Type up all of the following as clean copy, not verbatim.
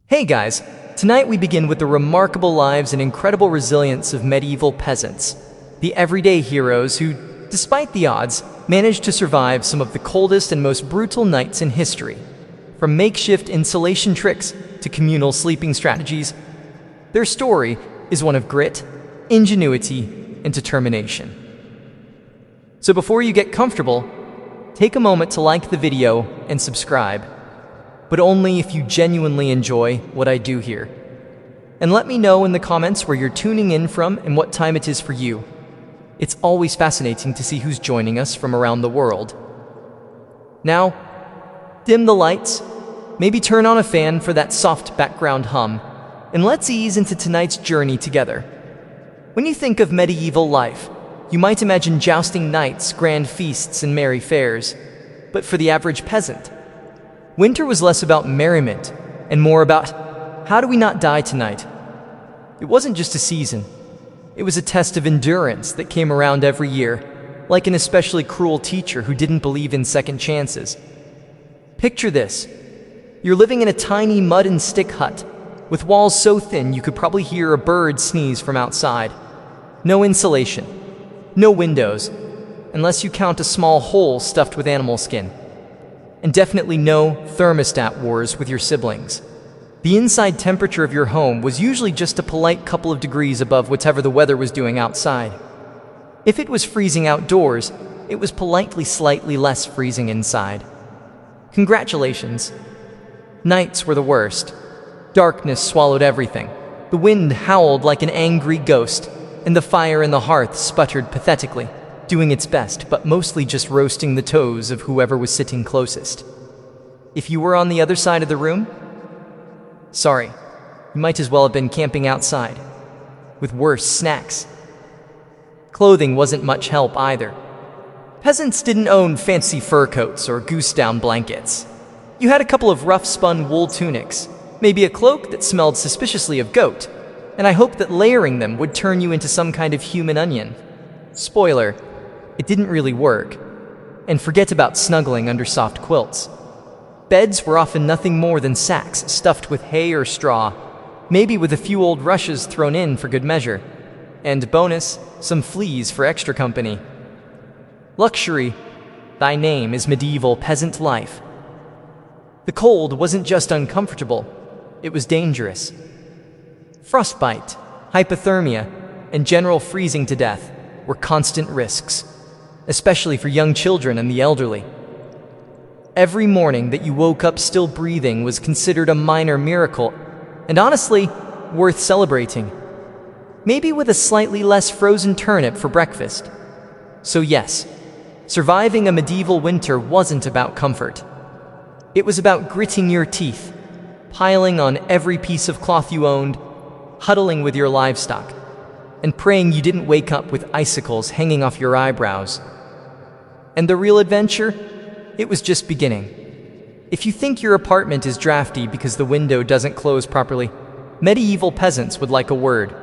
Hey guys, tonight we begin with the remarkable lives and incredible resilience of medieval peasants, the everyday heroes who, despite the odds, managed to survive some of the coldest and most brutal nights in history. From makeshift insulation tricks to communal sleeping strategies, their story is one of grit, ingenuity, and determination. So before you get comfortable, take a moment to like the video and subscribe, but only if you genuinely enjoy what I do here. And let me know in the comments where you're tuning in from and what time it is for you. It's always fascinating to see who's joining us from around the world. Now, dim the lights, maybe turn on a fan for that soft background hum, and let's ease into tonight's journey together. When you think of medieval life, you might imagine jousting knights, grand feasts, and merry fairs. But for the average peasant, winter was less about merriment and more about, how do we not die tonight? It wasn't just a season. It was a test of endurance that came around every year, like an especially cruel teacher who didn't believe in second chances. Picture this. You're living in a tiny mud and stick hut, with walls so thin you could probably hear a bird sneeze from outside. No insulation, no windows, unless you count a small hole stuffed with animal skin. And definitely no thermostat wars with your siblings. The inside temperature of your home was usually just a polite couple of degrees above whatever the weather was doing outside. If it was freezing outdoors, it was politely slightly less freezing inside. Congratulations. Nights were the worst. Darkness swallowed everything. The wind howled like an angry ghost, and the fire in the hearth sputtered pathetically, doing its best, but mostly just roasting the toes of whoever was sitting closest. If you were on the other side of the room, sorry, you might as well have been camping outside, with worse snacks. Clothing wasn't much help either. Peasants didn't own fancy fur coats or goose-down blankets. You had a couple of rough-spun wool tunics, maybe a cloak that smelled suspiciously of goat, and I hoped that layering them would turn you into some kind of human onion. Spoiler, it didn't really work. And forget about snuggling under soft quilts. Beds were often nothing more than sacks stuffed with hay or straw, maybe with a few old rushes thrown in for good measure. And bonus, some fleas for extra company. Luxury, thy name is medieval peasant life. The cold wasn't just uncomfortable, it was dangerous. Frostbite, hypothermia, and general freezing to death were constant risks, especially for young children and the elderly. Every morning that you woke up still breathing was considered a minor miracle, and honestly, worth celebrating. Maybe with a slightly less frozen turnip for breakfast. So yes, surviving a medieval winter wasn't about comfort. It was about gritting your teeth, piling on every piece of cloth you owned, huddling with your livestock, and praying you didn't wake up with icicles hanging off your eyebrows. And the real adventure? It was just beginning. If you think your apartment is drafty because the window doesn't close properly, medieval peasants would like a word.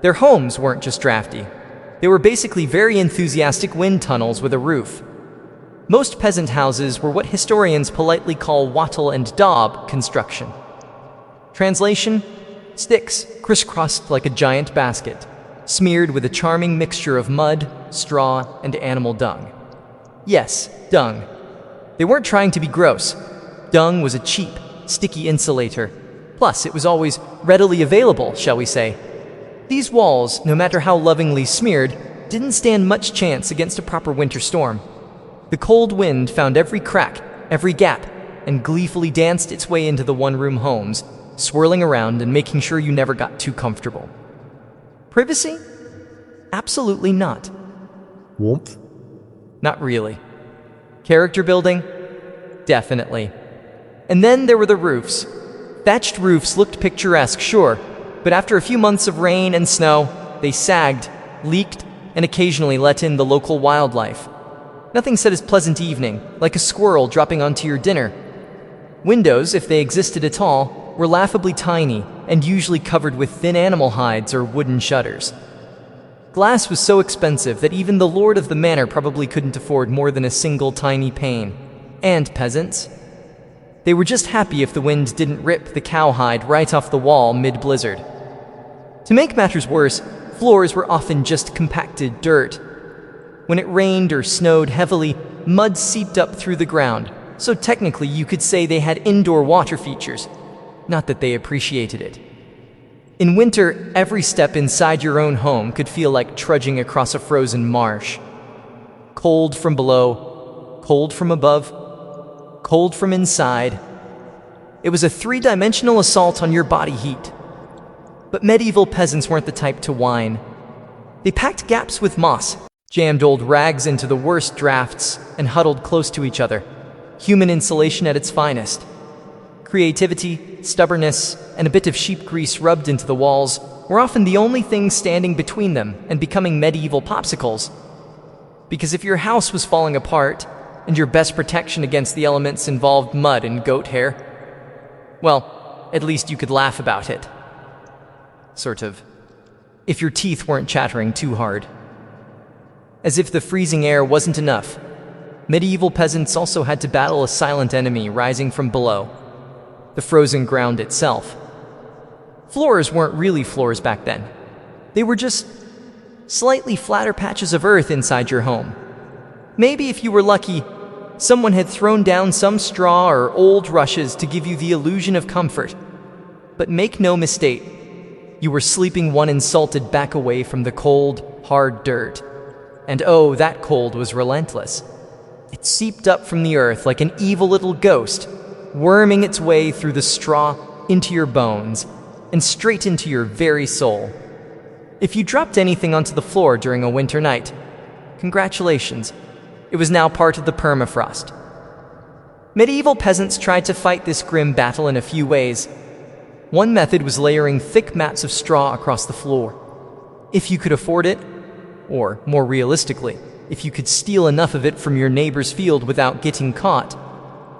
Their homes weren't just drafty. They were basically very enthusiastic wind tunnels with a roof. Most peasant houses were what historians politely call wattle-and-daub construction. Translation: sticks crisscrossed like a giant basket, smeared with a charming mixture of mud, straw, and animal dung. Yes, dung. They weren't trying to be gross. Dung was a cheap, sticky insulator. Plus, it was always readily available, shall we say. These walls, no matter how lovingly smeared, didn't stand much chance against a proper winter storm. The cold wind found every crack, every gap, and gleefully danced its way into the one-room homes, swirling around and making sure you never got too comfortable. Privacy? Absolutely not. Warmth? Not really. Character building? Definitely. And then there were the roofs. Thatched roofs looked picturesque, sure, but after a few months of rain and snow, they sagged, leaked, and occasionally let in the local wildlife. Nothing said as pleasant evening, like a squirrel dropping onto your dinner. Windows, if they existed at all, were laughably tiny and usually covered with thin animal hides or wooden shutters. Glass was so expensive that even the lord of the manor probably couldn't afford more than a single tiny pane. And peasants? They were just happy if the wind didn't rip the cowhide right off the wall mid-blizzard. To make matters worse, floors were often just compacted dirt. When it rained or snowed heavily, mud seeped up through the ground, so technically you could say they had indoor water features. Not that they appreciated it. In winter, every step inside your own home could feel like trudging across a frozen marsh. Cold from below, cold from above, cold from inside. It was a three-dimensional assault on your body heat. But medieval peasants weren't the type to whine. They packed gaps with moss, jammed old rags into the worst drafts, and huddled close to each other. Human insulation at its finest. Creativity, stubbornness, and a bit of sheep grease rubbed into the walls were often the only things standing between them and becoming medieval popsicles. Because if your house was falling apart, and your best protection against the elements involved mud and goat hair, well, at least you could laugh about it. Sort of. If your teeth weren't chattering too hard. As if the freezing air wasn't enough, medieval peasants also had to battle a silent enemy rising from below, the frozen ground itself. Floors weren't really floors back then. They were just slightly flatter patches of earth inside your home. Maybe if you were lucky, someone had thrown down some straw or old rushes to give you the illusion of comfort. But make no mistake, you were sleeping one insulted back away from the cold, hard dirt. And oh, that cold was relentless. It seeped up from the earth like an evil little ghost, worming its way through the straw into your bones and straight into your very soul. If you dropped anything onto the floor during a winter night, congratulations. It was now part of the permafrost. Medieval peasants tried to fight this grim battle in a few ways. One method was layering thick mats of straw across the floor. If you could afford it, or more realistically, if you could steal enough of it from your neighbor's field without getting caught,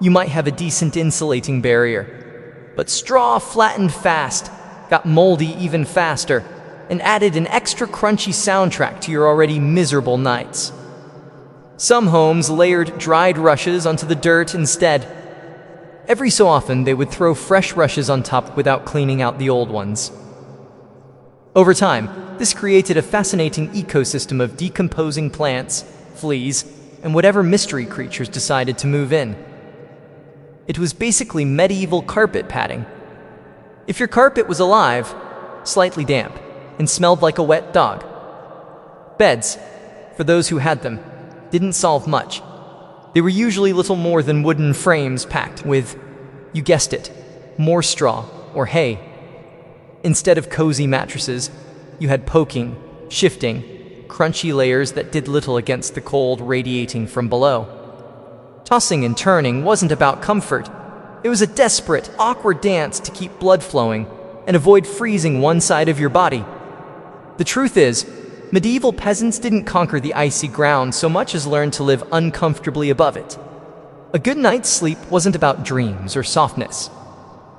you might have a decent insulating barrier. But straw flattened fast, got moldy even faster, and added an extra crunchy soundtrack to your already miserable nights. Some homes layered dried rushes onto the dirt instead. Every so often, they would throw fresh rushes on top without cleaning out the old ones. Over time, this created a fascinating ecosystem of decomposing plants, fleas, and whatever mystery creatures decided to move in. It was basically medieval carpet padding. If your carpet was alive, slightly damp, and smelled like a wet dog. Beds, for those who had them, didn't solve much. They were usually little more than wooden frames packed with, you guessed it, more straw or hay. Instead of cozy mattresses, you had poking, shifting, crunchy layers that did little against the cold radiating from below. Tossing and turning wasn't about comfort. It was a desperate, awkward dance to keep blood flowing and avoid freezing one side of your body. The truth is, medieval peasants didn't conquer the icy ground so much as learn to live uncomfortably above it. A good night's sleep wasn't about dreams or softness.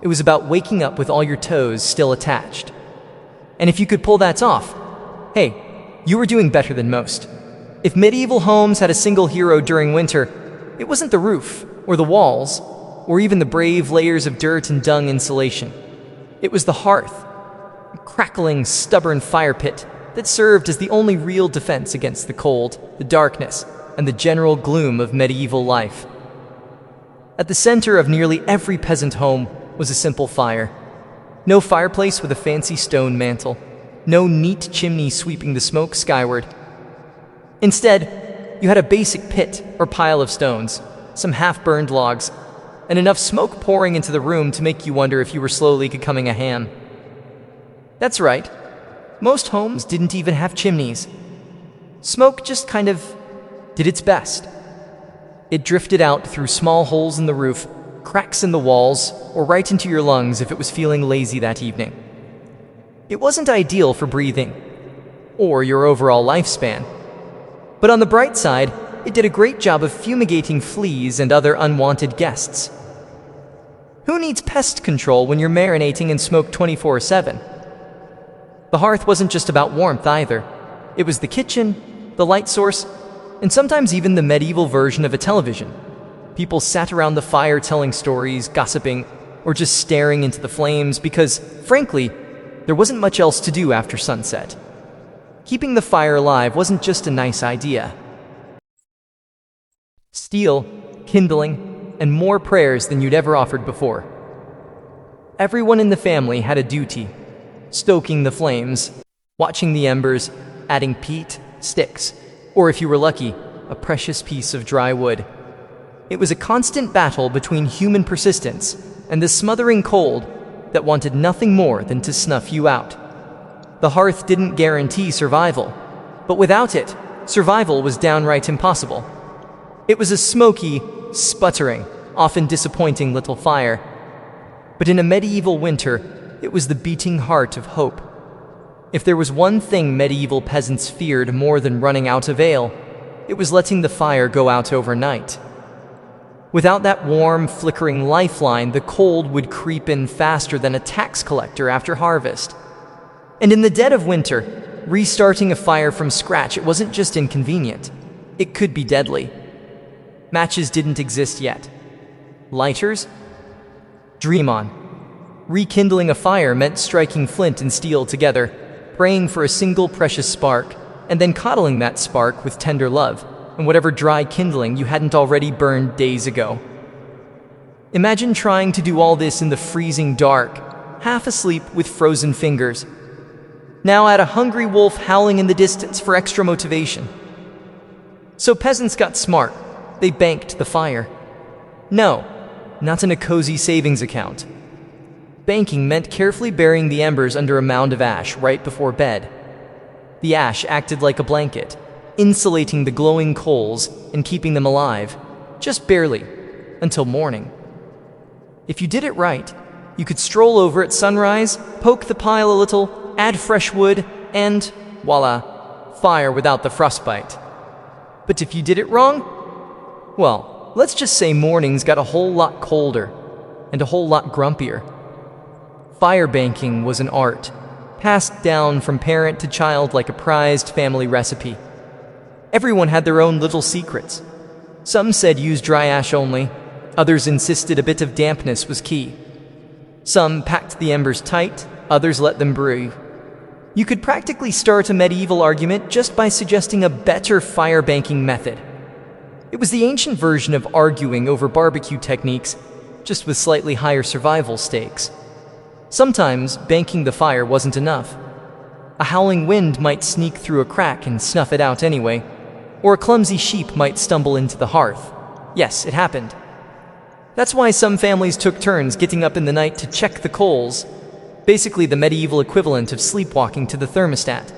It was about waking up with all your toes still attached. And if you could pull that off, hey, you were doing better than most. If medieval homes had a single hero during winter, it wasn't the roof or the walls or even the brave layers of dirt and dung insulation. It was the hearth, a crackling, stubborn fire pit that served as the only real defense against the cold, the darkness, and the general gloom of medieval life. At the center of nearly every peasant home was a simple fire. No fireplace with a fancy stone mantel, no neat chimney sweeping the smoke skyward. Instead, you had a basic pit or pile of stones, some half-burned logs, and enough smoke pouring into the room to make you wonder if you were slowly becoming a ham. That's right. Most homes didn't even have chimneys. Smoke just kind of did its best. It drifted out through small holes in the roof, cracks in the walls, or right into your lungs if it was feeling lazy that evening. It wasn't ideal for breathing, or your overall lifespan. But on the bright side, it did a great job of fumigating fleas and other unwanted guests. Who needs pest control when you're marinating in smoke 24/7? The hearth wasn't just about warmth either. It was the kitchen, the light source, and sometimes even the medieval version of a television. People sat around the fire telling stories, gossiping, or just staring into the flames because, frankly, there wasn't much else to do after sunset. Keeping the fire alive wasn't just a nice idea. Steel, kindling, and more prayers than you'd ever offered before. Everyone in the family had a duty: stoking the flames, watching the embers, adding peat, sticks, or if you were lucky, a precious piece of dry wood. It was a constant battle between human persistence and the smothering cold that wanted nothing more than to snuff you out. The hearth didn't guarantee survival, but without it, survival was downright impossible. It was a smoky, sputtering, often disappointing little fire. But in a medieval winter, it was the beating heart of hope. If there was one thing medieval peasants feared more than running out of ale, it was letting the fire go out overnight. Without that warm, flickering lifeline, the cold would creep in faster than a tax collector after harvest. And in the dead of winter, restarting a fire from scratch, it wasn't just inconvenient, it could be deadly. Matches didn't exist yet. Lighters? Dream on. Rekindling a fire meant striking flint and steel together, praying for a single precious spark, and then coddling that spark with tender love and whatever dry kindling you hadn't already burned days ago. Imagine trying to do all this in the freezing dark, half asleep with frozen fingers. Now add a hungry wolf howling in the distance for extra motivation. So peasants got smart. They banked the fire. No, not in a cozy savings account. Banking meant carefully burying the embers under a mound of ash right before bed. The ash acted like a blanket, insulating the glowing coals and keeping them alive, just barely, until morning. If you did it right, you could stroll over at sunrise, poke the pile a little, add fresh wood, and voila, fire without the frostbite. But if you did it wrong, well, let's just say mornings got a whole lot colder and a whole lot grumpier. Fire banking was an art, passed down from parent to child like a prized family recipe. Everyone had their own little secrets. Some said use dry ash only, others insisted a bit of dampness was key. Some packed the embers tight, others let them brew. You could practically start a medieval argument just by suggesting a better fire banking method. It was the ancient version of arguing over barbecue techniques, just with slightly higher survival stakes. Sometimes banking the fire wasn't enough. A howling wind might sneak through a crack and snuff it out anyway, or a clumsy sheep might stumble into the hearth. Yes, it happened. That's why some families took turns getting up in the night to check the coals, basically the medieval equivalent of sleepwalking to the thermostat.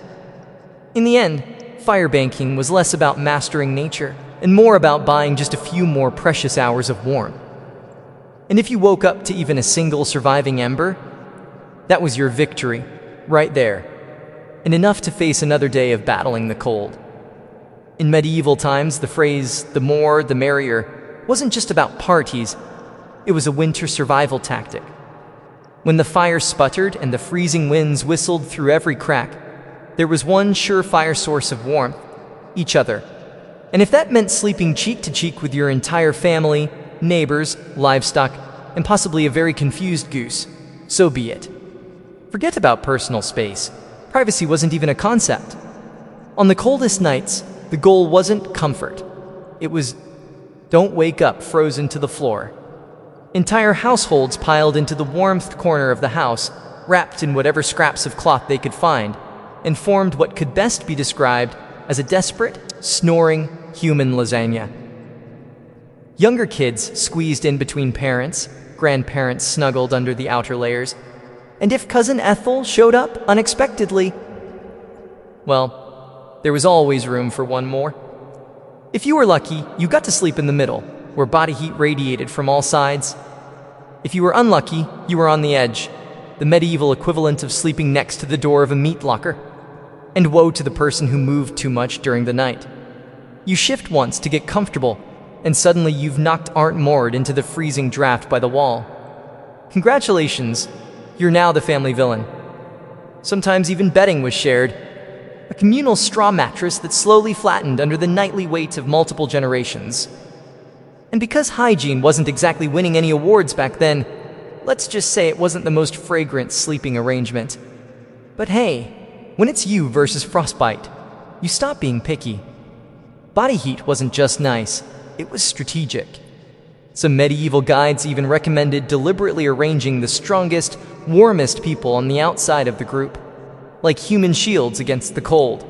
In the end, fire banking was less about mastering nature and more about buying just a few more precious hours of warmth. And if you woke up to even a single surviving ember, that was your victory, right there, and enough to face another day of battling the cold. In medieval times, the phrase, "the more, the merrier," wasn't just about parties, it was a winter survival tactic. When the fire sputtered and the freezing winds whistled through every crack, there was one surefire source of warmth: each other. And if that meant sleeping cheek to cheek with your entire family, neighbors, livestock, and possibly a very confused goose, so be it. Forget about personal space. Privacy wasn't even a concept. On the coldest nights, the goal wasn't comfort. It was, don't wake up frozen to the floor. Entire households piled into the warmth corner of the house, wrapped in whatever scraps of cloth they could find, and formed what could best be described as a desperate, snoring human lasagna. Younger kids squeezed in between parents, grandparents snuggled under the outer layers, and if Cousin Ethel showed up unexpectedly, well, there was always room for one more. If you were lucky, you got to sleep in the middle, where body heat radiated from all sides. If you were unlucky, you were on the edge, the medieval equivalent of sleeping next to the door of a meat locker. And woe to the person who moved too much during the night. You shift once to get comfortable, and suddenly you've knocked Aunt Maud into the freezing draft by the wall. Congratulations, you're now the family villain. Sometimes even bedding was shared, a communal straw mattress that slowly flattened under the nightly weight of multiple generations. And because hygiene wasn't exactly winning any awards back then, let's just say it wasn't the most fragrant sleeping arrangement. But hey, when it's you versus frostbite, you stop being picky. Body heat wasn't just nice, it was strategic. Some medieval guides even recommended deliberately arranging the strongest, warmest people on the outside of the group, like human shields against the cold.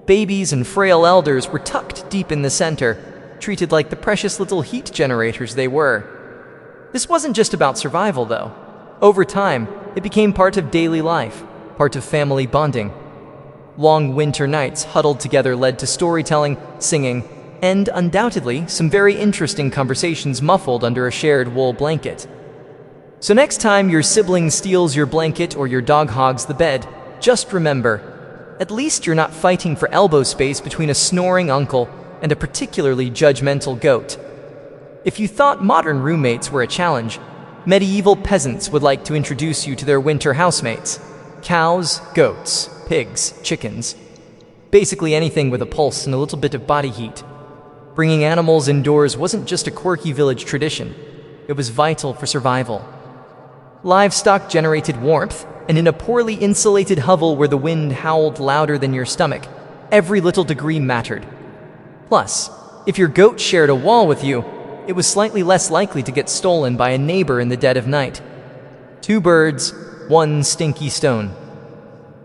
Babies and frail elders were tucked deep in the center, treated like the precious little heat generators they were. This wasn't just about survival, though. Over time, it became part of daily life, part of family bonding. Long winter nights huddled together led to storytelling, singing, and undoubtedly some very interesting conversations muffled under a shared wool blanket. So next time your sibling steals your blanket or your dog hogs the bed, just remember, at least you're not fighting for elbow space between a snoring uncle and a particularly judgmental goat. If you thought modern roommates were a challenge, medieval peasants would like to introduce you to their winter housemates: cows, goats, pigs, chickens. Basically anything with a pulse and a little bit of body heat. Bringing animals indoors wasn't just a quirky village tradition, it was vital for survival. Livestock generated warmth, and in a poorly insulated hovel where the wind howled louder than your stomach, every little degree mattered. Plus, if your goat shared a wall with you, it was slightly less likely to get stolen by a neighbor in the dead of night. 2 birds, 1 stinky stone.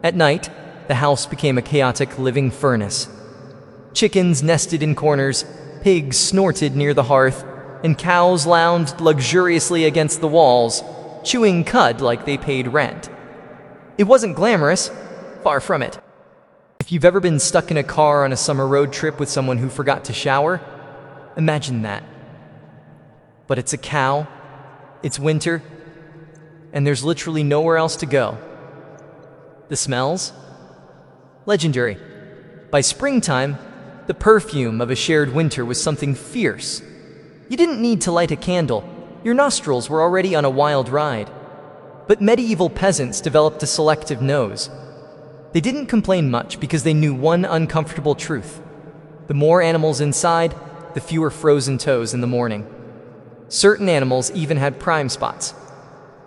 At night, the house became a chaotic living furnace. Chickens nested in corners, pigs snorted near the hearth, and cows lounged luxuriously against the walls, chewing cud like they paid rent. It wasn't glamorous, far from it. If you've ever been stuck in a car on a summer road trip with someone who forgot to shower, imagine that. But it's a cow, it's winter, and there's literally nowhere else to go. The smells? Legendary. By springtime, the perfume of a shared winter was something fierce. You didn't need to light a candle. Your nostrils were already on a wild ride. But medieval peasants developed a selective nose. They didn't complain much because they knew one uncomfortable truth. The more animals inside, the fewer frozen toes in the morning. Certain animals even had prime spots.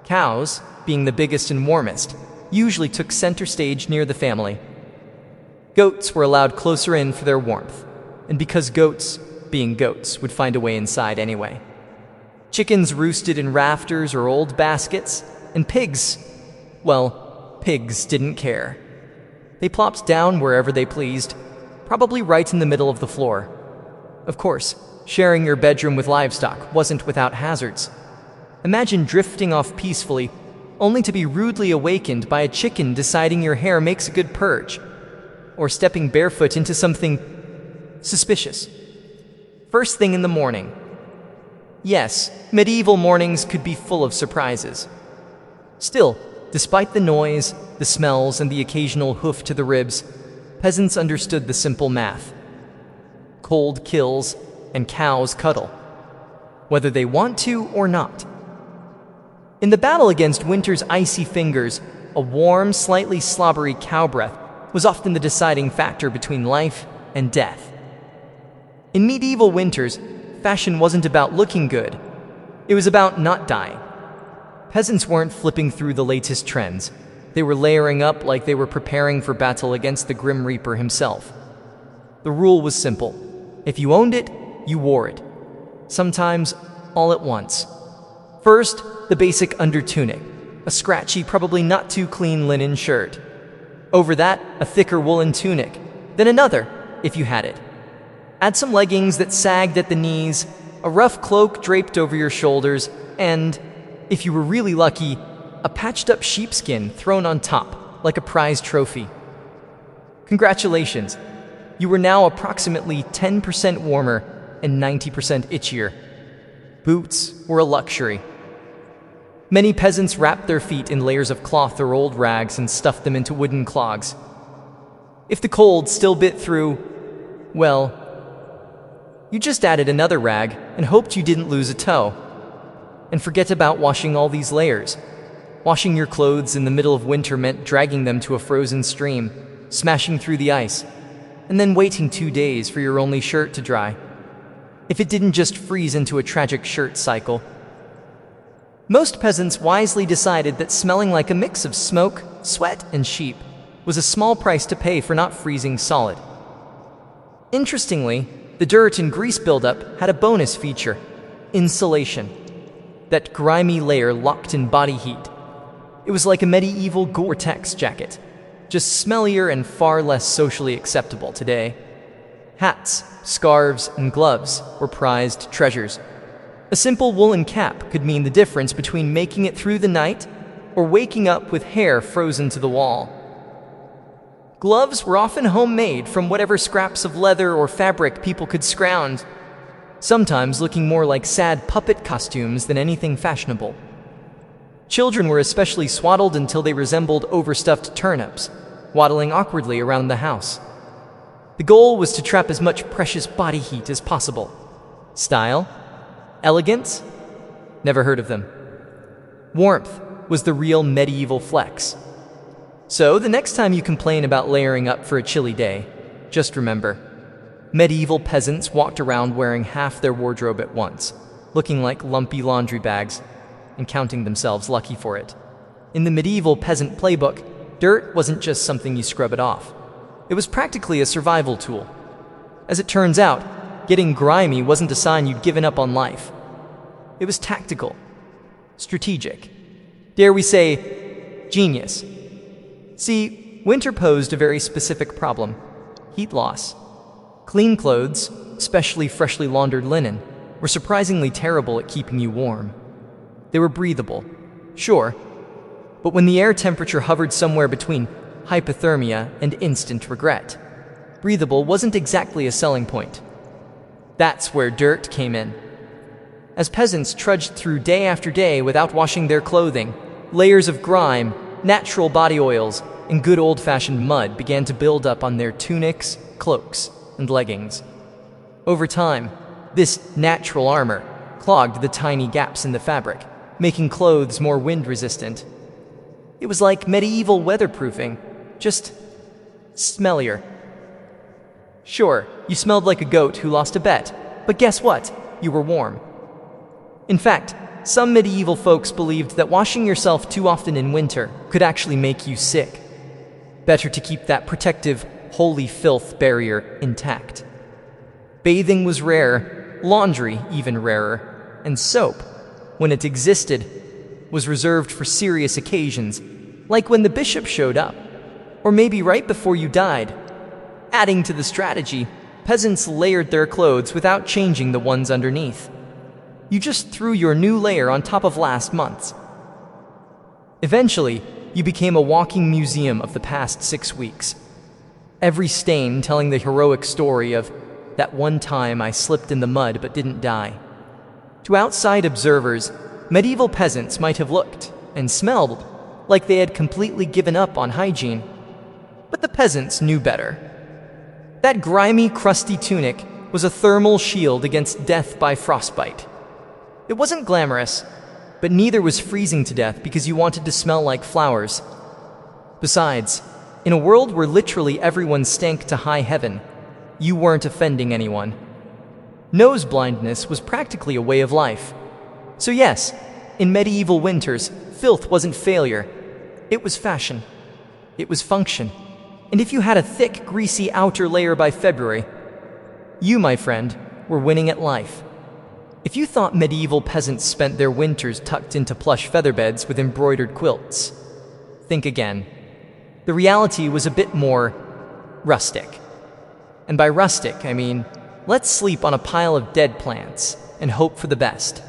Cows, being the biggest and warmest, usually took center stage near the family. Goats were allowed closer in for their warmth, and because goats, being goats, would find a way inside anyway. Chickens roosted in rafters or old baskets, and pigs, well, pigs didn't care. They plopped down wherever they pleased, probably right in the middle of the floor. Of course, sharing your bedroom with livestock wasn't without hazards. Imagine drifting off peacefully, only to be rudely awakened by a chicken deciding your hair makes a good purge, or stepping barefoot into something suspicious. First thing in the morning. Yes, medieval mornings could be full of surprises. Still, despite the noise, the smells, and the occasional hoof to the ribs, peasants understood the simple math. Cold kills, and cows cuddle, whether they want to or not. In the battle against winter's icy fingers, a warm, slightly slobbery cow breath was often the deciding factor between life and death. In medieval winters, fashion wasn't about looking good. It was about not dying. Peasants weren't flipping through the latest trends. They were layering up like they were preparing for battle against the Grim Reaper himself. The rule was simple. If you owned it, you wore it. Sometimes all at once. First, the basic undertunic, a scratchy, probably not too clean linen shirt. Over that, a thicker woolen tunic, then another, if you had it. Add some leggings that sagged at the knees, a rough cloak draped over your shoulders, and, if you were really lucky, a patched-up sheepskin thrown on top, like a prize trophy. Congratulations, you were now approximately 10% warmer and 90% itchier. Boots were a luxury. Many peasants wrapped their feet in layers of cloth or old rags and stuffed them into wooden clogs. If the cold still bit through, well, you just added another rag and hoped you didn't lose a toe. And forget about washing all these layers. Washing your clothes in the middle of winter meant dragging them to a frozen stream, smashing through the ice, and then waiting 2 days for your only shirt to dry. if it didn't just freeze into a tragic shirt cycle. Most peasants wisely decided that smelling like a mix of smoke, sweat, and sheep was a small price to pay for not freezing solid. Interestingly, the dirt and grease buildup had a bonus feature: insulation. That grimy layer locked in body heat. It was like a medieval Gore-Tex jacket, just smellier and far less socially acceptable today. Hats, scarves, and gloves were prized treasures. A simple woolen cap could mean the difference between making it through the night or waking up with hair frozen to the wall. Gloves were often homemade from whatever scraps of leather or fabric people could scrounge, sometimes looking more like sad puppet costumes than anything fashionable. Children were especially swaddled until they resembled overstuffed turnips, waddling awkwardly around the house. The goal was to trap as much precious body heat as possible. Style? Elegance? Never heard of them. Warmth was the real medieval flex. So, the next time you complain about layering up for a chilly day, just remember, medieval peasants walked around wearing half their wardrobe at once, looking like lumpy laundry bags, and counting themselves lucky for it. In the medieval peasant playbook, dirt wasn't just something you scrub it off. It was practically a survival tool. As it turns out, getting grimy wasn't a sign you'd given up on life. It was tactical, strategic, dare we say, genius. See, winter posed a very specific problem: heat loss. Clean clothes, especially freshly laundered linen, were surprisingly terrible at keeping you warm. They were breathable, sure, but when the air temperature hovered somewhere between hypothermia and instant regret, breathable wasn't exactly a selling point. That's where dirt came in. As peasants trudged through day after day without washing their clothing, layers of grime, natural body oils, and good old-fashioned mud began to build up on their tunics, cloaks, and leggings. Over time, this natural armor clogged the tiny gaps in the fabric, making clothes more wind-resistant. It was like medieval weatherproofing, just smellier. Sure, you smelled like a goat who lost a bet, but guess what? You were warm. In fact, some medieval folks believed that washing yourself too often in winter could actually make you sick. Better to keep that protective, holy filth barrier intact. Bathing was rare, laundry even rarer, and soap, when it existed, was reserved for serious occasions, like when the bishop showed up, or maybe right before you died. Adding to the strategy, peasants layered their clothes without changing the ones underneath. You just threw your new layer on top of last month's. Eventually, you became a walking museum of the past 6 weeks. Every stain telling the heroic story of that one time I slipped in the mud but didn't die. To outside observers, medieval peasants might have looked and smelled like they had completely given up on hygiene. But the peasants knew better. That grimy, crusty tunic was a thermal shield against death by frostbite. It wasn't glamorous, but neither was freezing to death because you wanted to smell like flowers. Besides, in a world where literally everyone stank to high heaven, you weren't offending anyone. Nose blindness was practically a way of life. So yes, in medieval winters, filth wasn't failure. It was fashion. It was function. And if you had a thick, greasy outer layer by February, you, my friend, were winning at life. If you thought medieval peasants spent their winters tucked into plush featherbeds with embroidered quilts, think again. The reality was a bit more rustic. And by rustic, I mean, let's sleep on a pile of dead plants and hope for the best.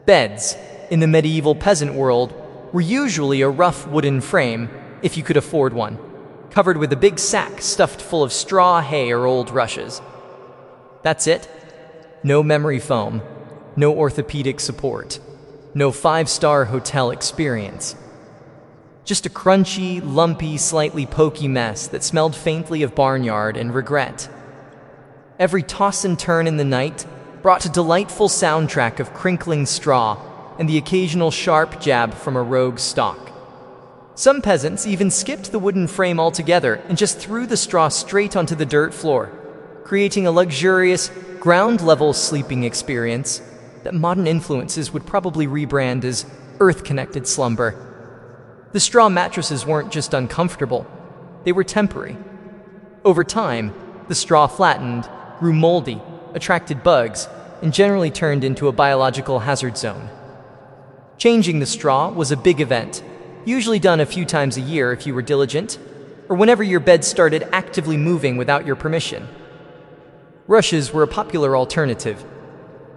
Beds, in the medieval peasant world, were usually a rough wooden frame, if you could afford one, covered with a big sack stuffed full of straw, hay, or old rushes. That's it. No memory foam, no orthopedic support, no 5-star hotel experience. Just a crunchy, lumpy, slightly pokey mess that smelled faintly of barnyard and regret. Every toss and turn in the night brought a delightful soundtrack of crinkling straw and the occasional sharp jab from a rogue stalk. Some peasants even skipped the wooden frame altogether and just threw the straw straight onto the dirt floor. creating a luxurious, ground-level sleeping experience that modern influences would probably rebrand as earth-connected slumber. The straw mattresses weren't just uncomfortable, they were temporary. Over time, the straw flattened, grew moldy, attracted bugs, and generally turned into a biological hazard zone. Changing the straw was a big event, usually done a few times a year if you were diligent, or whenever your bed started actively moving without your permission. Rushes were a popular alternative.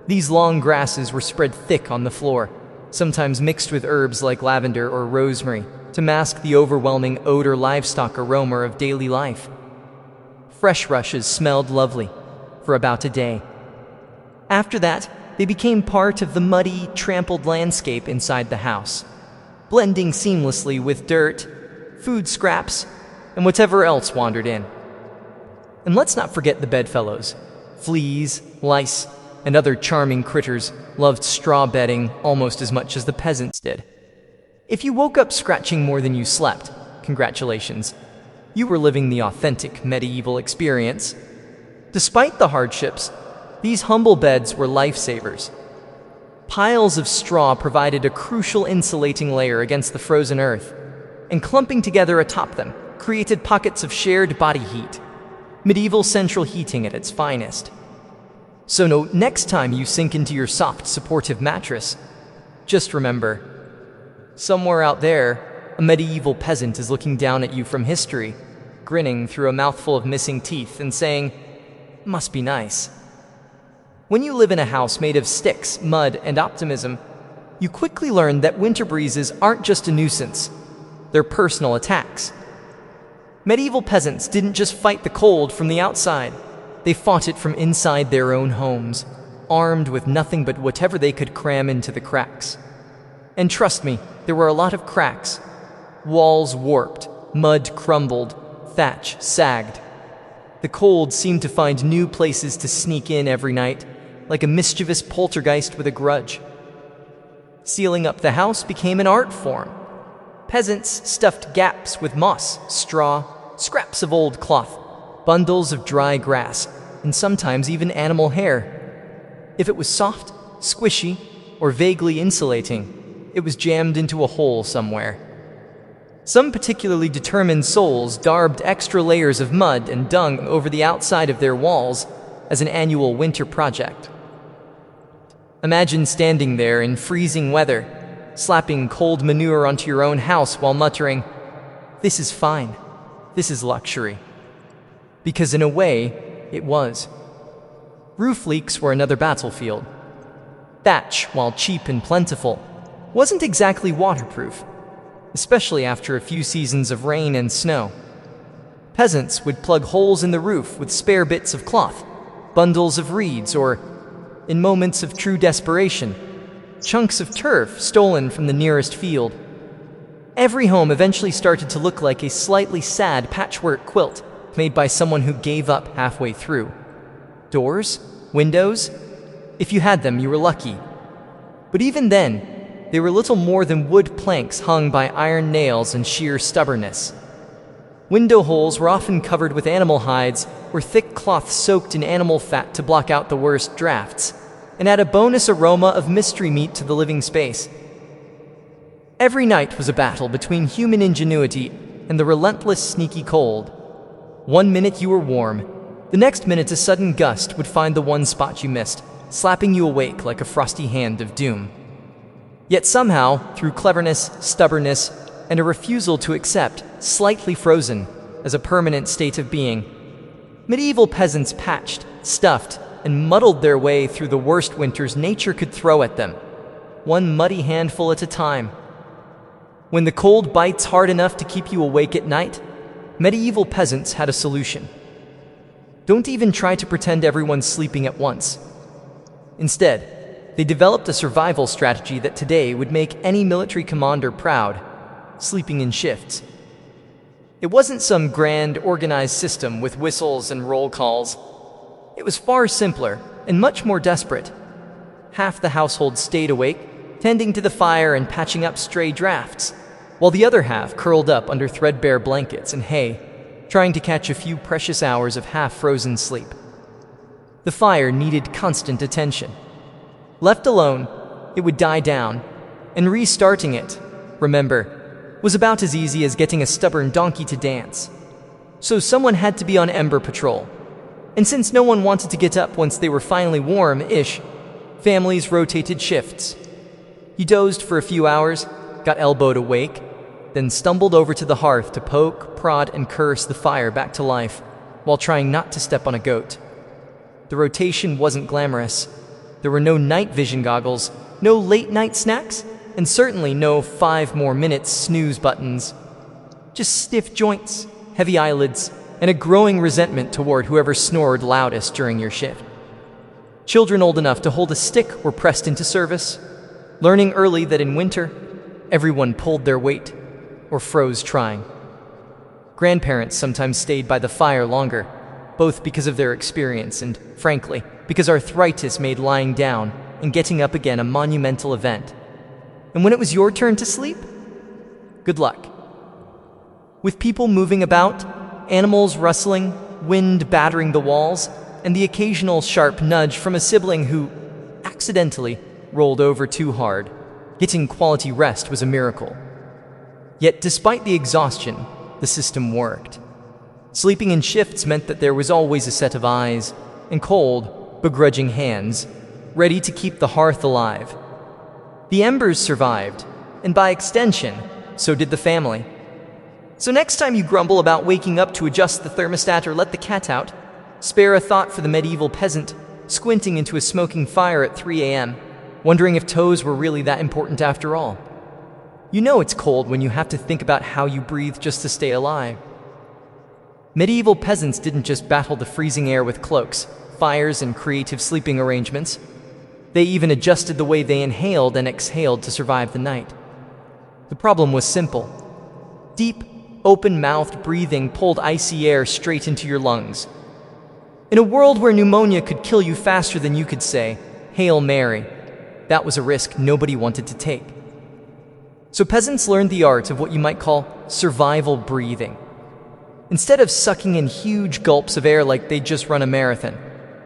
These long grasses were spread thick on the floor, sometimes mixed with herbs like lavender or rosemary, to mask the overwhelming odor livestock aroma of daily life. Fresh rushes smelled lovely for about a day. After that, they became part of the muddy, trampled landscape inside the house, blending seamlessly with dirt, food scraps, and whatever else wandered in. And let's not forget the bedfellows. Fleas, lice, and other charming critters loved straw bedding almost as much as the peasants did. If you woke up scratching more than you slept, congratulations. You were living the authentic medieval experience. Despite the hardships, these humble beds were lifesavers. Piles of straw provided a crucial insulating layer against the frozen earth, and clumping together atop them created pockets of shared body heat, medieval central heating at its finest. So next time you sink into your soft, supportive mattress, just remember, somewhere out there, a medieval peasant is looking down at you from history, grinning through a mouthful of missing teeth and saying, "Must be nice." When you live in a house made of sticks, mud, and optimism, you quickly learn that winter breezes aren't just a nuisance, they're personal attacks. Medieval peasants didn't just fight the cold from the outside, they fought it from inside their own homes, armed with nothing but whatever they could cram into the cracks. And trust me, there were a lot of cracks. Walls warped, mud crumbled, thatch sagged. The cold seemed to find new places to sneak in every night, like a mischievous poltergeist with a grudge. Sealing up the house became an art form. Peasants stuffed gaps with moss, straw, scraps of old cloth, bundles of dry grass, and sometimes even animal hair. If it was soft, squishy, or vaguely insulating, it was jammed into a hole somewhere. Some particularly determined souls daubed extra layers of mud and dung over the outside of their walls as an annual winter project. Imagine standing there in freezing weather, slapping cold manure onto your own house while muttering, "This is fine. This is luxury." Because in a way, it was. Roof leaks were another battlefield. Thatch, while cheap and plentiful, wasn't exactly waterproof, especially after a few seasons of rain and snow. Peasants would plug holes in the roof with spare bits of cloth, bundles of reeds, or, in moments of true desperation, chunks of turf stolen from the nearest field. Every home eventually started to look like a slightly sad patchwork quilt made by someone who gave up halfway through. Doors, windows, if you had them, you were lucky. But even then, they were little more than wood planks hung by iron nails and sheer stubbornness. Window holes were often covered with animal hides or thick cloth soaked in animal fat to block out the worst drafts, and add a bonus aroma of mystery meat to the living space. Every night was a battle between human ingenuity and the relentless, sneaky cold. One minute you were warm, the next minute a sudden gust would find the one spot you missed, slapping you awake like a frosty hand of doom. Yet somehow, through cleverness, stubbornness, and a refusal to accept slightly frozen as a permanent state of being, medieval peasants patched, stuffed, and muddled their way through the worst winters nature could throw at them, one muddy handful at a time. When the cold bites hard enough to keep you awake at night, medieval peasants had a solution. Don't even try to pretend everyone's sleeping at once. Instead, they developed a survival strategy that today would make any military commander proud: sleeping in shifts. It wasn't some grand, organized system with whistles and roll calls. It was far simpler and much more desperate. Half the household stayed awake, tending to the fire and patching up stray drafts, while the other half curled up under threadbare blankets and hay, trying to catch a few precious hours of half-frozen sleep. The fire needed constant attention. Left alone, it would die down, and restarting it, remember, was about as easy as getting a stubborn donkey to dance. So someone had to be on ember patrol. And since no one wanted to get up once they were finally warm-ish, families rotated shifts. You dozed for a few hours, got elbowed awake, then stumbled over to the hearth to poke, prod, and curse the fire back to life while trying not to step on a goat. The rotation wasn't glamorous. There were no night vision goggles, no late-night snacks, and certainly no 5 more minutes snooze buttons. Just stiff joints, heavy eyelids, and a growing resentment toward whoever snored loudest during your shift. Children old enough to hold a stick were pressed into service, learning early that in winter, everyone pulled their weight or froze trying. Grandparents sometimes stayed by the fire longer, both because of their experience and, frankly, because arthritis made lying down and getting up again a monumental event. And when it was your turn to sleep, good luck. With people moving about, animals rustling, wind battering the walls, and the occasional sharp nudge from a sibling who, accidentally, rolled over too hard, getting quality rest was a miracle. Yet despite the exhaustion, the system worked. Sleeping in shifts meant that there was always a set of eyes and cold, begrudging hands, ready to keep the hearth alive. The embers survived, and by extension, so did the family. So next time you grumble about waking up to adjust the thermostat or let the cat out, spare a thought for the medieval peasant squinting into a smoking fire at 3 a.m., wondering if toes were really that important after all. You know it's cold when you have to think about how you breathe just to stay alive. Medieval peasants didn't just battle the freezing air with cloaks, fires, and creative sleeping arrangements. They even adjusted the way they inhaled and exhaled to survive the night. The problem was simple. Deep, open-mouthed breathing pulled icy air straight into your lungs. In a world where pneumonia could kill you faster than you could say, "Hail Mary," that was a risk nobody wanted to take. So peasants learned the art of what you might call survival breathing. Instead of sucking in huge gulps of air like they'd just run a marathon,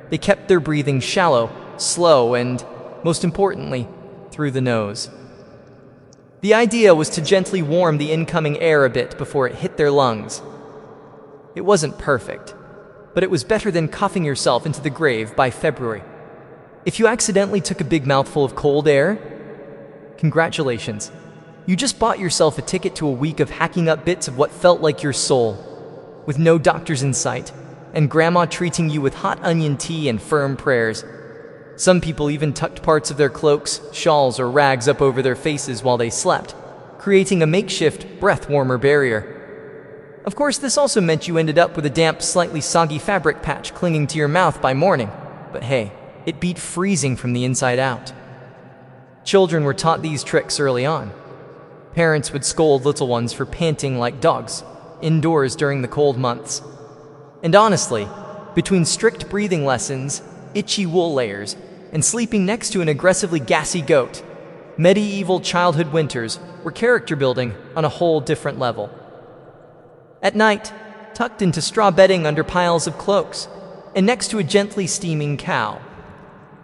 they kept their breathing shallow, slow, and, most importantly, through the nose. The idea was to gently warm the incoming air a bit before it hit their lungs. It wasn't perfect, but it was better than coughing yourself into the grave by February. If you accidentally took a big mouthful of cold air, congratulations. You just bought yourself a ticket to a week of hacking up bits of what felt like your soul, with no doctors in sight, and grandma treating you with hot onion tea and firm prayers. Some people even tucked parts of their cloaks, shawls, or rags up over their faces while they slept, creating a makeshift, breath-warmer barrier. Of course, this also meant you ended up with a damp, slightly soggy fabric patch clinging to your mouth by morning, but hey, it beat freezing from the inside out. Children were taught these tricks early on. Parents would scold little ones for panting like dogs indoors during the cold months. And honestly, between strict breathing lessons, itchy wool layers, and sleeping next to an aggressively gassy goat, medieval childhood winters were character building on a whole different level. At night, tucked into straw bedding under piles of cloaks, and next to a gently steaming cow,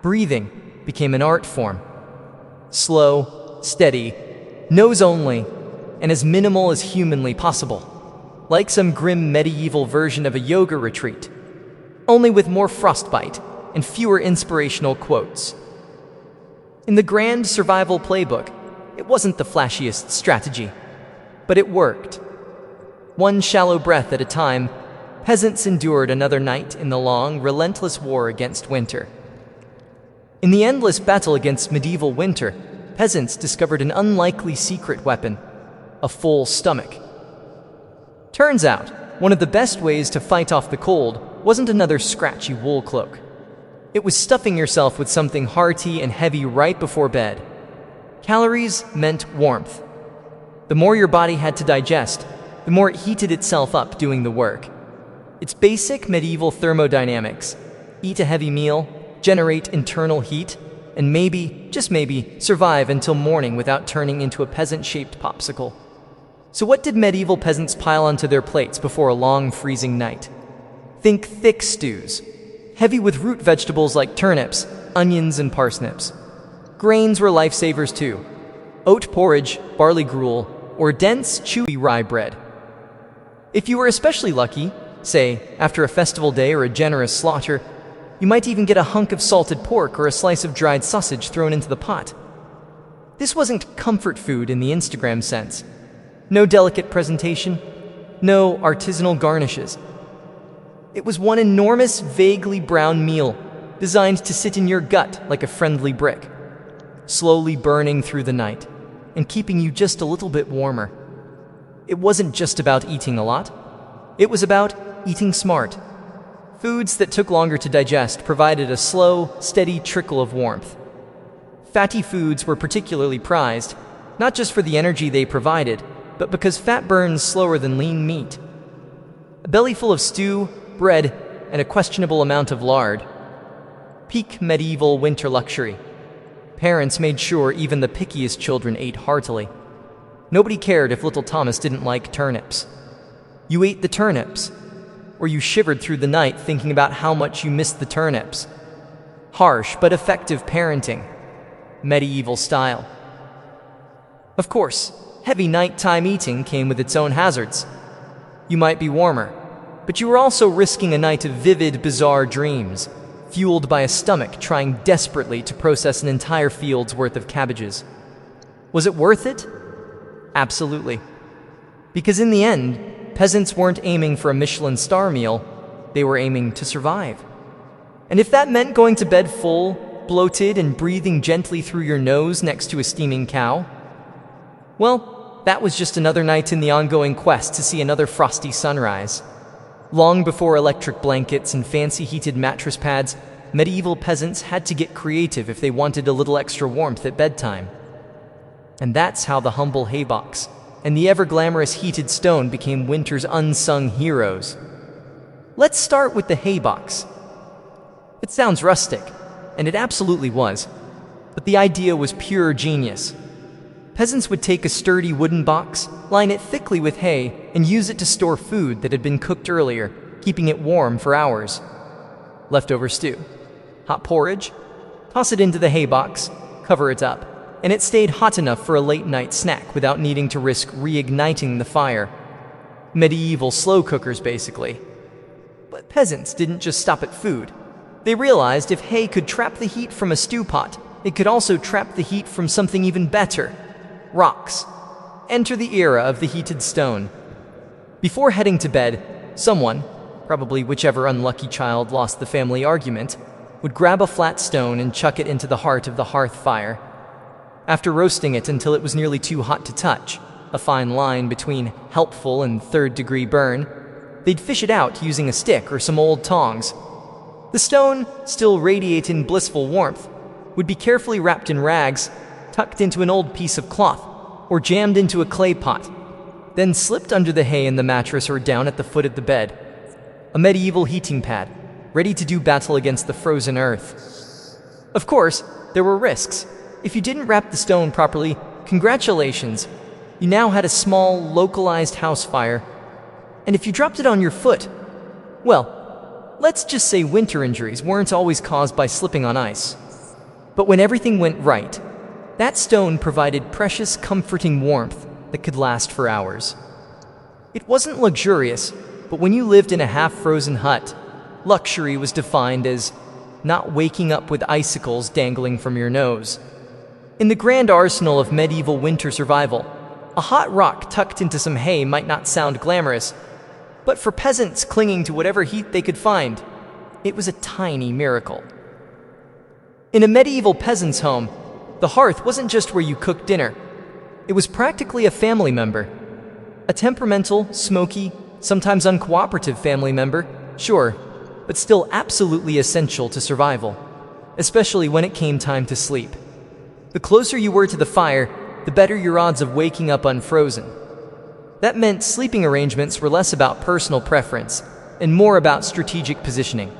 breathing became an art form. Slow, steady, nose only, and as minimal as humanly possible, like some grim medieval version of a yoga retreat, only with more frostbite and fewer inspirational quotes. In the grand survival playbook, it wasn't the flashiest strategy, but it worked. One shallow breath at a time, peasants endured another night in the long, relentless war against winter. In the endless battle against medieval winter, peasants discovered an unlikely secret weapon: a full stomach. Turns out, one of the best ways to fight off the cold wasn't another scratchy wool cloak. It was stuffing yourself with something hearty and heavy right before bed. Calories meant warmth. The more your body had to digest, the more it heated itself up doing the work. It's basic medieval thermodynamics. Eat a heavy meal, generate internal heat, and maybe, just maybe, survive until morning without turning into a peasant-shaped popsicle. So what did medieval peasants pile onto their plates before a long freezing night? Think thick stews, heavy with root vegetables like turnips, onions, and parsnips. Grains were lifesavers too. Oat porridge, barley gruel, or dense, chewy rye bread. If you were especially lucky, say, after a festival day or a generous slaughter, you might even get a hunk of salted pork or a slice of dried sausage thrown into the pot. This wasn't comfort food in the Instagram sense. No delicate presentation, no artisanal garnishes. It was one enormous, vaguely brown meal, designed to sit in your gut like a friendly brick, slowly burning through the night and keeping you just a little bit warmer. It wasn't just about eating a lot. It was about eating smart. Foods that took longer to digest provided a slow, steady trickle of warmth. Fatty foods were particularly prized, not just for the energy they provided, but because fat burns slower than lean meat. A belly full of stew, bread, and a questionable amount of lard. Peak medieval winter luxury. Parents made sure even the pickiest children ate heartily. Nobody cared if little Thomas didn't like turnips. You ate the turnips, or you shivered through the night thinking about how much you missed the turnips. Harsh but effective parenting. Medieval style. Of course, heavy nighttime eating came with its own hazards. You might be warmer, but you were also risking a night of vivid, bizarre dreams, fueled by a stomach trying desperately to process an entire field's worth of cabbages. Was it worth it? Absolutely. Because in the end, peasants weren't aiming for a Michelin star meal, they were aiming to survive. And if that meant going to bed full, bloated, and breathing gently through your nose next to a steaming cow, well, that was just another night in the ongoing quest to see another frosty sunrise. Long before electric blankets and fancy heated mattress pads, medieval peasants had to get creative if they wanted a little extra warmth at bedtime. And that's how the humble haybox and the ever-glamorous heated stone became winter's unsung heroes. Let's start with the haybox. It sounds rustic, and it absolutely was, but the idea was pure genius. Peasants would take a sturdy wooden box, line it thickly with hay, and use it to store food that had been cooked earlier, keeping it warm for hours. Leftover stew, hot porridge, toss it into the hay box, cover it up, and it stayed hot enough for a late-night snack without needing to risk reigniting the fire. Medieval slow cookers, basically. But peasants didn't just stop at food. They realized if hay could trap the heat from a stew pot, it could also trap the heat from something even better. Rocks. Enter the era of the heated stone. Before heading to bed, someone, probably whichever unlucky child lost the family argument, would grab a flat stone and chuck it into the heart of the hearth fire. After roasting it until it was nearly too hot to touch, a fine line between helpful and third-degree burn, they'd fish it out using a stick or some old tongs. The stone, still radiating blissful warmth, would be carefully wrapped in rags, tucked into an old piece of cloth, or jammed into a clay pot, then slipped under the hay in the mattress or down at the foot of the bed. A medieval heating pad, ready to do battle against the frozen earth. Of course, there were risks. If you didn't wrap the stone properly, congratulations, you now had a small, localized house fire. And if you dropped it on your foot, well, let's just say winter injuries weren't always caused by slipping on ice. But when everything went right, that stone provided precious, comforting warmth that could last for hours. It wasn't luxurious, but when you lived in a half-frozen hut, luxury was defined as not waking up with icicles dangling from your nose. In the grand arsenal of medieval winter survival, a hot rock tucked into some hay might not sound glamorous, but for peasants clinging to whatever heat they could find, it was a tiny miracle. In a medieval peasant's home, the hearth wasn't just where you cooked dinner. It was practically a family member. A temperamental, smoky, sometimes uncooperative family member, sure, but still absolutely essential to survival, especially when it came time to sleep. The closer you were to the fire, the better your odds of waking up unfrozen. That meant sleeping arrangements were less about personal preference and more about strategic positioning.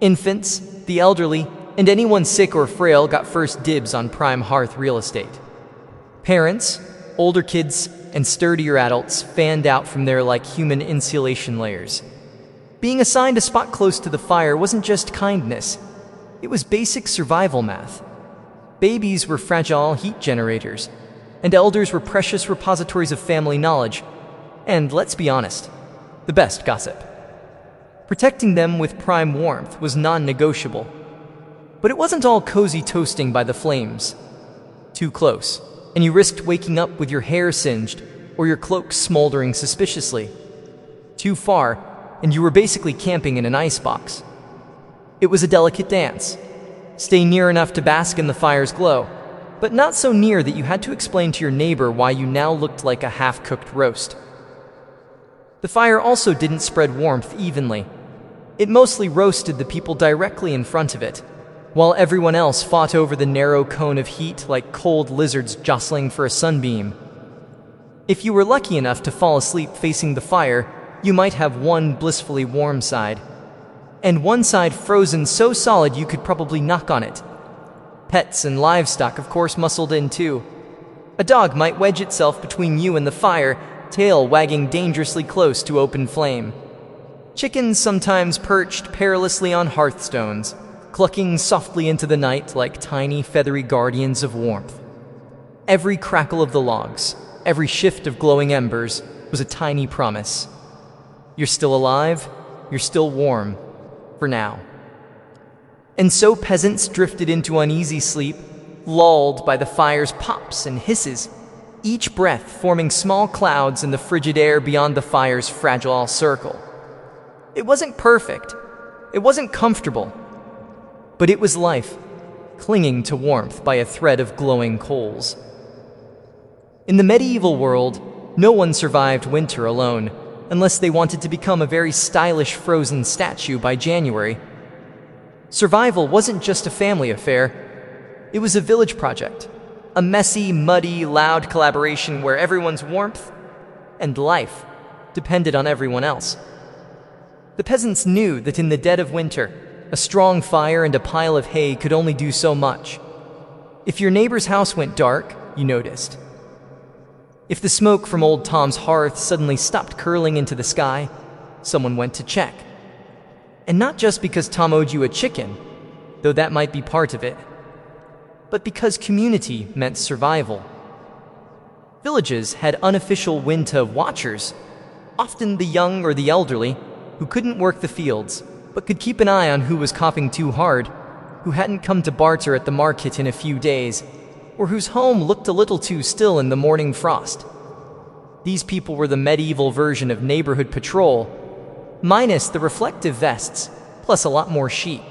Infants, the elderly, and anyone sick or frail got first dibs on prime hearth real estate. Parents, older kids, and sturdier adults fanned out from there like human insulation layers. Being assigned a spot close to the fire wasn't just kindness, it was basic survival math. Babies were fragile heat generators, and elders were precious repositories of family knowledge, and, let's be honest, the best gossip. Protecting them with prime warmth was non-negotiable. But it wasn't all cozy toasting by the flames. Too close, and you risked waking up with your hair singed or your cloak smoldering suspiciously. Too far, and you were basically camping in an icebox. It was a delicate dance. Stay near enough to bask in the fire's glow, but not so near that you had to explain to your neighbor why you now looked like a half-cooked roast. The fire also didn't spread warmth evenly. It mostly roasted the people directly in front of it, while everyone else fought over the narrow cone of heat like cold lizards jostling for a sunbeam. If you were lucky enough to fall asleep facing the fire, you might have one blissfully warm side, and one side frozen so solid you could probably knock on it. Pets and livestock, of course, muscled in too. A dog might wedge itself between you and the fire, tail wagging dangerously close to open flame. Chickens sometimes perched perilously on hearthstones, clucking softly into the night like tiny feathery guardians of warmth. Every crackle of the logs, every shift of glowing embers was a tiny promise. You're still alive, you're still warm, for now. And so peasants drifted into uneasy sleep, lulled by the fire's pops and hisses, each breath forming small clouds in the frigid air beyond the fire's fragile circle. It wasn't perfect, it wasn't comfortable, but it was life, clinging to warmth by a thread of glowing coals. In the medieval world, no one survived winter alone, unless they wanted to become a very stylish frozen statue by January. Survival wasn't just a family affair, it was a village project, a messy, muddy, loud collaboration where everyone's warmth and life depended on everyone else. The peasants knew that in the dead of winter, a strong fire and a pile of hay could only do so much. If your neighbor's house went dark, you noticed. If the smoke from old Tom's hearth suddenly stopped curling into the sky, someone went to check. And not just because Tom owed you a chicken, though that might be part of it, but because community meant survival. Villages had unofficial winter watchers, often the young or the elderly, who couldn't work the fields, but could keep an eye on who was coughing too hard, who hadn't come to barter at the market in a few days, or whose home looked a little too still in the morning frost. These people were the medieval version of neighborhood patrol, minus the reflective vests, plus a lot more sheep.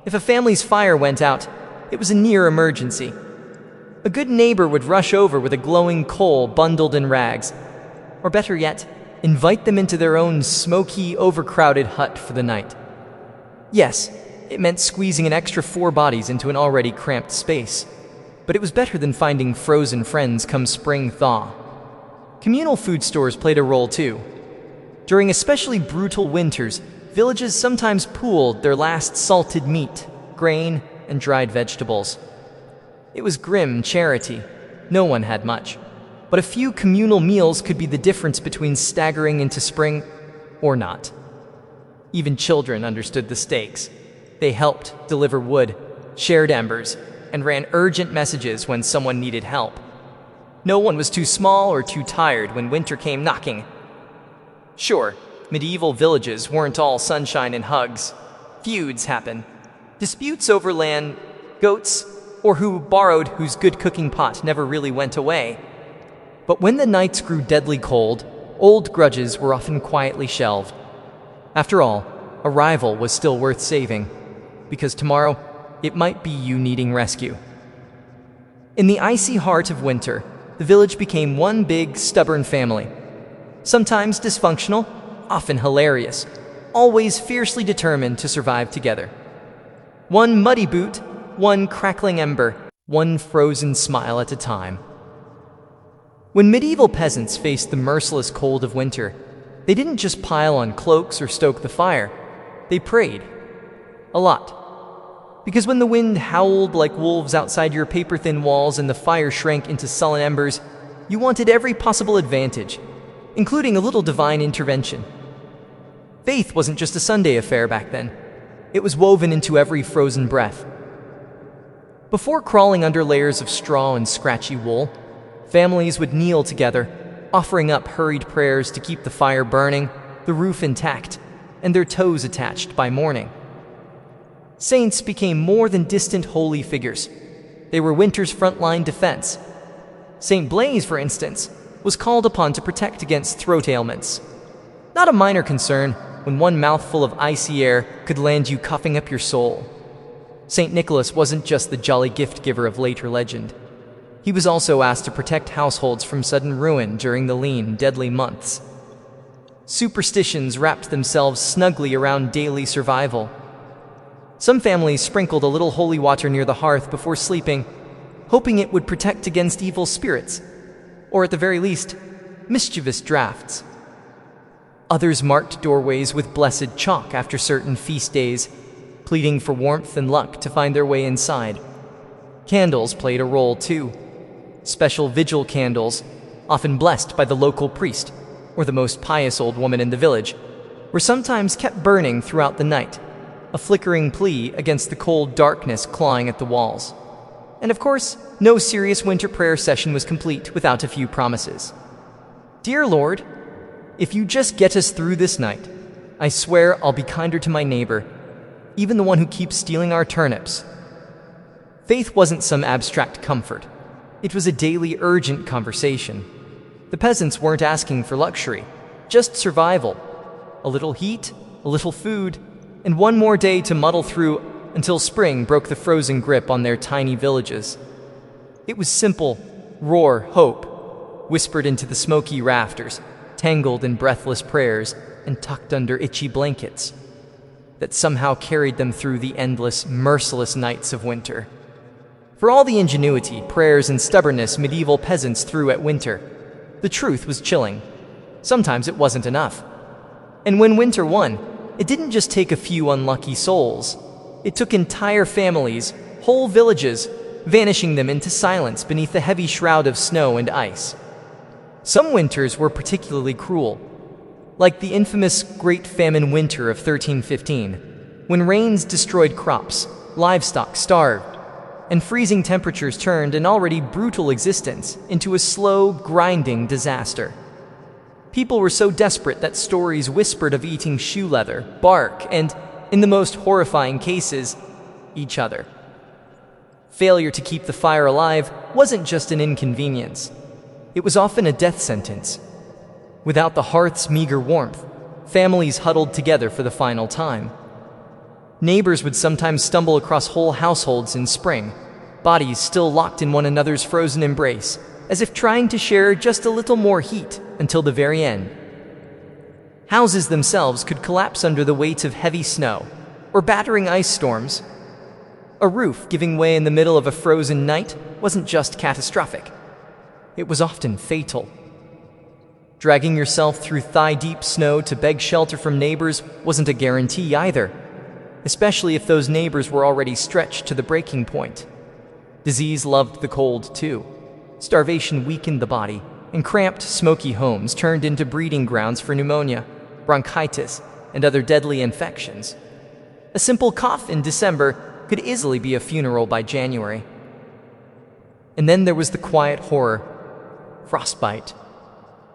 If a family's fire went out, it was a near emergency. A good neighbor would rush over with a glowing coal bundled in rags, or better yet, invite them into their own smoky, overcrowded hut for the night. Yes, it meant squeezing an extra 4 bodies into an already cramped space, but it was better than finding frozen friends come spring thaw. Communal food stores played a role too. During especially brutal winters, villages sometimes pooled their last salted meat, grain, and dried vegetables. It was grim charity. No one had much. But a few communal meals could be the difference between staggering into spring or not. Even children understood the stakes. They helped deliver wood, shared embers, and ran urgent messages when someone needed help. No one was too small or too tired when winter came knocking. Sure, medieval villages weren't all sunshine and hugs. Feuds happened. Disputes over land, goats, or who borrowed whose good cooking pot never really went away. But when the nights grew deadly cold, old grudges were often quietly shelved. After all, a rival was still worth saving, because tomorrow it might be you needing rescue. In the icy heart of winter, the village became one big, stubborn family. Sometimes dysfunctional, often hilarious, always fiercely determined to survive together. One muddy boot, one crackling ember, one frozen smile at a time. When medieval peasants faced the merciless cold of winter, they didn't just pile on cloaks or stoke the fire. They prayed. A lot. Because when the wind howled like wolves outside your paper-thin walls and the fire shrank into sullen embers, you wanted every possible advantage, including a little divine intervention. Faith wasn't just a Sunday affair back then. It was woven into every frozen breath. Before crawling under layers of straw and scratchy wool, families would kneel together, offering up hurried prayers to keep the fire burning, the roof intact, and their toes attached by morning. Saints became more than distant holy figures. They were winter's frontline defense. Saint Blaise, for instance, was called upon to protect against throat ailments. Not a minor concern when one mouthful of icy air could land you coughing up your soul. Saint Nicholas wasn't just the jolly gift-giver of later legend. He was also asked to protect households from sudden ruin during the lean, deadly months. Superstitions wrapped themselves snugly around daily survival. Some families sprinkled a little holy water near the hearth before sleeping, hoping it would protect against evil spirits, or at the very least, mischievous drafts. Others marked doorways with blessed chalk after certain feast days, pleading for warmth and luck to find their way inside. Candles played a role too. Special vigil candles, often blessed by the local priest or the most pious old woman in the village, were sometimes kept burning throughout the night, a flickering plea against the cold darkness clawing at the walls. And of course, no serious winter prayer session was complete without a few promises. Dear Lord, if you just get us through this night, I swear I'll be kinder to my neighbor, even the one who keeps stealing our turnips. Faith wasn't some abstract comfort. It was a daily, urgent conversation. The peasants weren't asking for luxury, just survival. A little heat, a little food, and one more day to muddle through until spring broke the frozen grip on their tiny villages. It was simple, raw hope, whispered into the smoky rafters, tangled in breathless prayers, and tucked under itchy blankets, that somehow carried them through the endless, merciless nights of winter. For all the ingenuity, prayers, and stubbornness medieval peasants threw at winter, the truth was chilling. Sometimes it wasn't enough. And when winter won, it didn't just take a few unlucky souls. It took entire families, whole villages, vanishing them into silence beneath the heavy shroud of snow and ice. Some winters were particularly cruel, like the infamous Great Famine Winter of 1315, when rains destroyed crops, livestock starved, and freezing temperatures turned an already brutal existence into a slow, grinding disaster. People were so desperate that stories whispered of eating shoe leather, bark, and, in the most horrifying cases, each other. Failure to keep the fire alive wasn't just an inconvenience. It was often a death sentence. Without the hearth's meager warmth, families huddled together for the final time. Neighbors would sometimes stumble across whole households in spring, bodies still locked in one another's frozen embrace, as if trying to share just a little more heat until the very end. Houses themselves could collapse under the weight of heavy snow or battering ice storms. A roof giving way in the middle of a frozen night wasn't just catastrophic. It was often fatal. Dragging yourself through thigh-deep snow to beg shelter from neighbors wasn't a guarantee either, especially if those neighbors were already stretched to the breaking point. Disease loved the cold, too. Starvation weakened the body, and cramped, smoky homes turned into breeding grounds for pneumonia, bronchitis, and other deadly infections. A simple cough in December could easily be a funeral by January. And then there was the quiet horror: frostbite.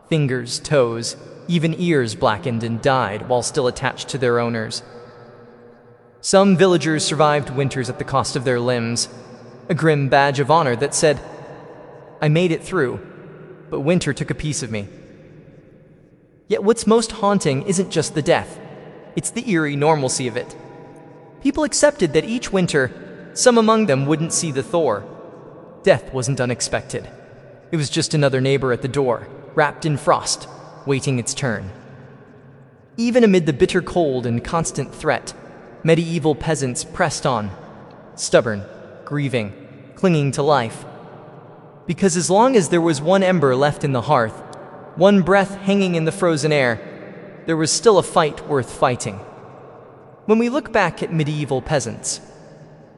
Fingers, toes, even ears blackened and died while still attached to their owners. Some villagers survived winters at the cost of their limbs, a grim badge of honor that said, "I made it through, but winter took a piece of me." Yet what's most haunting isn't just the death, it's the eerie normalcy of it. People accepted that each winter, some among them wouldn't see the thaw. Death wasn't unexpected. It was just another neighbor at the door, wrapped in frost, waiting its turn. Even amid the bitter cold and constant threat, medieval peasants pressed on, stubborn, grieving, clinging to life. Because as long as there was one ember left in the hearth, one breath hanging in the frozen air, there was still a fight worth fighting. When we look back at medieval peasants,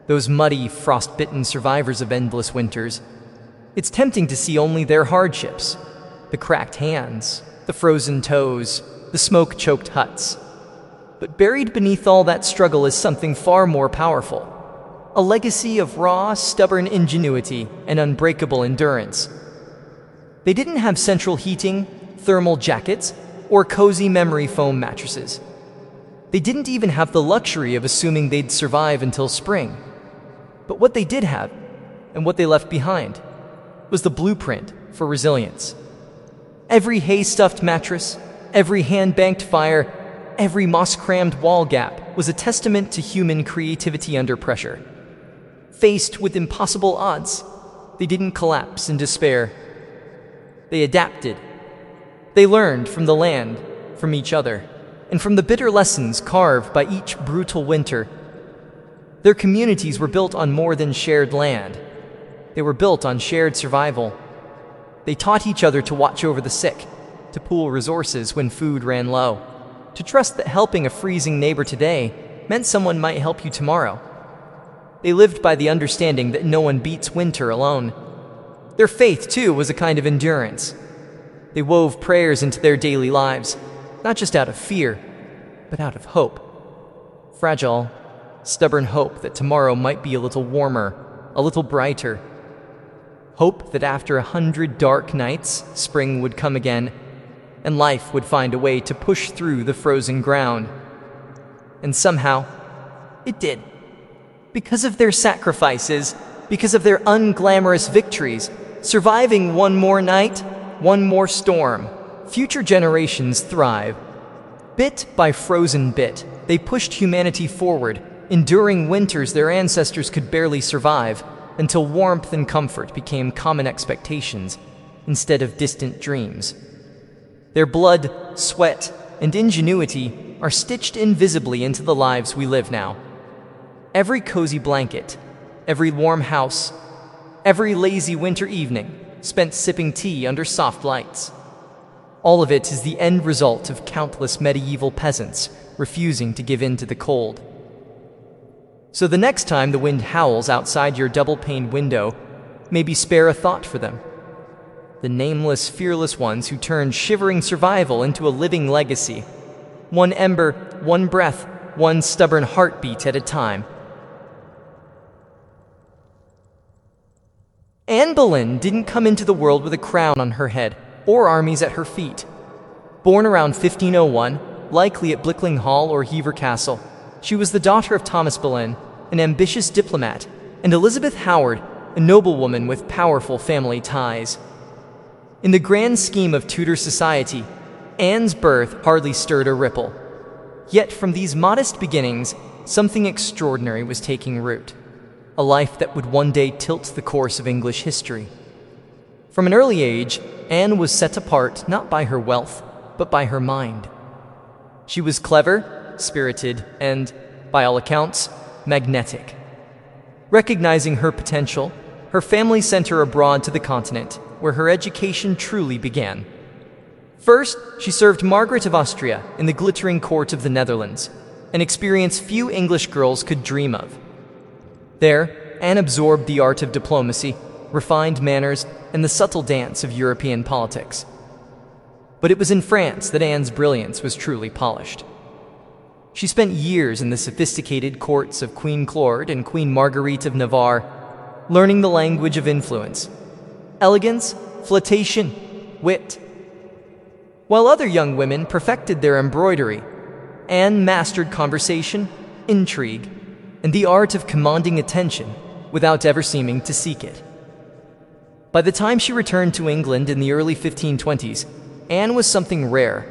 those muddy, frost-bitten survivors of endless winters, it's tempting to see only their hardships: the cracked hands, the frozen toes, the smoke-choked huts. But buried beneath all that struggle is something far more powerful. A legacy of raw, stubborn ingenuity and unbreakable endurance. They didn't have central heating, thermal jackets, or cozy memory foam mattresses. They didn't even have the luxury of assuming they'd survive until spring. But what they did have, and what they left behind, was the blueprint for resilience. Every hay-stuffed mattress, every hand-banked fire, every moss-crammed wall gap was a testament to human creativity under pressure. Faced with impossible odds, they didn't collapse in despair. They adapted. They learned from the land, from each other, and from the bitter lessons carved by each brutal winter. Their communities were built on more than shared land. They were built on shared survival. They taught each other to watch over the sick, to pool resources when food ran low, to trust that helping a freezing neighbor today meant someone might help you tomorrow. They lived by the understanding that no one beats winter alone. Their faith, too, was a kind of endurance. They wove prayers into their daily lives, not just out of fear, but out of hope. Fragile, stubborn hope that tomorrow might be a little warmer, a little brighter. Hope that after 100 dark nights, spring would come again, and life would find a way to push through the frozen ground. And somehow, it did. Because of their sacrifices, because of their unglamorous victories, surviving one more night, one more storm, future generations thrive. Bit by frozen bit, they pushed humanity forward, enduring winters their ancestors could barely survive, until warmth and comfort became common expectations instead of distant dreams. Their blood, sweat, and ingenuity are stitched invisibly into the lives we live now. Every cozy blanket, every warm house, every lazy winter evening spent sipping tea under soft lights. All of it is the end result of countless medieval peasants refusing to give in to the cold. So the next time the wind howls outside your double-paned window, maybe spare a thought for them. The nameless, fearless ones who turned shivering survival into a living legacy. One ember, one breath, one stubborn heartbeat at a time. Anne Boleyn didn't come into the world with a crown on her head or armies at her feet. Born around 1501, likely at Blickling Hall or Hever Castle, she was the daughter of Thomas Boleyn, an ambitious diplomat, and Elizabeth Howard, a noblewoman with powerful family ties. In the grand scheme of Tudor society, Anne's birth hardly stirred a ripple. Yet from these modest beginnings, something extraordinary was taking root. A life that would one day tilt the course of English history. From an early age, Anne was set apart not by her wealth, but by her mind. She was clever, spirited, and, by all accounts, magnetic. Recognizing her potential, her family sent her abroad to the continent, where her education truly began. First, she served Margaret of Austria in the glittering court of the Netherlands, an experience few English girls could dream of. There, Anne absorbed the art of diplomacy, refined manners, and the subtle dance of European politics. But it was in France that Anne's brilliance was truly polished. She spent years in the sophisticated courts of Queen Claude and Queen Marguerite of Navarre, learning the language of influence, elegance, flirtation, wit. While other young women perfected their embroidery, Anne mastered conversation, intrigue, and the art of commanding attention without ever seeming to seek it. By the time she returned to England in the early 1520s, Anne was something rare,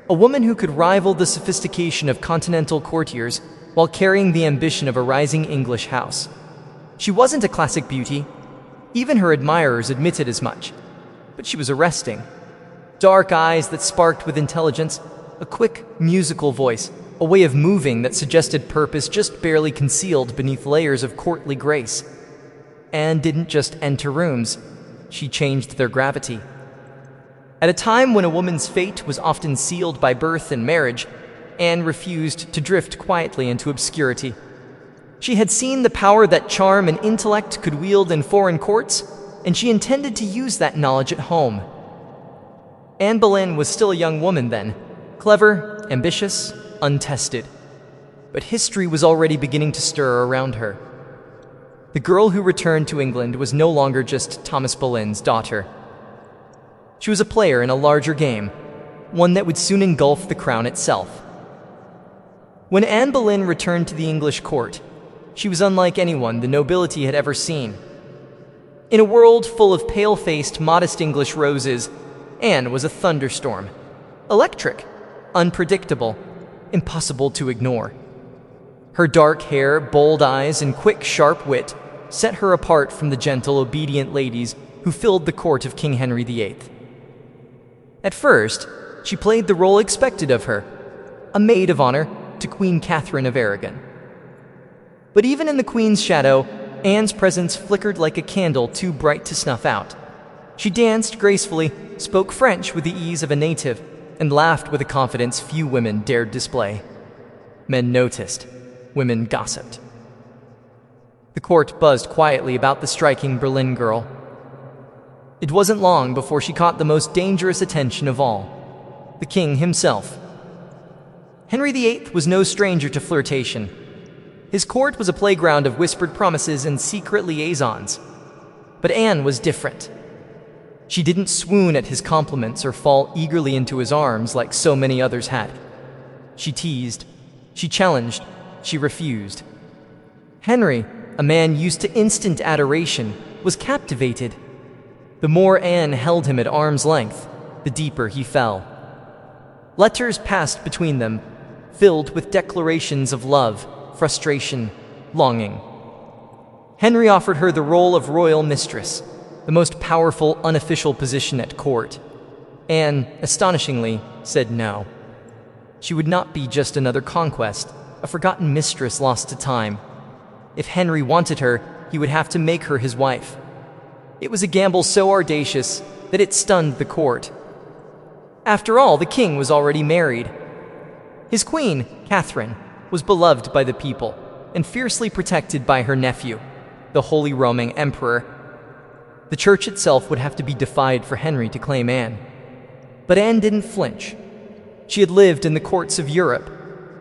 a woman who could rival the sophistication of continental courtiers while carrying the ambition of a rising English house. She wasn't a classic beauty. Even her admirers admitted as much. But she was arresting. Dark eyes that sparked with intelligence, a quick, musical voice, a way of moving that suggested purpose just barely concealed beneath layers of courtly grace. Anne didn't just enter rooms, she changed their gravity. At a time when a woman's fate was often sealed by birth and marriage, Anne refused to drift quietly into obscurity. She had seen the power that charm and intellect could wield in foreign courts, and she intended to use that knowledge at home. Anne Boleyn was still a young woman then, clever, ambitious, untested. But history was already beginning to stir around her. The girl who returned to England was no longer just Thomas Boleyn's daughter. She was a player in a larger game, one that would soon engulf the crown itself. When Anne Boleyn returned to the English court, she was unlike anyone the nobility had ever seen. In a world full of pale-faced, modest English roses, Anne was a thunderstorm. Electric, unpredictable, impossible to ignore. Her dark hair, bold eyes, and quick, sharp wit set her apart from the gentle, obedient ladies who filled the court of King Henry VIII. At first, she played the role expected of her, a maid of honor to Queen Catherine of Aragon. But even in the Queen's shadow, Anne's presence flickered like a candle too bright to snuff out. She danced gracefully, spoke French with the ease of a native, and laughed with a confidence few women dared display. Men noticed. Women gossiped. The court buzzed quietly about the striking Berlin girl. It wasn't long before she caught the most dangerous attention of all, the king himself. Henry VIII was no stranger to flirtation. His court was a playground of whispered promises and secret liaisons. But Anne was different. She didn't swoon at his compliments or fall eagerly into his arms like so many others had. She teased, she challenged, she refused. Henry, a man used to instant adoration, was captivated. The more Anne held him at arm's length, the deeper he fell. Letters passed between them, filled with declarations of love, frustration, longing. Henry offered her the role of royal mistress, the most powerful unofficial position at court. Anne, astonishingly, said no. She would not be just another conquest, a forgotten mistress lost to time. If Henry wanted her, he would have to make her his wife. It was a gamble so audacious that it stunned the court. After all, the king was already married. His queen, Catherine, was beloved by the people and fiercely protected by her nephew, the Holy Roman Emperor. The church itself would have to be defied for Henry to claim Anne. But Anne didn't flinch. She had lived in the courts of Europe,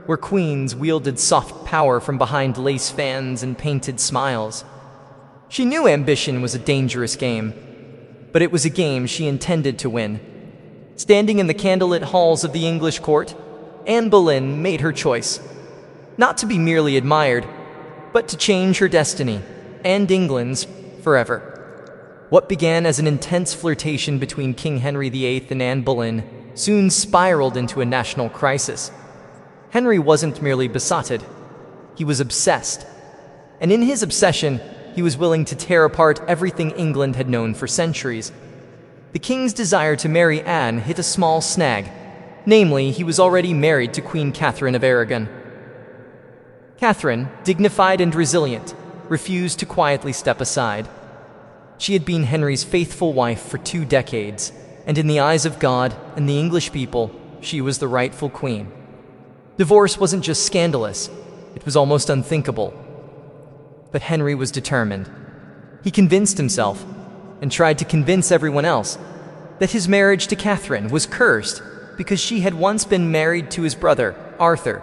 where queens wielded soft power from behind lace fans and painted smiles. She knew ambition was a dangerous game, but it was a game she intended to win. Standing in the candlelit halls of the English court, Anne Boleyn made her choice, not to be merely admired, but to change her destiny, and England's, forever. What began as an intense flirtation between King Henry VIII and Anne Boleyn soon spiraled into a national crisis. Henry wasn't merely besotted, he was obsessed. And in his obsession, he was willing to tear apart everything England had known for centuries. The king's desire to marry Anne hit a small snag. Namely, he was already married to Queen Catherine of Aragon. Catherine, dignified and resilient, refused to quietly step aside. She had been Henry's faithful wife for 2 decades, and in the eyes of God and the English people, she was the rightful queen. Divorce wasn't just scandalous, it was almost unthinkable. But Henry was determined. He convinced himself, and tried to convince everyone else, that his marriage to Catherine was cursed because she had once been married to his brother, Arthur.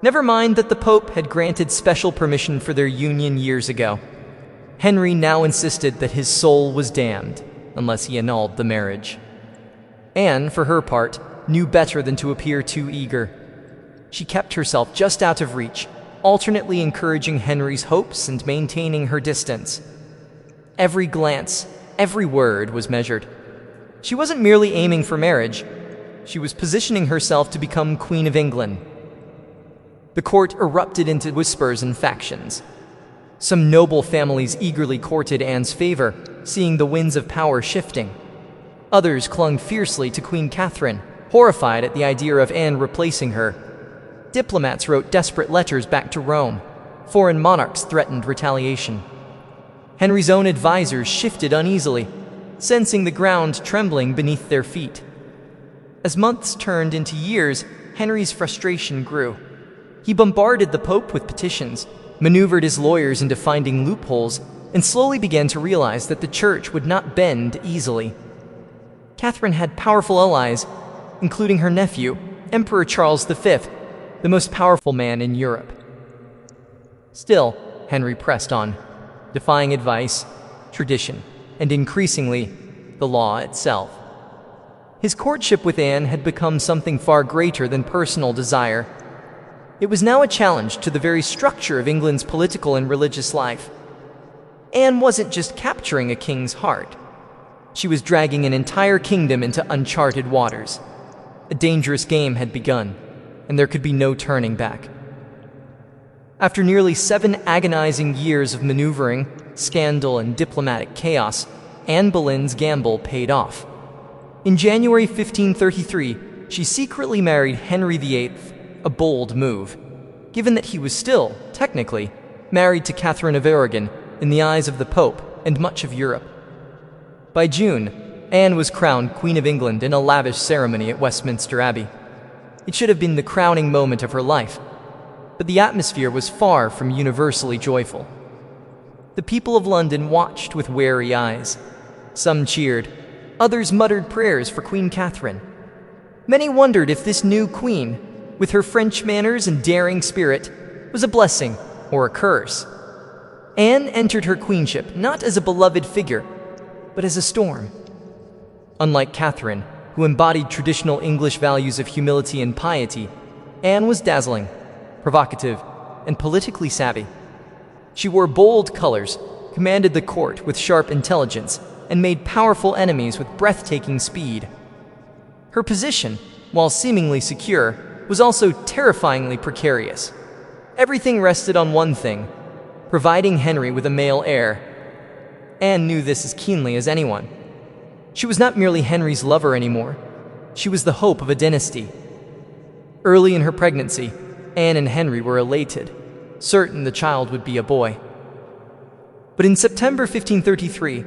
Never mind that the Pope had granted special permission for their union years ago. Henry now insisted that his soul was damned unless he annulled the marriage. Anne, for her part, knew better than to appear too eager. She kept herself just out of reach, alternately encouraging Henry's hopes and maintaining her distance. Every glance, every word was measured. She wasn't merely aiming for marriage, she was positioning herself to become Queen of England. The court erupted into whispers and factions. Some noble families eagerly courted Anne's favor, seeing the winds of power shifting. Others clung fiercely to Queen Catherine, horrified at the idea of Anne replacing her. Diplomats wrote desperate letters back to Rome. Foreign monarchs threatened retaliation. Henry's own advisors shifted uneasily, sensing the ground trembling beneath their feet. As months turned into years, Henry's frustration grew. He bombarded the Pope with petitions, maneuvered his lawyers into finding loopholes, and slowly began to realize that the church would not bend easily. Catherine had powerful allies, including her nephew, Emperor Charles V, the most powerful man in Europe. Still, Henry pressed on, defying advice, tradition, and increasingly, the law itself. His courtship with Anne had become something far greater than personal desire. It was now a challenge to the very structure of England's political and religious life. Anne wasn't just capturing a king's heart. She was dragging an entire kingdom into uncharted waters. A dangerous game had begun, and there could be no turning back. After nearly 7 agonizing years of maneuvering, scandal, and diplomatic chaos, Anne Boleyn's gamble paid off. In January 1533, she secretly married Henry VIII, a bold move, given that he was still, technically, married to Catherine of Aragon in the eyes of the Pope and much of Europe. By June, Anne was crowned Queen of England in a lavish ceremony at Westminster Abbey. It should have been the crowning moment of her life, but the atmosphere was far from universally joyful. The people of London watched with wary eyes. Some cheered, others muttered prayers for Queen Catherine. Many wondered if this new queen, with her French manners and daring spirit, was a blessing or a curse. Anne entered her queenship not as a beloved figure, but as a storm. Unlike Catherine, who embodied traditional English values of humility and piety, Anne was dazzling, provocative, and politically savvy. She wore bold colors, commanded the court with sharp intelligence, and made powerful enemies with breathtaking speed. Her position, while seemingly secure, was also terrifyingly precarious. Everything rested on one thing: providing Henry with a male heir. Anne knew this as keenly as anyone. She was not merely Henry's lover anymore. She was the hope of a dynasty. Early in her pregnancy, Anne and Henry were elated, certain the child would be a boy. But in September 1533,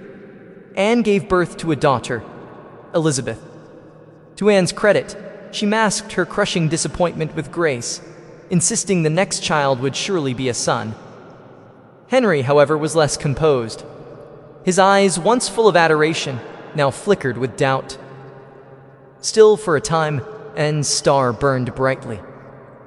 Anne gave birth to a daughter, Elizabeth. To Anne's credit, she masked her crushing disappointment with grace, insisting the next child would surely be a son. Henry, however, was less composed. His eyes, once full of adoration, now flickered with doubt. Still, for a time, Anne's star burned brightly.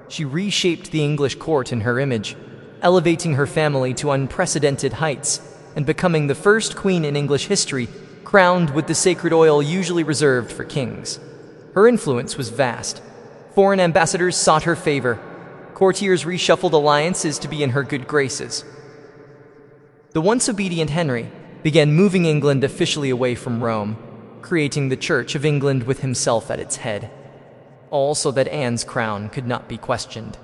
She reshaped the English court in her image, elevating her family to unprecedented heights and becoming the first queen in English history crowned with the sacred oil usually reserved for kings. Her influence was vast. Foreign ambassadors sought her favor. Courtiers reshuffled alliances to be in her good graces. The once obedient Henry began moving England officially away from Rome, creating the Church of England with himself at its head, all so that Anne's crown could not be questioned.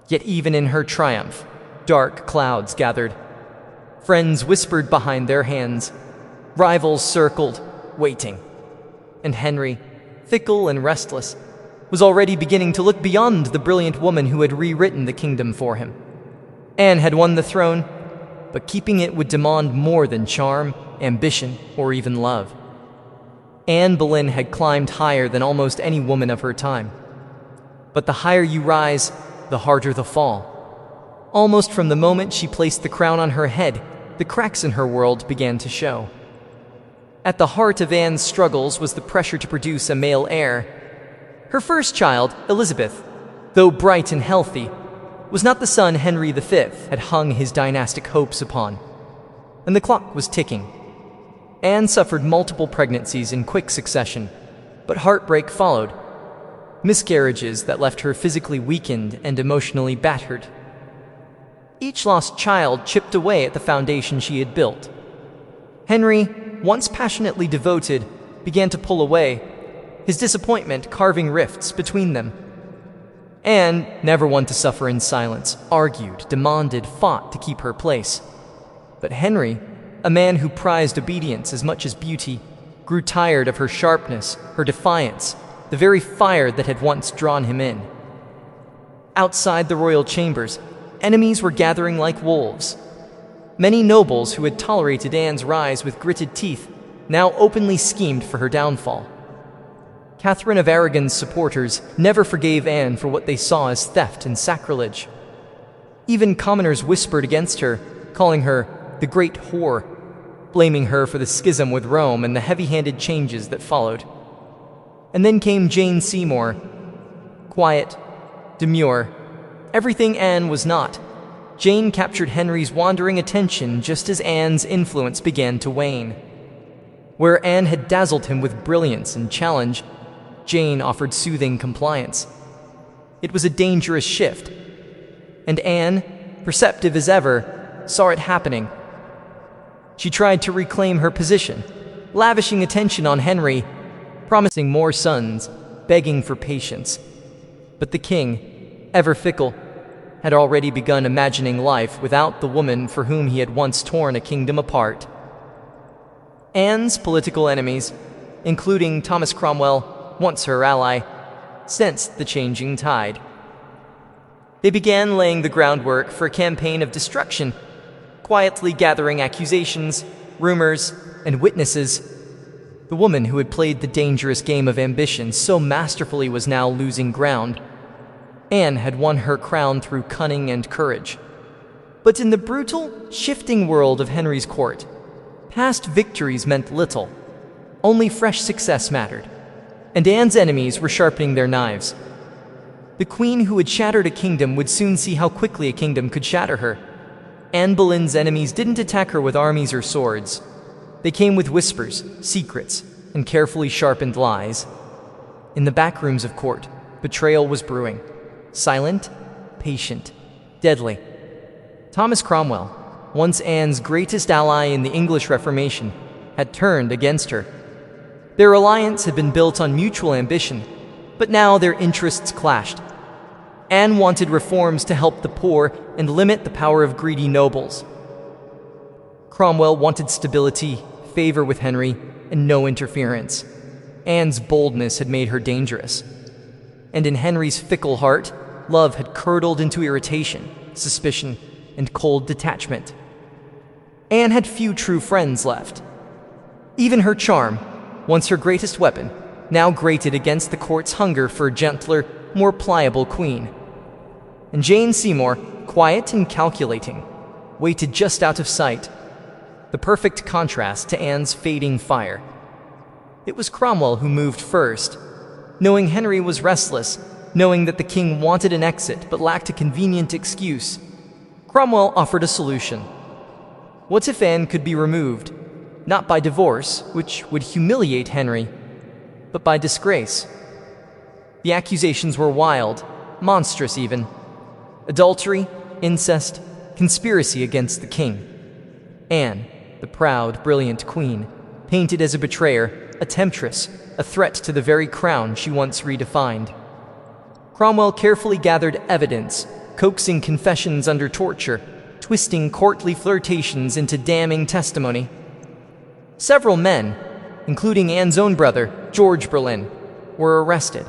Yet even in her triumph, dark clouds gathered. Friends whispered behind their hands. Rivals circled, waiting. And Henry, fickle and restless, was already beginning to look beyond the brilliant woman who had rewritten the kingdom for him. Anne had won the throne, but keeping it would demand more than charm, ambition, or even love. Anne Boleyn had climbed higher than almost any woman of her time. But the higher you rise, the harder the fall. Almost from the moment she placed the crown on her head, the cracks in her world began to show. At the heart of Anne's struggles was the pressure to produce a male heir. Her first child, Elizabeth, though bright and healthy, was not the son Henry V had hung his dynastic hopes upon. And the clock was ticking. Anne suffered multiple pregnancies in quick succession, but heartbreak followed. Miscarriages that left her physically weakened and emotionally battered. Each lost child chipped away at the foundation she had built. Henry, once passionately devoted, began to pull away, his disappointment carving rifts between them. Anne, never one to suffer in silence, argued, demanded, fought to keep her place. But Henry, a man who prized obedience as much as beauty, grew tired of her sharpness, her defiance, the very fire that had once drawn him in. Outside the royal chambers, enemies were gathering like wolves. Many nobles who had tolerated Anne's rise with gritted teeth now openly schemed for her downfall. Catherine of Aragon's supporters never forgave Anne for what they saw as theft and sacrilege. Even commoners whispered against her, calling her the Great Whore, blaming her for the schism with Rome and the heavy-handed changes that followed. And then came Jane Seymour, quiet, demure, everything Anne was not. Jane captured Henry's wandering attention just as Anne's influence began to wane. Where Anne had dazzled him with brilliance and challenge, Jane offered soothing compliance. It was a dangerous shift, and Anne, perceptive as ever, saw it happening. She tried to reclaim her position, lavishing attention on Henry, promising more sons, begging for patience. But the king, ever fickle, had already begun imagining life without the woman for whom he had once torn a kingdom apart. Anne's political enemies, including Thomas Cromwell, once her ally, sensed the changing tide. They began laying the groundwork for a campaign of destruction, quietly gathering accusations, rumors, and witnesses. The woman who had played the dangerous game of ambition so masterfully was now losing ground. Anne had won her crown through cunning and courage. But in the brutal, shifting world of Henry's court, past victories meant little. Only fresh success mattered, and Anne's enemies were sharpening their knives. The queen who had shattered a kingdom would soon see how quickly a kingdom could shatter her. Anne Boleyn's enemies didn't attack her with armies or swords. They came with whispers, secrets, and carefully sharpened lies. In the back rooms of court, betrayal was brewing. Silent, patient, deadly. Thomas Cromwell, once Anne's greatest ally in the English Reformation, had turned against her. Their alliance had been built on mutual ambition, but now their interests clashed. Anne wanted reforms to help the poor and limit the power of greedy nobles. Cromwell wanted stability, favor with Henry, and no interference. Anne's boldness had made her dangerous. And in Henry's fickle heart, love had curdled into irritation, suspicion, and cold detachment. Anne had few true friends left. Even her charm, once her greatest weapon, now grated against the court's hunger for a gentler, more pliable queen. And Jane Seymour, quiet and calculating, waited just out of sight, the perfect contrast to Anne's fading fire. It was Cromwell who moved first, knowing Henry was restless, knowing that the king wanted an exit but lacked a convenient excuse. Cromwell offered a solution. What if Anne could be removed, not by divorce, which would humiliate Henry, but by disgrace? The accusations were wild, monstrous even. Adultery, incest, conspiracy against the king. Anne, the proud, brilliant queen, painted as a betrayer, a temptress, a threat to the very crown she once redefined. Cromwell carefully gathered evidence, coaxing confessions under torture, twisting courtly flirtations into damning testimony. Several men, including Anne's own brother, George Boleyn, were arrested.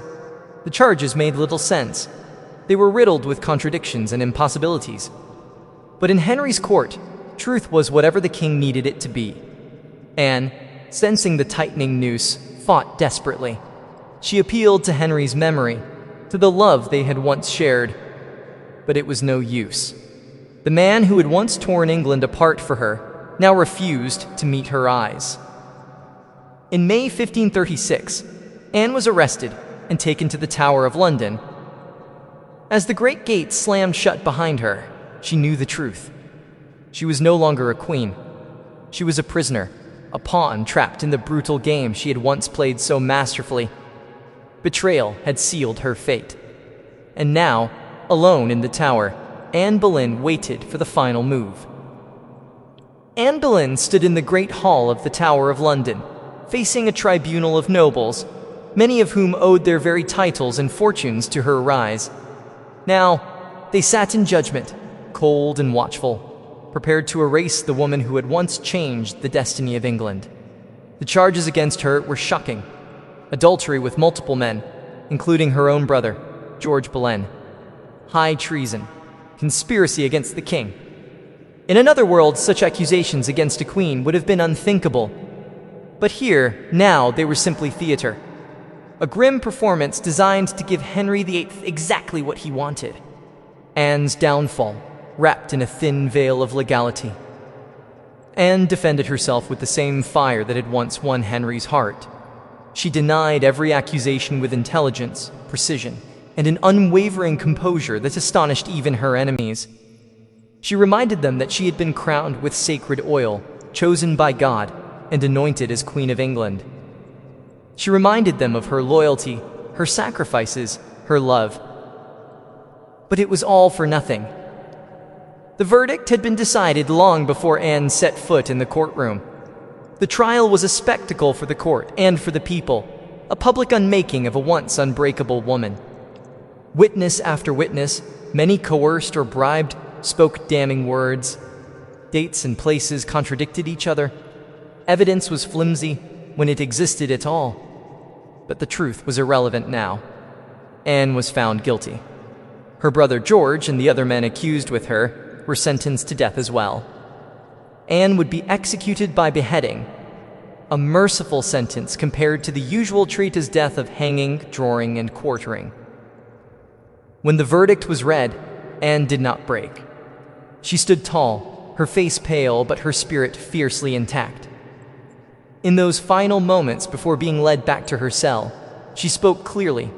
The charges made little sense. They were riddled with contradictions and impossibilities. But in Henry's court, truth was whatever the king needed it to be. Anne, sensing the tightening noose, fought desperately. She appealed to Henry's memory, to the love they had once shared. But it was no use. The man who had once torn England apart for her now refused to meet her eyes. In May 1536, Anne was arrested and taken to the Tower of London. As the great gates slammed shut behind her, she knew the truth. She was no longer a queen. She was a prisoner, a pawn trapped in the brutal game she had once played so masterfully. Betrayal had sealed her fate. And now, alone in the tower, Anne Boleyn waited for the final move. Anne Boleyn stood in the great hall of the Tower of London, facing a tribunal of nobles, many of whom owed their very titles and fortunes to her rise. Now, they sat in judgment, cold and watchful, prepared to erase the woman who had once changed the destiny of England. The charges against her were shocking: adultery with multiple men, including her own brother, George Boleyn, high treason, conspiracy against the king. In another world, such accusations against a queen would have been unthinkable. But here, now, they were simply theater. A grim performance designed to give Henry VIII exactly what he wanted: Anne's downfall, wrapped in a thin veil of legality. Anne defended herself with the same fire that had once won Henry's heart. She denied every accusation with intelligence, precision, and an unwavering composure that astonished even her enemies. She reminded them that she had been crowned with sacred oil, chosen by God, and anointed as Queen of England. She reminded them of her loyalty, her sacrifices, her love. But it was all for nothing. The verdict had been decided long before Anne set foot in the courtroom. The trial was a spectacle for the court and for the people, a public unmaking of a once unbreakable woman. Witness after witness, many coerced or bribed, spoke damning words. Dates and places contradicted each other. Evidence was flimsy when it existed at all. But the truth was irrelevant now. Anne was found guilty. Her brother George and the other men accused with her were sentenced to death as well. Anne would be executed by beheading, a merciful sentence compared to the usual treat as death of hanging, drawing, and quartering. When the verdict was read, Anne did not break. She stood tall, her face pale, but her spirit fiercely intact. In those final moments before being led back to her cell, she spoke clearly,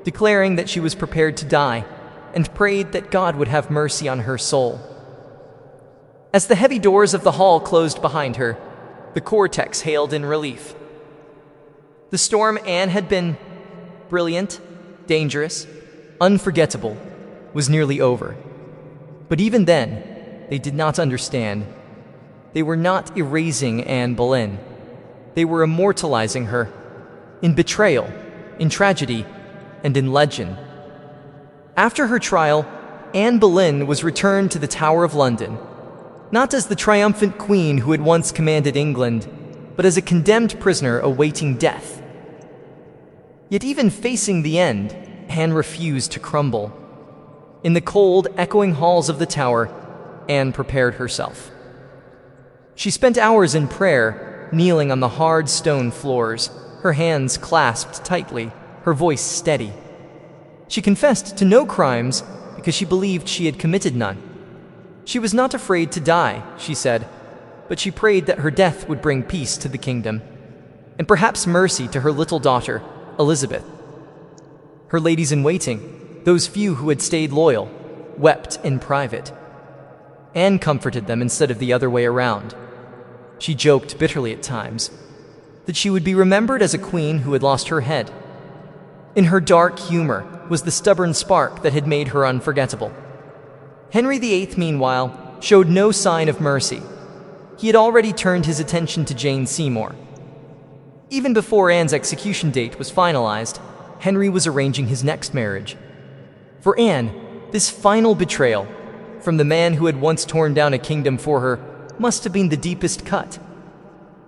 declaring that she was prepared to die, and prayed that God would have mercy on her soul. As the heavy doors of the hall closed behind her, the cortex hailed in relief. The storm Anne had been brilliant, dangerous, unforgettable, was nearly over. But even then, they did not understand. They were not erasing Anne Boleyn. They were immortalizing her, in betrayal, in tragedy, and in legend. After her trial, Anne Boleyn was returned to the Tower of London, not as the triumphant queen who had once commanded England, but as a condemned prisoner awaiting death. Yet even facing the end, Anne refused to crumble. In the cold, echoing halls of the tower, Anne prepared herself. She spent hours in prayer, kneeling on the hard stone floors, her hands clasped tightly, her voice steady. She confessed to no crimes because she believed she had committed none. She was not afraid to die, she said, but she prayed that her death would bring peace to the kingdom, and perhaps mercy to her little daughter, Elizabeth. Her ladies-in-waiting, those few who had stayed loyal, wept in private. Anne comforted them instead of the other way around. She joked bitterly at times that she would be remembered as a queen who had lost her head. In her dark humor was the stubborn spark that had made her unforgettable. Henry VIII, meanwhile, showed no sign of mercy. He had already turned his attention to Jane Seymour. Even before Anne's execution date was finalized, Henry was arranging his next marriage. For Anne, this final betrayal from the man who had once torn down a kingdom for her must have been the deepest cut.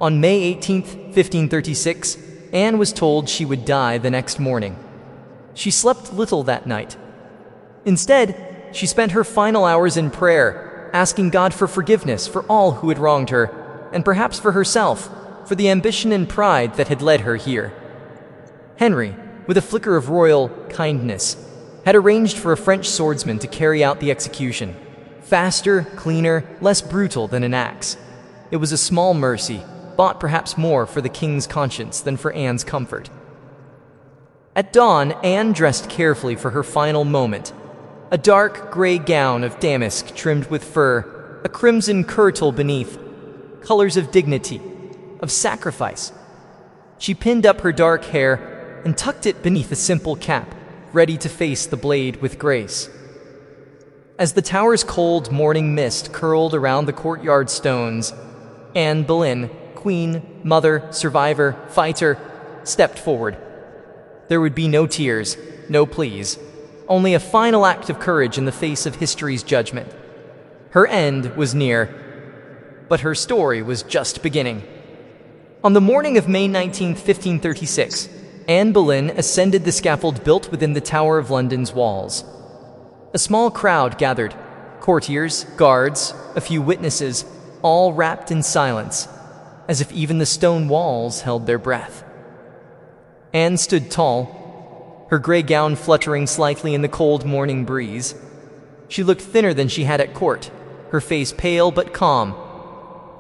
On May 18, 1536, Anne was told she would die the next morning. She slept little that night. Instead, she spent her final hours in prayer, asking God for forgiveness for all who had wronged her, and perhaps for herself, for the ambition and pride that had led her here. Henry, with a flicker of royal kindness, had arranged for a French swordsman to carry out the execution. Faster, cleaner, less brutal than an axe. It was a small mercy, bought perhaps more for the king's conscience than for Anne's comfort. At dawn, Anne dressed carefully for her final moment. A dark gray gown of damask trimmed with fur, a crimson kirtle beneath, colors of dignity, of sacrifice. She pinned up her dark hair and tucked it beneath a simple cap, ready to face the blade with grace. As the tower's cold morning mist curled around the courtyard stones, Anne Boleyn, queen, mother, survivor, fighter, stepped forward. There would be no tears, no pleas, only a final act of courage in the face of history's judgment. Her end was near, but her story was just beginning. On the morning of May 19, 1536, Anne Boleyn ascended the scaffold built within the Tower of London's walls. A small crowd gathered, courtiers, guards, a few witnesses, all wrapped in silence, as if even the stone walls held their breath. Anne stood tall, her gray gown fluttering slightly in the cold morning breeze. She looked thinner than she had at court, her face pale but calm.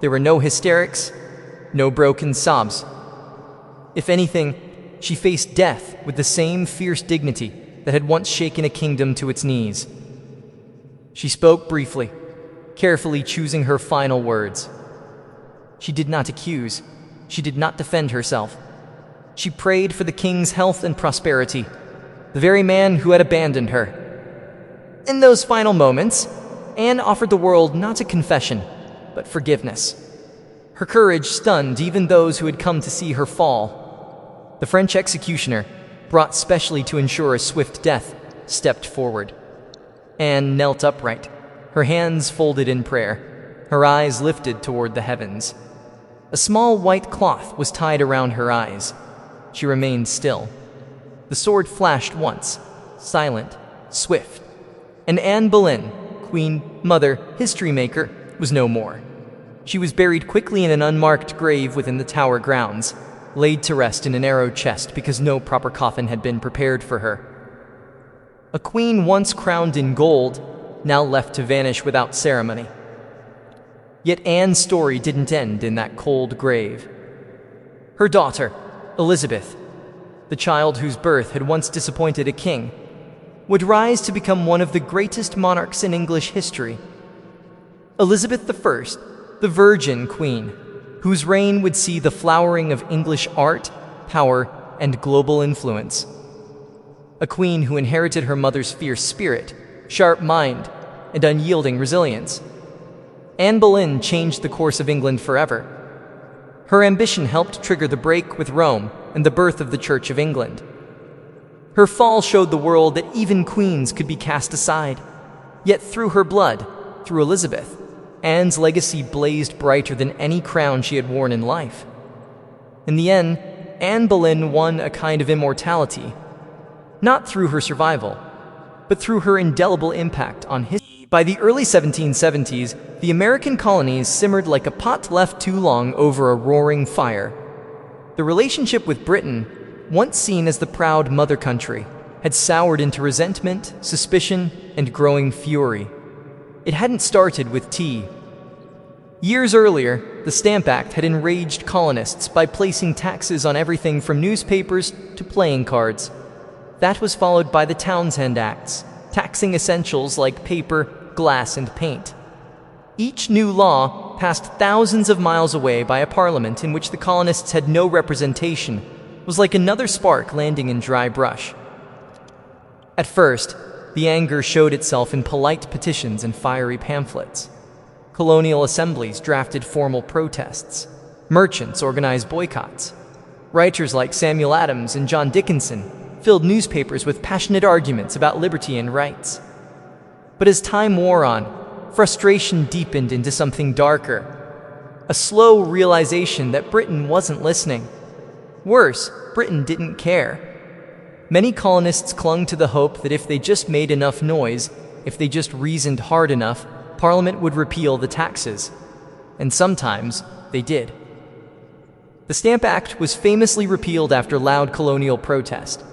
There were no hysterics, no broken sobs. If anything, she faced death with the same fierce dignity that had once shaken a kingdom to its knees. She spoke briefly, carefully choosing her final words. She did not accuse. She did not defend herself. She prayed for the king's health and prosperity, the very man who had abandoned her. In those final moments, Anne offered the world not a confession, but forgiveness. Her courage stunned even those who had come to see her fall. The French executioner, brought specially to ensure a swift death, stepped forward. Anne knelt upright, her hands folded in prayer, her eyes lifted toward the heavens. A small white cloth was tied around her eyes. She remained still. The sword flashed once, silent, swift, and Anne Boleyn, Queen, Mother, History Maker, was no more. She was buried quickly in an unmarked grave within the Tower grounds, laid to rest in a narrow chest because no proper coffin had been prepared for her. A queen once crowned in gold, now left to vanish without ceremony. Yet Anne's story didn't end in that cold grave. Her daughter, Elizabeth, the child whose birth had once disappointed a king, would rise to become one of the greatest monarchs in English history. Elizabeth I, the Virgin Queen, whose reign would see the flowering of English art, power, and global influence. A queen who inherited her mother's fierce spirit, sharp mind, and unyielding resilience. Anne Boleyn changed the course of England forever. Her ambition helped trigger the break with Rome and the birth of the Church of England. Her fall showed the world that even queens could be cast aside. Yet through her blood, through Elizabeth, Anne's legacy blazed brighter than any crown she had worn in life. In the end, Anne Boleyn won a kind of immortality, not through her survival, but through her indelible impact on history. By the early 1770s, the American colonies simmered like a pot left too long over a roaring fire. The relationship with Britain, once seen as the proud mother country, had soured into resentment, suspicion, and growing fury. It hadn't started with tea. Years earlier, the Stamp Act had enraged colonists by placing taxes on everything from newspapers to playing cards. That was followed by the Townshend Acts, taxing essentials like paper, glass, and paint. Each new law, passed thousands of miles away by a parliament in which the colonists had no representation, was like another spark landing in dry brush. At first, the anger showed itself in polite petitions and fiery pamphlets. Colonial assemblies drafted formal protests. Merchants organized boycotts. Writers like Samuel Adams and John Dickinson filled newspapers with passionate arguments about liberty and rights. But as time wore on, frustration deepened into something darker. A slow realization that Britain wasn't listening. Worse, Britain didn't care. Many colonists clung to the hope that if they just made enough noise, if they just reasoned hard enough, Parliament would repeal the taxes. And sometimes they did. The Stamp Act was famously repealed after loud colonial protest.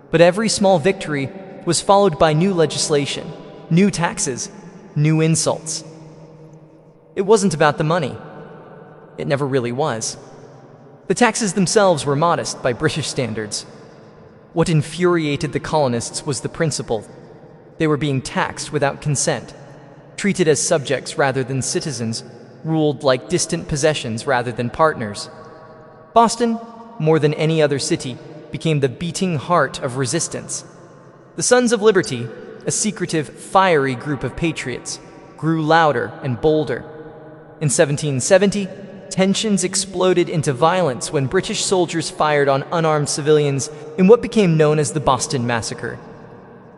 But every small victory was followed by new legislation, new taxes, new insults. It wasn't about the money. It never really was. The taxes themselves were modest by British standards. What infuriated the colonists was the principle. They were being taxed without consent, treated as subjects rather than citizens, ruled like distant possessions rather than partners. Boston, more than any other city, became the beating heart of resistance. The Sons of Liberty, a secretive, fiery group of patriots, grew louder and bolder. In 1770, tensions exploded into violence when British soldiers fired on unarmed civilians in what became known as the Boston Massacre.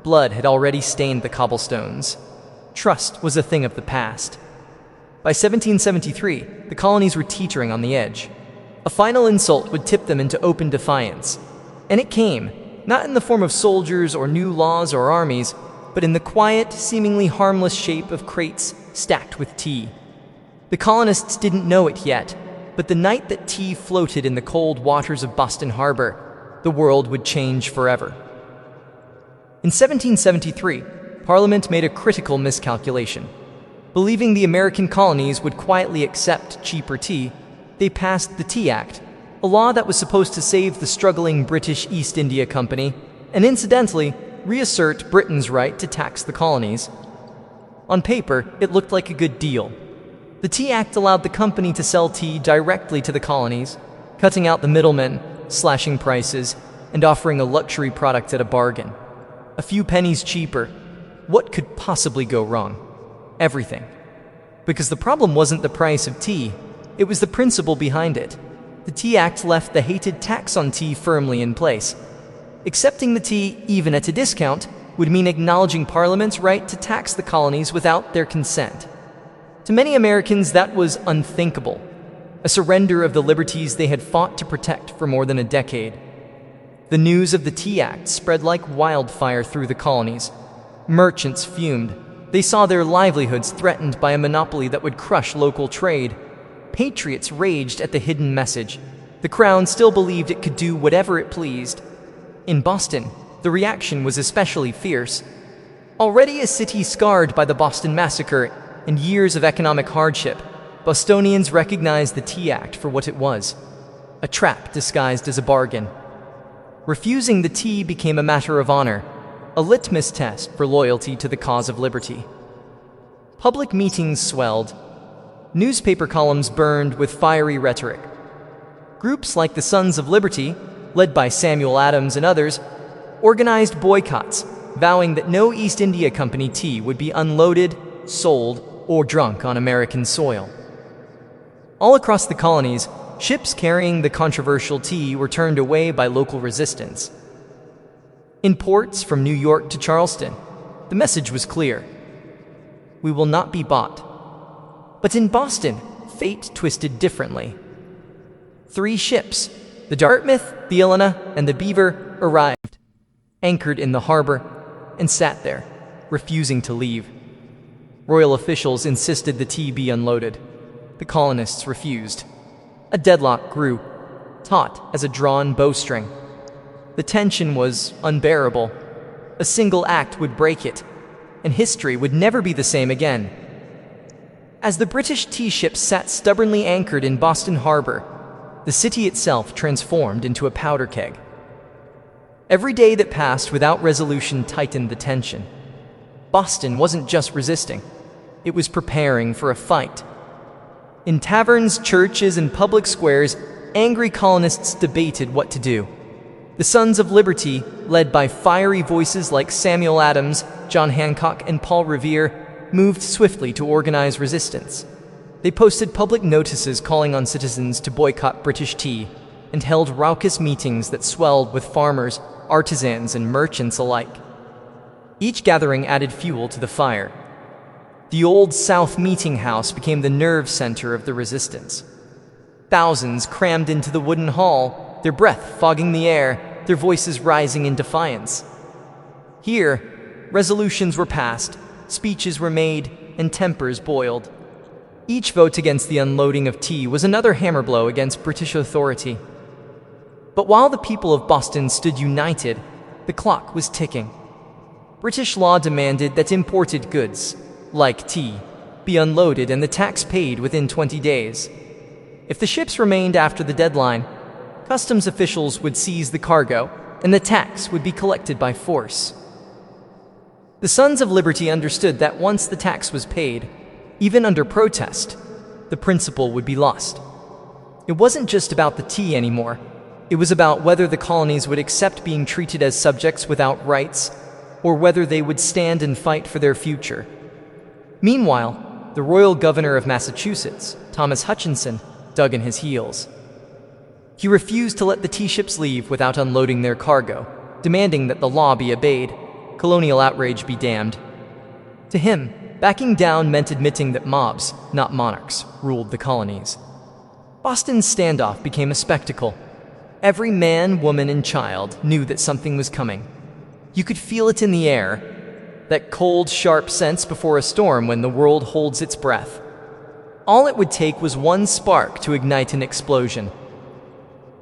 Blood had already stained the cobblestones. Trust was a thing of the past. By 1773, the colonies were teetering on the edge. A final insult would tip them into open defiance. And it came, not in the form of soldiers or new laws or armies, but in the quiet, seemingly harmless shape of crates stacked with tea. The colonists didn't know it yet, but the night that tea floated in the cold waters of Boston Harbor, the world would change forever. In 1773, Parliament made a critical miscalculation. Believing the American colonies would quietly accept cheaper tea, they passed the Tea Act, a law that was supposed to save the struggling British East India Company, and incidentally, reassert Britain's right to tax the colonies. On paper, it looked like a good deal. The Tea Act allowed the company to sell tea directly to the colonies, cutting out the middlemen, slashing prices, and offering a luxury product at a bargain. A few pennies cheaper. What could possibly go wrong? Everything. Because the problem wasn't the price of tea, it was the principle behind it. The Tea Act left the hated tax on tea firmly in place. Accepting the tea, even at a discount, would mean acknowledging Parliament's right to tax the colonies without their consent. To many Americans, that was unthinkable, a surrender of the liberties they had fought to protect for more than a decade. The news of the Tea Act spread like wildfire through the colonies. Merchants fumed. They saw their livelihoods threatened by a monopoly that would crush local trade. Patriots raged at the hidden message. The Crown still believed it could do whatever it pleased. In Boston, the reaction was especially fierce. Already a city scarred by the Boston Massacre and years of economic hardship, Bostonians recognized the Tea Act for what it was, a trap disguised as a bargain. Refusing the tea became a matter of honor, a litmus test for loyalty to the cause of liberty. Public meetings swelled. Newspaper columns burned with fiery rhetoric. Groups like the Sons of Liberty, led by Samuel Adams and others, organized boycotts, vowing that no East India Company tea would be unloaded, sold, or drunk on American soil. All across the colonies, ships carrying the controversial tea were turned away by local resistance. In ports from New York to Charleston, the message was clear: we will not be bought. But in Boston, fate twisted differently. 3 ships, the Dartmouth, the Helena, and the Beaver, arrived, anchored in the harbor, and sat there, refusing to leave. Royal officials insisted the tea be unloaded. The colonists refused. A deadlock grew, taut as a drawn bowstring. The tension was unbearable. A single act would break it, and history would never be the same again. As the British tea ships sat stubbornly anchored in Boston Harbor, the city itself transformed into a powder keg. Every day that passed without resolution tightened the tension. Boston wasn't just resisting, it was preparing for a fight. In taverns, churches, and public squares, angry colonists debated what to do. The Sons of Liberty, led by fiery voices like Samuel Adams, John Hancock, and Paul Revere, moved swiftly to organize resistance. They posted public notices calling on citizens to boycott British tea and held raucous meetings that swelled with farmers, artisans, and merchants alike. Each gathering added fuel to the fire. The Old South Meeting House became the nerve center of the resistance. Thousands crammed into the wooden hall, their breath fogging the air, their voices rising in defiance. Here, resolutions were passed, speeches were made, and tempers boiled. Each vote against the unloading of tea was another hammer blow against British authority. But while the people of Boston stood united, the clock was ticking. British law demanded that imported goods, like tea, be unloaded and the tax paid within 20 days. If the ships remained after the deadline, customs officials would seize the cargo and the tax would be collected by force. The Sons of Liberty understood that once the tax was paid, even under protest, the principle would be lost. It wasn't just about the tea anymore. It was about whether the colonies would accept being treated as subjects without rights, or whether they would stand and fight for their future. Meanwhile, the royal governor of Massachusetts, Thomas Hutchinson, dug in his heels. He refused to let the tea ships leave without unloading their cargo, demanding that the law be obeyed, colonial outrage be damned. To him, backing down meant admitting that mobs, not monarchs, ruled the colonies. Boston's standoff became a spectacle. Every man, woman, and child knew that something was coming. You could feel it in the air, that cold, sharp sense before a storm when the world holds its breath. All it would take was one spark to ignite an explosion.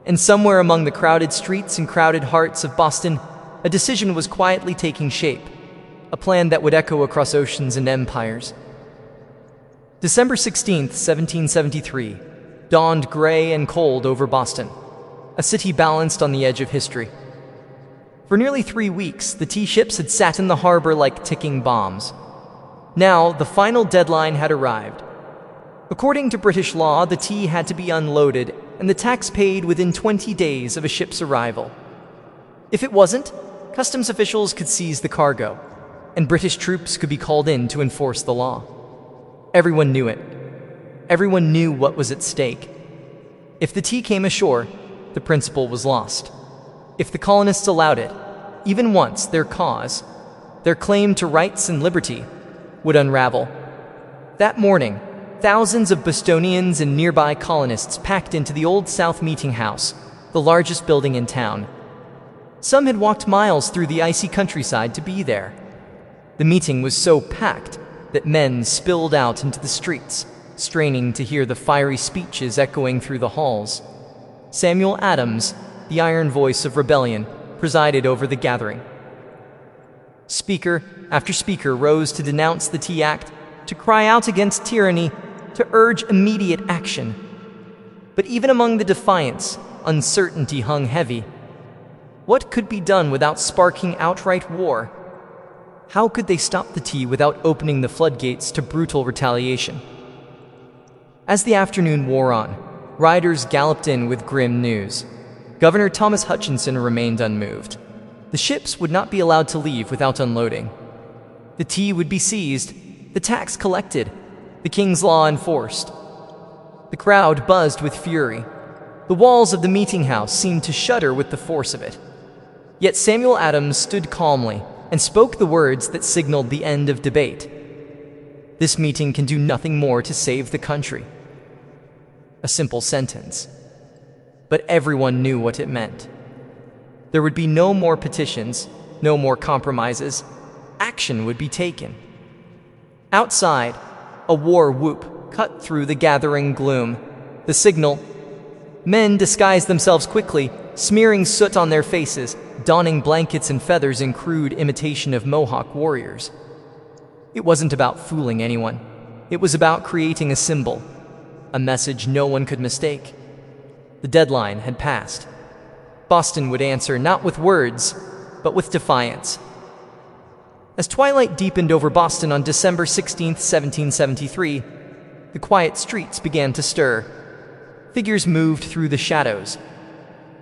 And somewhere among the crowded streets and crowded hearts of Boston, a decision was quietly taking shape, a plan that would echo across oceans and empires. December 16th, 1773, dawned gray and cold over Boston, a city balanced on the edge of history. For nearly 3 weeks, the tea ships had sat in the harbor like ticking bombs. Now, the final deadline had arrived. According to British law, the tea had to be unloaded and the tax paid within 20 days of a ship's arrival. If it wasn't, customs officials could seize the cargo, and British troops could be called in to enforce the law. Everyone knew it. Everyone knew what was at stake. If the tea came ashore, the principle was lost. If the colonists allowed it, even once, their cause, their claim to rights and liberty, would unravel. That morning, thousands of Bostonians and nearby colonists packed into the Old South Meeting House, the largest building in town. Some had walked miles through the icy countryside to be there. The meeting was so packed that men spilled out into the streets, straining to hear the fiery speeches echoing through the halls. Samuel Adams, the iron voice of rebellion, presided over the gathering. Speaker after speaker rose to denounce the Tea Act, to cry out against tyranny, to urge immediate action. But even among the defiants, uncertainty hung heavy. What could be done without sparking outright war? How could they stop the tea without opening the floodgates to brutal retaliation? As the afternoon wore on, riders galloped in with grim news. Governor Thomas Hutchinson remained unmoved. The ships would not be allowed to leave without unloading. The tea would be seized, the tax collected, the king's law enforced. The crowd buzzed with fury. The walls of the meeting house seemed to shudder with the force of it. Yet Samuel Adams stood calmly and spoke the words that signaled the end of debate. This meeting can do nothing more to save the country. A simple sentence. But everyone knew what it meant. There would be no more petitions, no more compromises. Action would be taken. Outside, a war whoop cut through the gathering gloom. The signal. Men disguised themselves quickly, smearing soot on their faces, donning blankets and feathers in crude imitation of Mohawk warriors. It wasn't about fooling anyone. It was about creating a symbol, a message no one could mistake. The deadline had passed. Boston would answer not with words, but with defiance. As twilight deepened over Boston on December 16, 1773, the quiet streets began to stir. Figures moved through the shadows.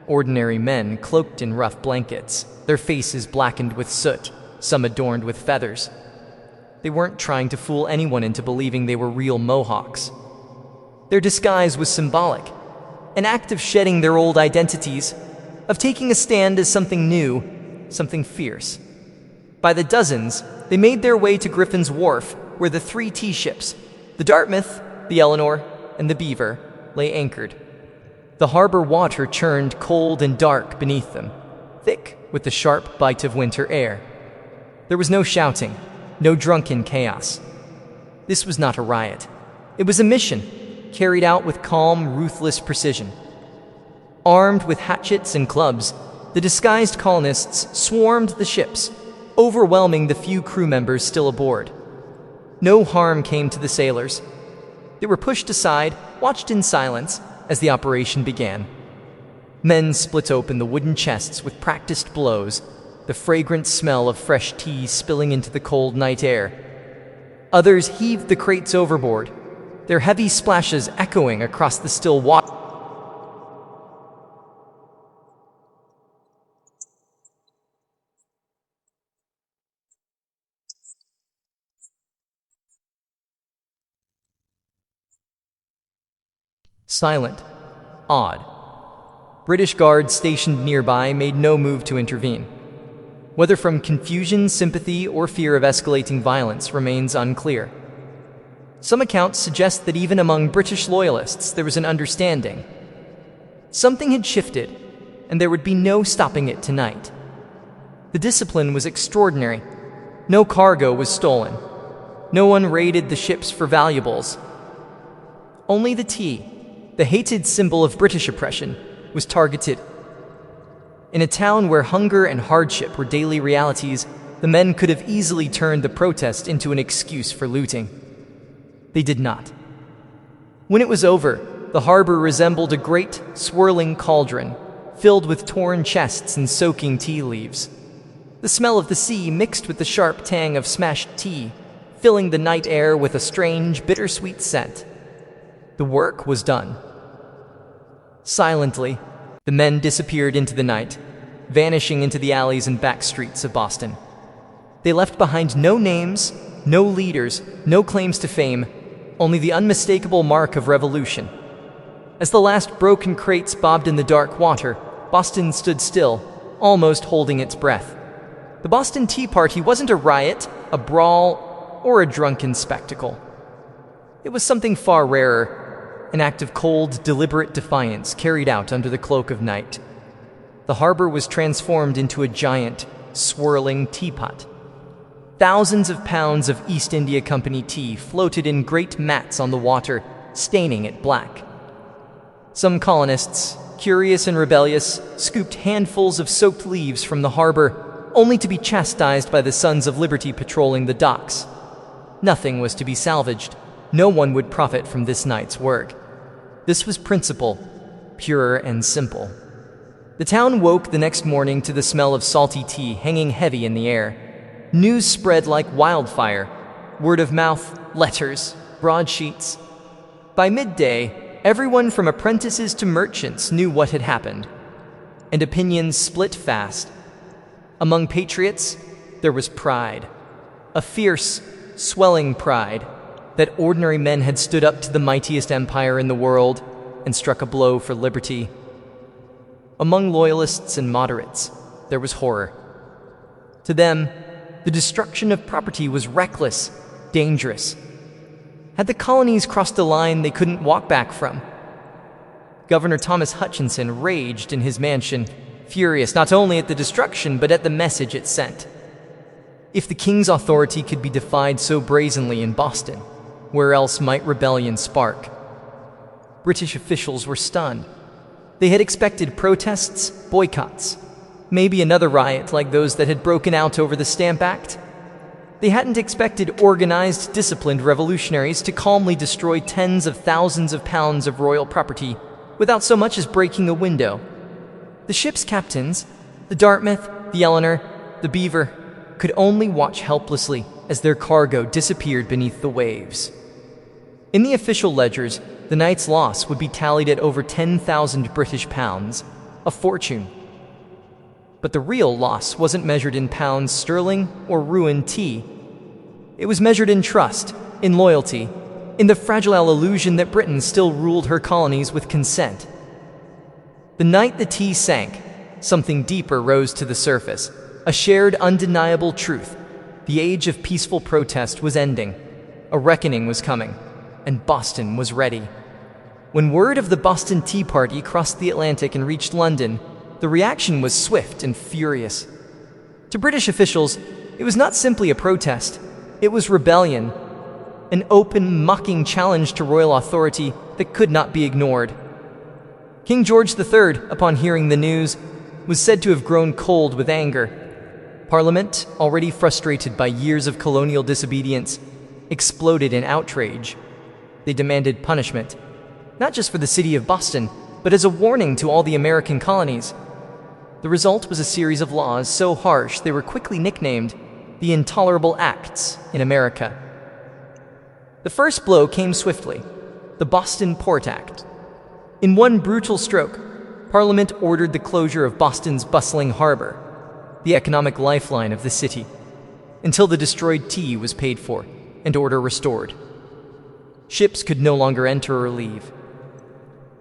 Ordinary men cloaked in rough blankets, their faces blackened with soot, some adorned with feathers. They weren't trying to fool anyone into believing they were real Mohawks. Their disguise was symbolic, an act of shedding their old identities, of taking a stand as something new, something fierce. By the dozens, they made their way to Griffin's Wharf, where the 3 tea ships, the Dartmouth, the Eleanor, and the Beaver, lay anchored. The harbor water churned cold and dark beneath them, thick with the sharp bite of winter air. There was no shouting, no drunken chaos. This was not a riot. It was a mission, carried out with calm, ruthless precision. Armed with hatchets and clubs, the disguised colonists swarmed the ships, overwhelming the few crew members still aboard. No harm came to the sailors. They were pushed aside, watched in silence as the operation began. Men split open the wooden chests with practiced blows, the fragrant smell of fresh tea spilling into the cold night air. Others heaved the crates overboard, their heavy splashes echoing across the still water. Silent, awed. British guards stationed nearby made no move to intervene. Whether from confusion, sympathy, or fear of escalating violence remains unclear. Some accounts suggest that even among British loyalists there was an understanding. Something had shifted, and there would be no stopping it tonight. The discipline was extraordinary. No cargo was stolen. No one raided the ships for valuables. Only the tea, the hated symbol of British oppression, was targeted. In a town where hunger and hardship were daily realities, the men could have easily turned the protest into an excuse for looting. They did not. When it was over, the harbor resembled a great, swirling cauldron, filled with torn chests and soaking tea leaves. The smell of the sea mixed with the sharp tang of smashed tea, filling the night air with a strange, bittersweet scent. The work was done. Silently, the men disappeared into the night, vanishing into the alleys and back streets of Boston. They left behind no names, no leaders, no claims to fame, only the unmistakable mark of revolution. As the last broken crates bobbed in the dark water, Boston stood still, almost holding its breath. The Boston Tea Party wasn't a riot, a brawl, or a drunken spectacle. It was something far rarer, an act of cold, deliberate defiance carried out under the cloak of night. The harbor was transformed into a giant, swirling teapot. Thousands of pounds of East India Company tea floated in great mats on the water, staining it black. Some colonists, curious and rebellious, scooped handfuls of soaked leaves from the harbor, only to be chastised by the Sons of Liberty patrolling the docks. Nothing was to be salvaged. No one would profit from this night's work. This was principle, pure and simple. The town woke the next morning to the smell of salty tea hanging heavy in the air. News spread like wildfire. Word of mouth, letters, broadsheets. By midday, everyone from apprentices to merchants knew what had happened, and opinions split fast. Among patriots, there was pride, a fierce, swelling pride that ordinary men had stood up to the mightiest empire in the world and struck a blow for liberty. Among loyalists and moderates, there was horror. To them, the destruction of property was reckless, dangerous. Had the colonies crossed a line they couldn't walk back from? Governor Thomas Hutchinson raged in his mansion, furious not only at the destruction but at the message it sent. If the king's authority could be defied so brazenly in Boston, where else might rebellion spark? British officials were stunned. They had expected protests, boycotts, maybe another riot like those that had broken out over the Stamp Act. They hadn't expected organized, disciplined revolutionaries to calmly destroy tens of thousands of pounds of royal property without so much as breaking a window. The ship's captains, the Dartmouth, the Eleanor, the Beaver, could only watch helplessly as their cargo disappeared beneath the waves. In the official ledgers, the night's loss would be tallied at over 10,000 British pounds, a fortune. But the real loss wasn't measured in pounds sterling or ruined tea. It was measured in trust, in loyalty, in the fragile illusion that Britain still ruled her colonies with consent. The night the tea sank, something deeper rose to the surface, a shared, undeniable truth. The age of peaceful protest was ending. A reckoning was coming, and Boston was ready. When word of the Boston Tea Party crossed the Atlantic and reached London, the reaction was swift and furious. To British officials, it was not simply a protest, it was rebellion, an open, mocking challenge to royal authority that could not be ignored. King George III, upon hearing the news, was said to have grown cold with anger. Parliament, already frustrated by years of colonial disobedience, exploded in outrage. They demanded punishment, not just for the city of Boston, but as a warning to all the American colonies. The result was a series of laws so harsh they were quickly nicknamed the Intolerable Acts in America. The first blow came swiftly, the Boston Port Act. In one brutal stroke, Parliament ordered the closure of Boston's bustling harbor, the economic lifeline of the city, until the destroyed tea was paid for and order restored. Ships could no longer enter or leave.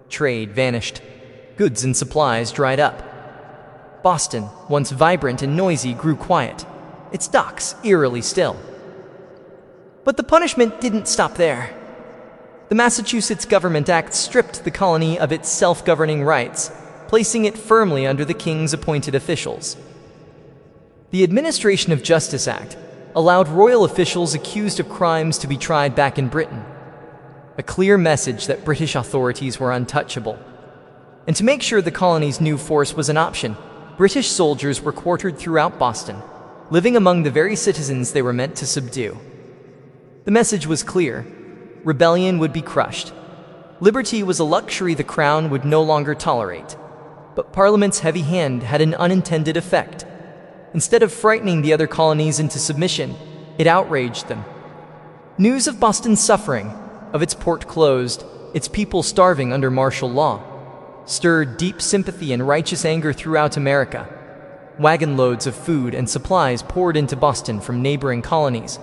Trade vanished. Goods and supplies dried up. Boston, once vibrant and noisy, grew quiet, its docks eerily still. But the punishment didn't stop there. The Massachusetts Government Act stripped the colony of its self-governing rights, placing it firmly under the king's appointed officials. The Administration of Justice Act allowed royal officials accused of crimes to be tried back in Britain, a clear message that British authorities were untouchable. And to make sure the colony's new force was an option, British soldiers were quartered throughout Boston, living among the very citizens they were meant to subdue. The message was clear. Rebellion would be crushed. Liberty was a luxury the crown would no longer tolerate. But Parliament's heavy hand had an unintended effect. Instead of frightening the other colonies into submission, it outraged them. News of Boston's suffering, of its port closed, its people starving under martial law, stirred deep sympathy and righteous anger throughout America. Wagon loads of food and supplies poured into Boston from neighboring colonies.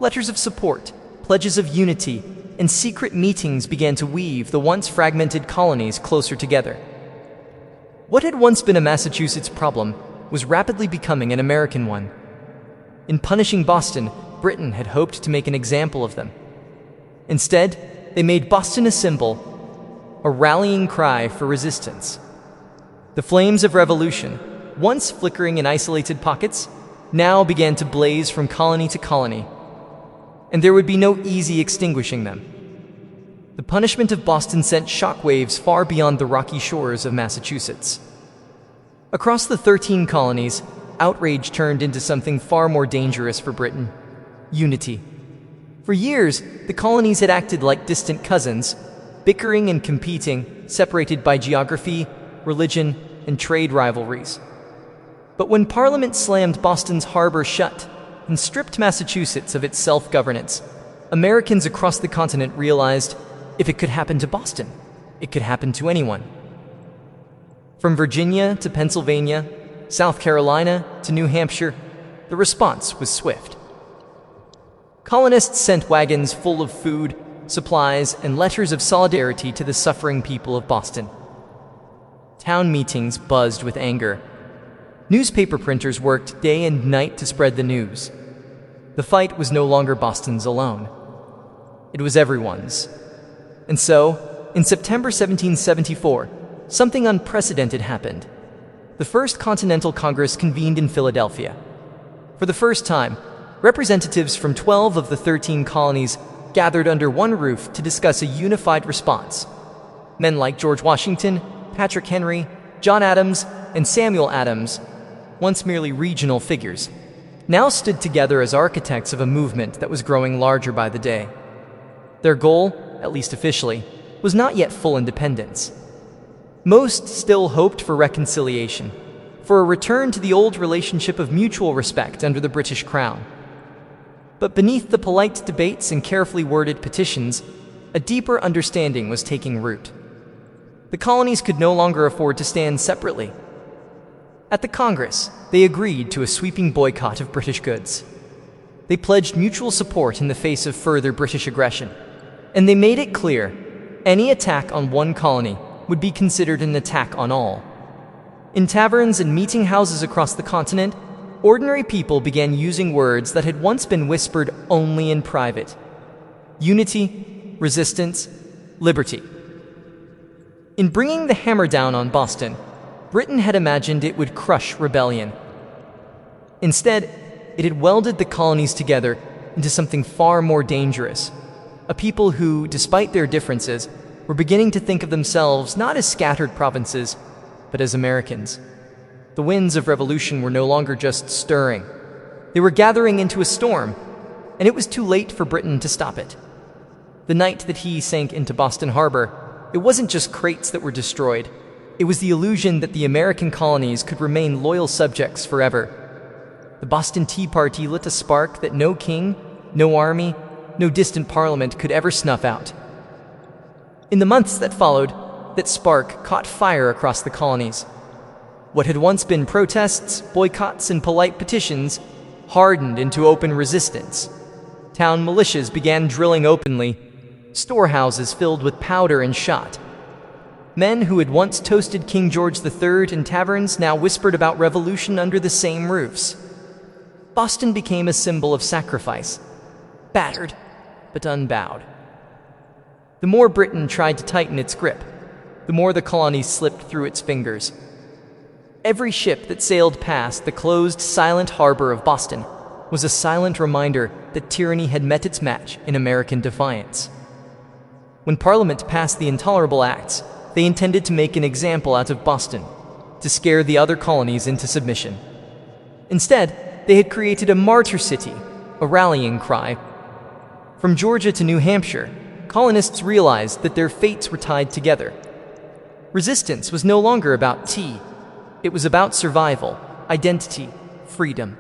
Letters of support, pledges of unity, and secret meetings began to weave the once fragmented colonies closer together. What had once been a Massachusetts problem was rapidly becoming an American one. In punishing Boston, Britain had hoped to make an example of them. Instead, they made Boston a symbol, a rallying cry for resistance. The flames of revolution, once flickering in isolated pockets, now began to blaze from colony to colony, and there would be no easy extinguishing them. The punishment of Boston sent shockwaves far beyond the rocky shores of Massachusetts. Across the 13 colonies, outrage turned into something far more dangerous for Britain: unity. For years, the colonies had acted like distant cousins, bickering and competing, separated by geography, religion, and trade rivalries. But when Parliament slammed Boston's harbor shut and stripped Massachusetts of its self-governance, Americans across the continent realized if it could happen to Boston, it could happen to anyone. From Virginia to Pennsylvania, South Carolina to New Hampshire, the response was swift. Colonists sent wagons full of food, supplies, and letters of solidarity to the suffering people of Boston. Town meetings buzzed with anger. Newspaper printers worked day and night to spread the news. The fight was no longer Boston's alone. It was everyone's. And so, in September 1774, something unprecedented happened. The First Continental Congress convened in Philadelphia. For the first time, representatives from 12 of the 13 colonies gathered under one roof to discuss a unified response. Men like George Washington, Patrick Henry, John Adams, and Samuel Adams, once merely regional figures, now stood together as architects of a movement that was growing larger by the day. Their goal, at least officially, was not yet full independence. Most still hoped for reconciliation, for a return to the old relationship of mutual respect under the British Crown. But beneath the polite debates and carefully worded petitions, a deeper understanding was taking root. The colonies could no longer afford to stand separately. At the Congress, they agreed to a sweeping boycott of British goods. They pledged mutual support in the face of further British aggression, and they made it clear any attack on one colony would be considered an attack on all. In taverns and meeting houses across the continent, ordinary people began using words that had once been whispered only in private: unity, resistance, liberty. In bringing the hammer down on Boston, Britain had imagined it would crush rebellion. Instead, it had welded the colonies together into something far more dangerous: a people who, despite their differences, were beginning to think of themselves not as scattered provinces, but as Americans. The winds of revolution were no longer just stirring. They were gathering into a storm, and it was too late for Britain to stop it. The night that he sank into Boston Harbor, it wasn't just crates that were destroyed. It was the illusion that the American colonies could remain loyal subjects forever. The Boston Tea Party lit a spark that no king, no army, no distant parliament could ever snuff out. In the months that followed, that spark caught fire across the colonies. What had once been protests, boycotts, and polite petitions hardened into open resistance. Town militias began drilling openly, storehouses filled with powder and shot. Men who had once toasted King George III in taverns now whispered about revolution under the same roofs. Boston became a symbol of sacrifice, battered but unbowed. The more Britain tried to tighten its grip, the more the colonies slipped through its fingers. Every ship that sailed past the closed, silent harbor of Boston was a silent reminder that tyranny had met its match in American defiance. When Parliament passed the Intolerable Acts, they intended to make an example out of Boston, to scare the other colonies into submission. Instead, they had created a martyr city, a rallying cry. From Georgia to New Hampshire, colonists realized that their fates were tied together. Resistance was no longer about tea. It was about survival, identity, freedom.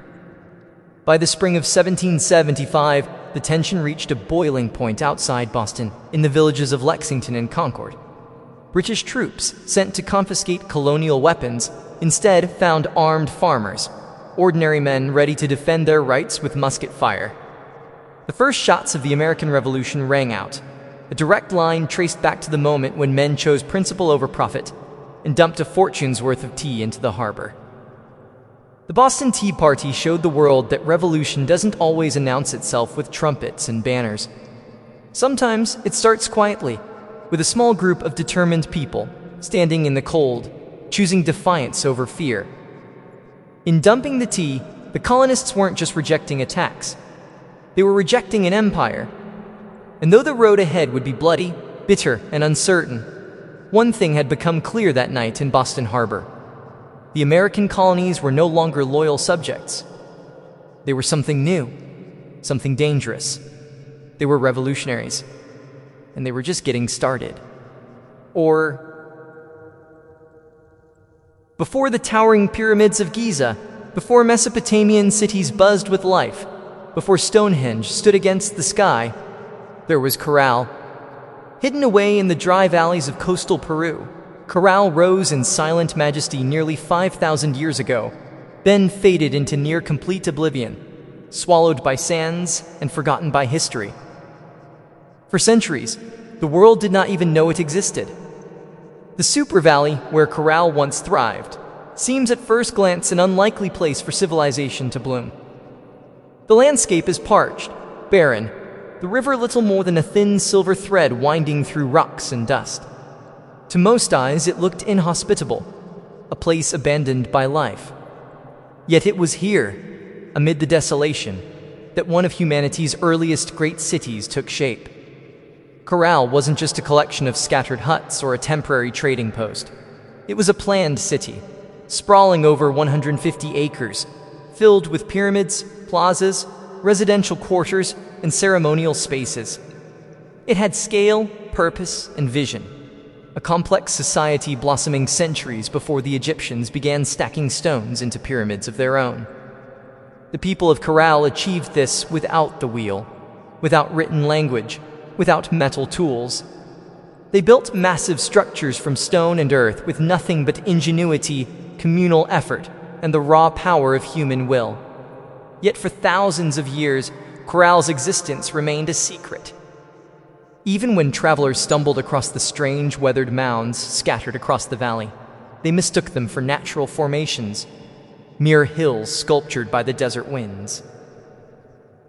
By the spring of 1775, the tension reached a boiling point outside Boston, in the villages of Lexington and Concord. British troops, sent to confiscate colonial weapons, instead found armed farmers, ordinary men ready to defend their rights with musket fire. The first shots of the American Revolution rang out, a direct line traced back to the moment when men chose principle over profit and dumped a fortune's worth of tea into the harbor. The Boston Tea Party showed the world that revolution doesn't always announce itself with trumpets and banners. Sometimes it starts quietly, with a small group of determined people standing in the cold, choosing defiance over fear. In dumping the tea, the colonists weren't just rejecting a tax. They were rejecting an empire. And though the road ahead would be bloody, bitter, and uncertain, one thing had become clear that night in Boston Harbor. The American colonies were no longer loyal subjects. They were something new, something dangerous. They were revolutionaries, and they were just getting started. Before the towering pyramids of Giza, before Mesopotamian cities buzzed with life, before Stonehenge stood against the sky, there was Corral. Hidden away in the dry valleys of coastal Peru, Corral rose in silent majesty nearly 5,000 years ago, then faded into near-complete oblivion, swallowed by sands and forgotten by history. For centuries, the world did not even know it existed. The Super Valley, where Corral once thrived, seems at first glance an unlikely place for civilization to bloom. The landscape is parched, barren, the river little more than a thin silver thread winding through rocks and dust. To most eyes, it looked inhospitable, a place abandoned by life. Yet it was here, amid the desolation, that one of humanity's earliest great cities took shape. Corral wasn't just a collection of scattered huts or a temporary trading post. It was a planned city, sprawling over 150 acres, filled with pyramids, plazas, residential quarters, and ceremonial spaces. It had scale, purpose, and vision, a complex society blossoming centuries before the Egyptians began stacking stones into pyramids of their own. The people of Corral achieved this without the wheel, without written language, without metal tools. They built massive structures from stone and earth with nothing but ingenuity, communal effort, and the raw power of human will. Yet for thousands of years, Corral's existence remained a secret. Even when travelers stumbled across the strange weathered mounds scattered across the valley, they mistook them for natural formations, mere hills sculptured by the desert winds.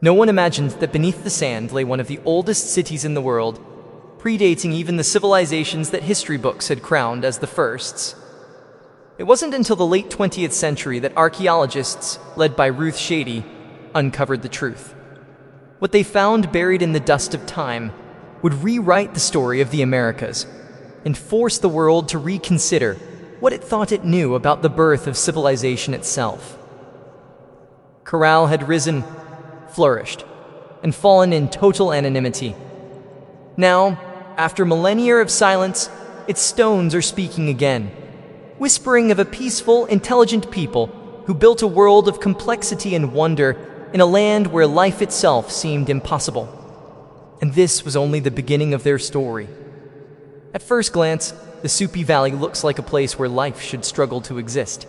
No one imagined that beneath the sand lay one of the oldest cities in the world, predating even the civilizations that history books had crowned as the firsts. It wasn't until the late 20th century that archaeologists, led by Ruth Shady, uncovered the truth. What they found buried in the dust of time would rewrite the story of the Americas and force the world to reconsider what it thought it knew about the birth of civilization itself. Corral had risen, flourished, and fallen in total anonymity. Now, after millennia of silence, its stones are speaking again, whispering of a peaceful, intelligent people who built a world of complexity and wonder in a land where life itself seemed impossible. And this was only the beginning of their story. At first glance, the Supi Valley looks like a place where life should struggle to exist.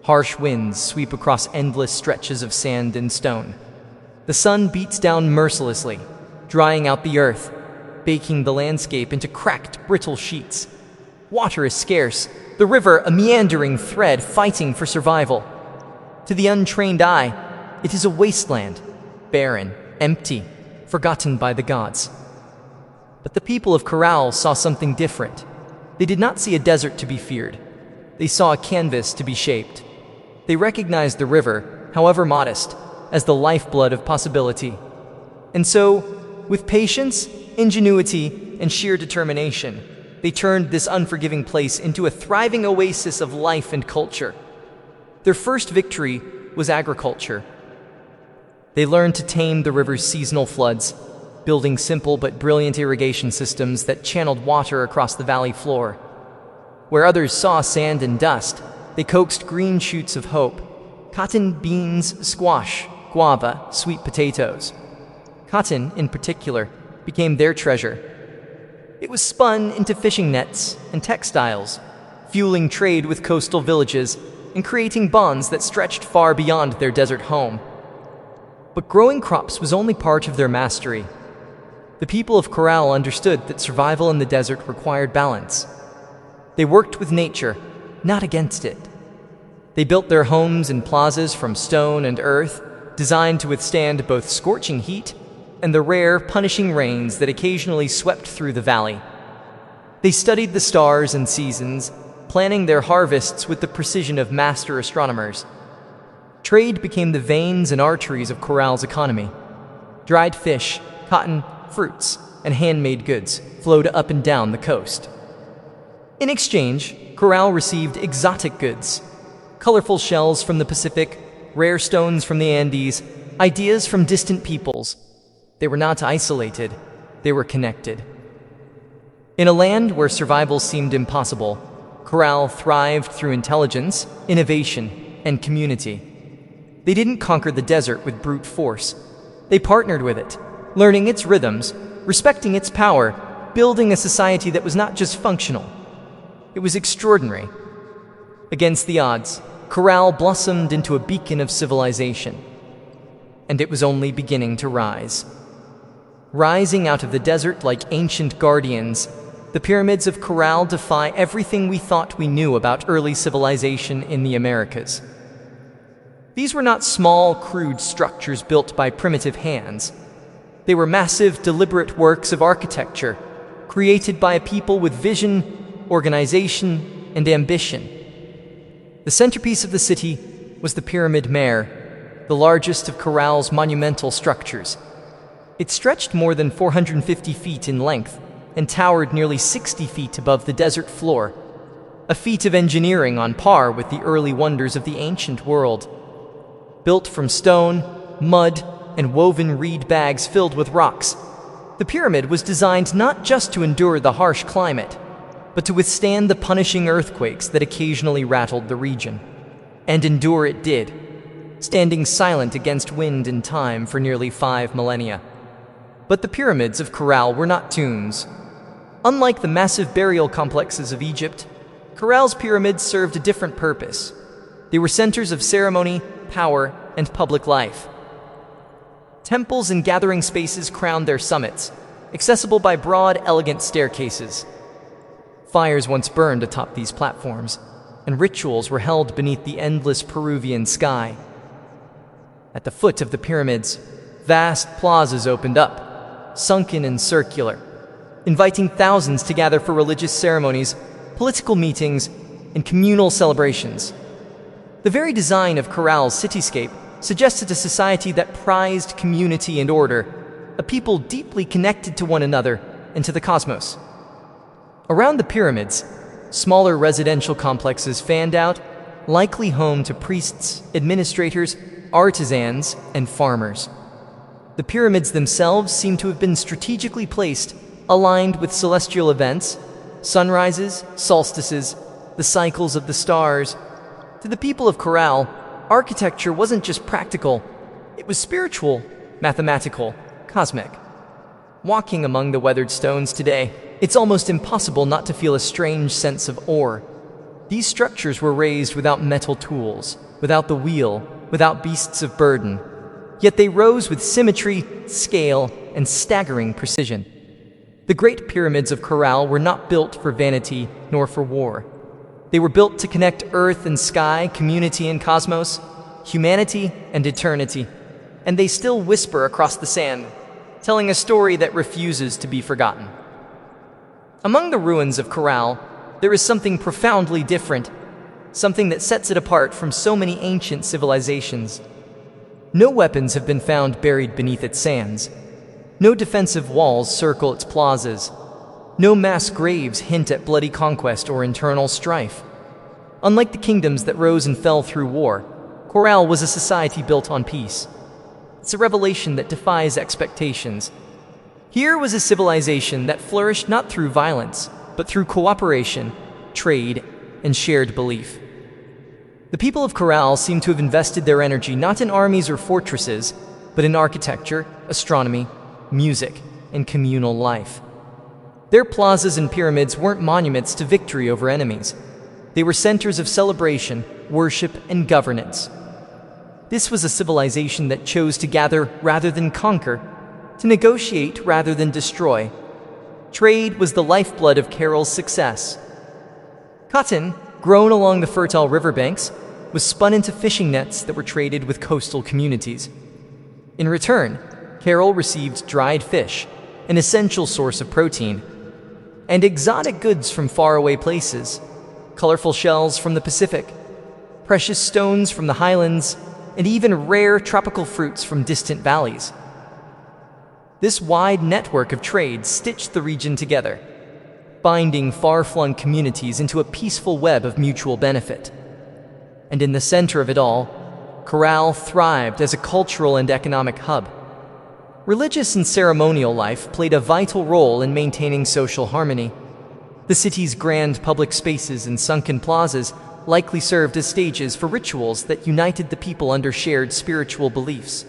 Harsh winds sweep across endless stretches of sand and stone. The sun beats down mercilessly, drying out the earth, baking the landscape into cracked, brittle sheets. Water is scarce, the river a meandering thread fighting for survival. To the untrained eye, it is a wasteland, barren, empty, forgotten by the gods. But the people of Corral saw something different. They did not see a desert to be feared. They saw a canvas to be shaped. They recognized the river, however modest, as the lifeblood of possibility. And so, with patience, ingenuity, and sheer determination, they turned this unforgiving place into a thriving oasis of life and culture. Their first victory was agriculture. They learned to tame the river's seasonal floods, building simple but brilliant irrigation systems that channeled water across the valley floor. Where others saw sand and dust, they coaxed green shoots of hope, cotton, beans, squash, guava, sweet potatoes. Cotton, in particular, became their treasure. It was spun into fishing nets and textiles, fueling trade with coastal villages and creating bonds that stretched far beyond their desert home. But growing crops was only part of their mastery. The people of Corral understood that survival in the desert required balance. They worked with nature, not against it. They built their homes and plazas from stone and earth, designed to withstand both scorching heat and the rare, punishing rains that occasionally swept through the valley. They studied the stars and seasons, planning their harvests with the precision of master astronomers. Trade became the veins and arteries of Corral's economy. Dried fish, cotton, fruits, and handmade goods flowed up and down the coast. In exchange, Corral received exotic goods, colorful shells from the Pacific, rare stones from the Andes, ideas from distant peoples. They were not isolated, they were connected. In a land where survival seemed impossible, Corral thrived through intelligence, innovation, and community. They didn't conquer the desert with brute force. They partnered with it, learning its rhythms, respecting its power, building a society that was not just functional. It was extraordinary. Against the odds, Corral blossomed into a beacon of civilization. And it was only beginning to rise. Rising out of the desert like ancient guardians, the pyramids of Corral defy everything we thought we knew about early civilization in the Americas. These were not small, crude structures built by primitive hands. They were massive, deliberate works of architecture, created by a people with vision, organization, and ambition. The centerpiece of the city was the Pyramid Mare, the largest of Corral's monumental structures. It stretched more than 450 feet in length and towered nearly 60 feet above the desert floor, a feat of engineering on par with the early wonders of the ancient world. Built from stone, mud, and woven reed bags filled with rocks, the pyramid was designed not just to endure the harsh climate, but to withstand the punishing earthquakes that occasionally rattled the region. And endure it did, standing silent against wind and time for nearly 5 millennia. But the pyramids of Corral were not tombs. Unlike the massive burial complexes of Egypt, Corral's pyramids served a different purpose. They were centers of ceremony, power, and public life. Temples and gathering spaces crowned their summits, accessible by broad, elegant staircases. Fires once burned atop these platforms, and rituals were held beneath the endless Peruvian sky. At the foot of the pyramids, vast plazas opened up, sunken and circular, inviting thousands to gather for religious ceremonies, political meetings, and communal celebrations. The very design of Corral's cityscape suggested a society that prized community and order, a people deeply connected to one another and to the cosmos. Around the pyramids, smaller residential complexes fanned out, likely home to priests, administrators, artisans, and farmers. The pyramids themselves seem to have been strategically placed, aligned with celestial events, sunrises, solstices, the cycles of the stars. To the people of Corral, architecture wasn't just practical, it was spiritual, mathematical, cosmic. Walking among the weathered stones today, it's almost impossible not to feel a strange sense of awe. These structures were raised without metal tools, without the wheel, without beasts of burden. Yet they rose with symmetry, scale, and staggering precision. The great pyramids of Corral were not built for vanity nor for war. They were built to connect earth and sky, community and cosmos, humanity and eternity. And they still whisper across the sand, telling a story that refuses to be forgotten. Among the ruins of Corral, there is something profoundly different, something that sets it apart from so many ancient civilizations. No weapons have been found buried beneath its sands. No defensive walls circle its plazas. No mass graves hint at bloody conquest or internal strife. Unlike the kingdoms that rose and fell through war, Corral was a society built on peace. It's a revelation that defies expectations. Here was a civilization that flourished not through violence, but through cooperation, trade, and shared belief. The people of Corral seem to have invested their energy not in armies or fortresses, but in architecture, astronomy, music, and communal life. Their plazas and pyramids weren't monuments to victory over enemies. They were centers of celebration, worship, and governance. This was a civilization that chose to gather rather than conquer, to negotiate rather than destroy. Trade was the lifeblood of Carroll's success. Cotton, grown along the fertile riverbanks, was spun into fishing nets that were traded with coastal communities. In return, Carroll received dried fish, an essential source of protein, and exotic goods from faraway places, colorful shells from the Pacific, precious stones from the highlands, and even rare tropical fruits from distant valleys. This wide network of trade stitched the region together, binding far-flung communities into a peaceful web of mutual benefit. And in the center of it all, Corral thrived as a cultural and economic hub. Religious and ceremonial life played a vital role in maintaining social harmony. The city's grand public spaces and sunken plazas likely served as stages for rituals that united the people under shared spiritual beliefs.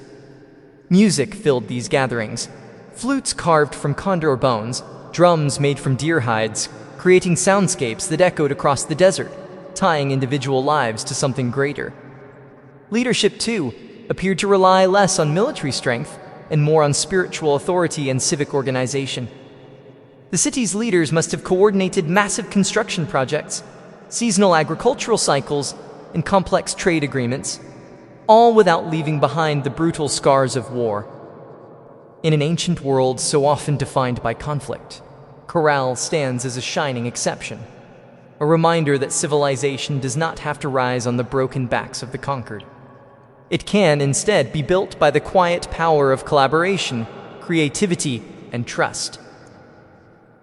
Music filled these gatherings, flutes carved from condor bones, drums made from deer hides, creating soundscapes that echoed across the desert, tying individual lives to something greater. Leadership, too, appeared to rely less on military strength and more on spiritual authority and civic organization. The city's leaders must have coordinated massive construction projects, seasonal agricultural cycles, and complex trade agreements, all without leaving behind the brutal scars of war. In an ancient world so often defined by conflict, Corral stands as a shining exception, a reminder that civilization does not have to rise on the broken backs of the conquered. It can instead be built by the quiet power of collaboration, creativity, and trust.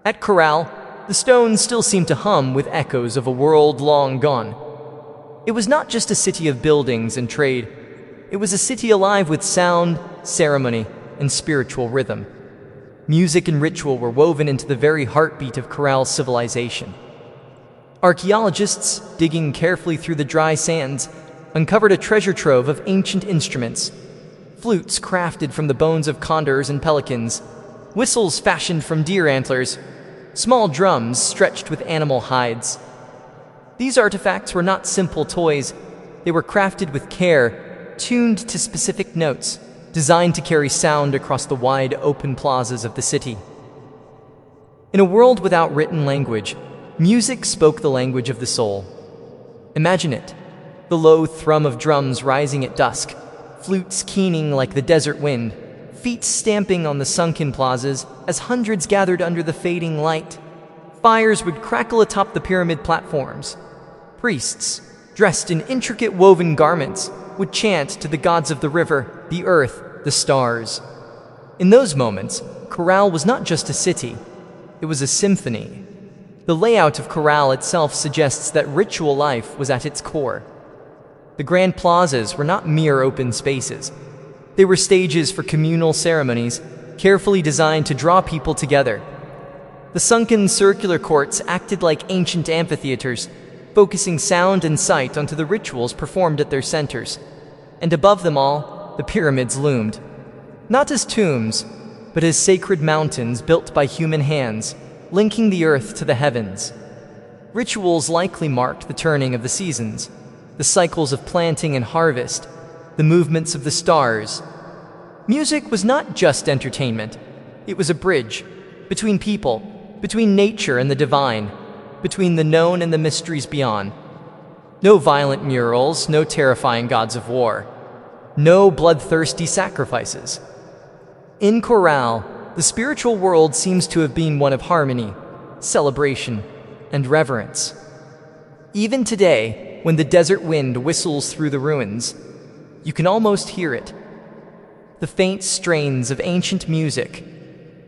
At Corral, the stones still seem to hum with echoes of a world long gone. It was not just a city of buildings and trade. It was a city alive with sound, ceremony, and spiritual rhythm. Music and ritual were woven into the very heartbeat of Corral's civilization. Archaeologists, digging carefully through the dry sands, uncovered a treasure trove of ancient instruments, flutes crafted from the bones of condors and pelicans, whistles fashioned from deer antlers, small drums stretched with animal hides. These artifacts were not simple toys. They were crafted with care, tuned to specific notes, designed to carry sound across the wide open plazas of the city. In a world without written language, music spoke the language of the soul. Imagine it, the low thrum of drums rising at dusk, flutes keening like the desert wind, feet stamping on the sunken plazas as hundreds gathered under the fading light. Fires would crackle atop the pyramid platforms. Priests, dressed in intricate woven garments, would chant to the gods of the river, the earth, the stars. In those moments, Corral was not just a city, it was a symphony. The layout of Corral itself suggests that ritual life was at its core. The grand plazas were not mere open spaces. They were stages for communal ceremonies, carefully designed to draw people together. The sunken circular courts acted like ancient amphitheaters, focusing sound and sight onto the rituals performed at their centers. And above them all, the pyramids loomed, not as tombs, but as sacred mountains built by human hands, linking the earth to the heavens. Rituals likely marked the turning of the seasons, the cycles of planting and harvest, the movements of the stars. Music was not just entertainment. It was a bridge between people, between nature and the divine, between the known and the mysteries beyond. No violent murals, no terrifying gods of war, no bloodthirsty sacrifices. In Corral, the spiritual world seems to have been one of harmony, celebration, and reverence. Even today, when the desert wind whistles through the ruins, you can almost hear it. The faint strains of ancient music,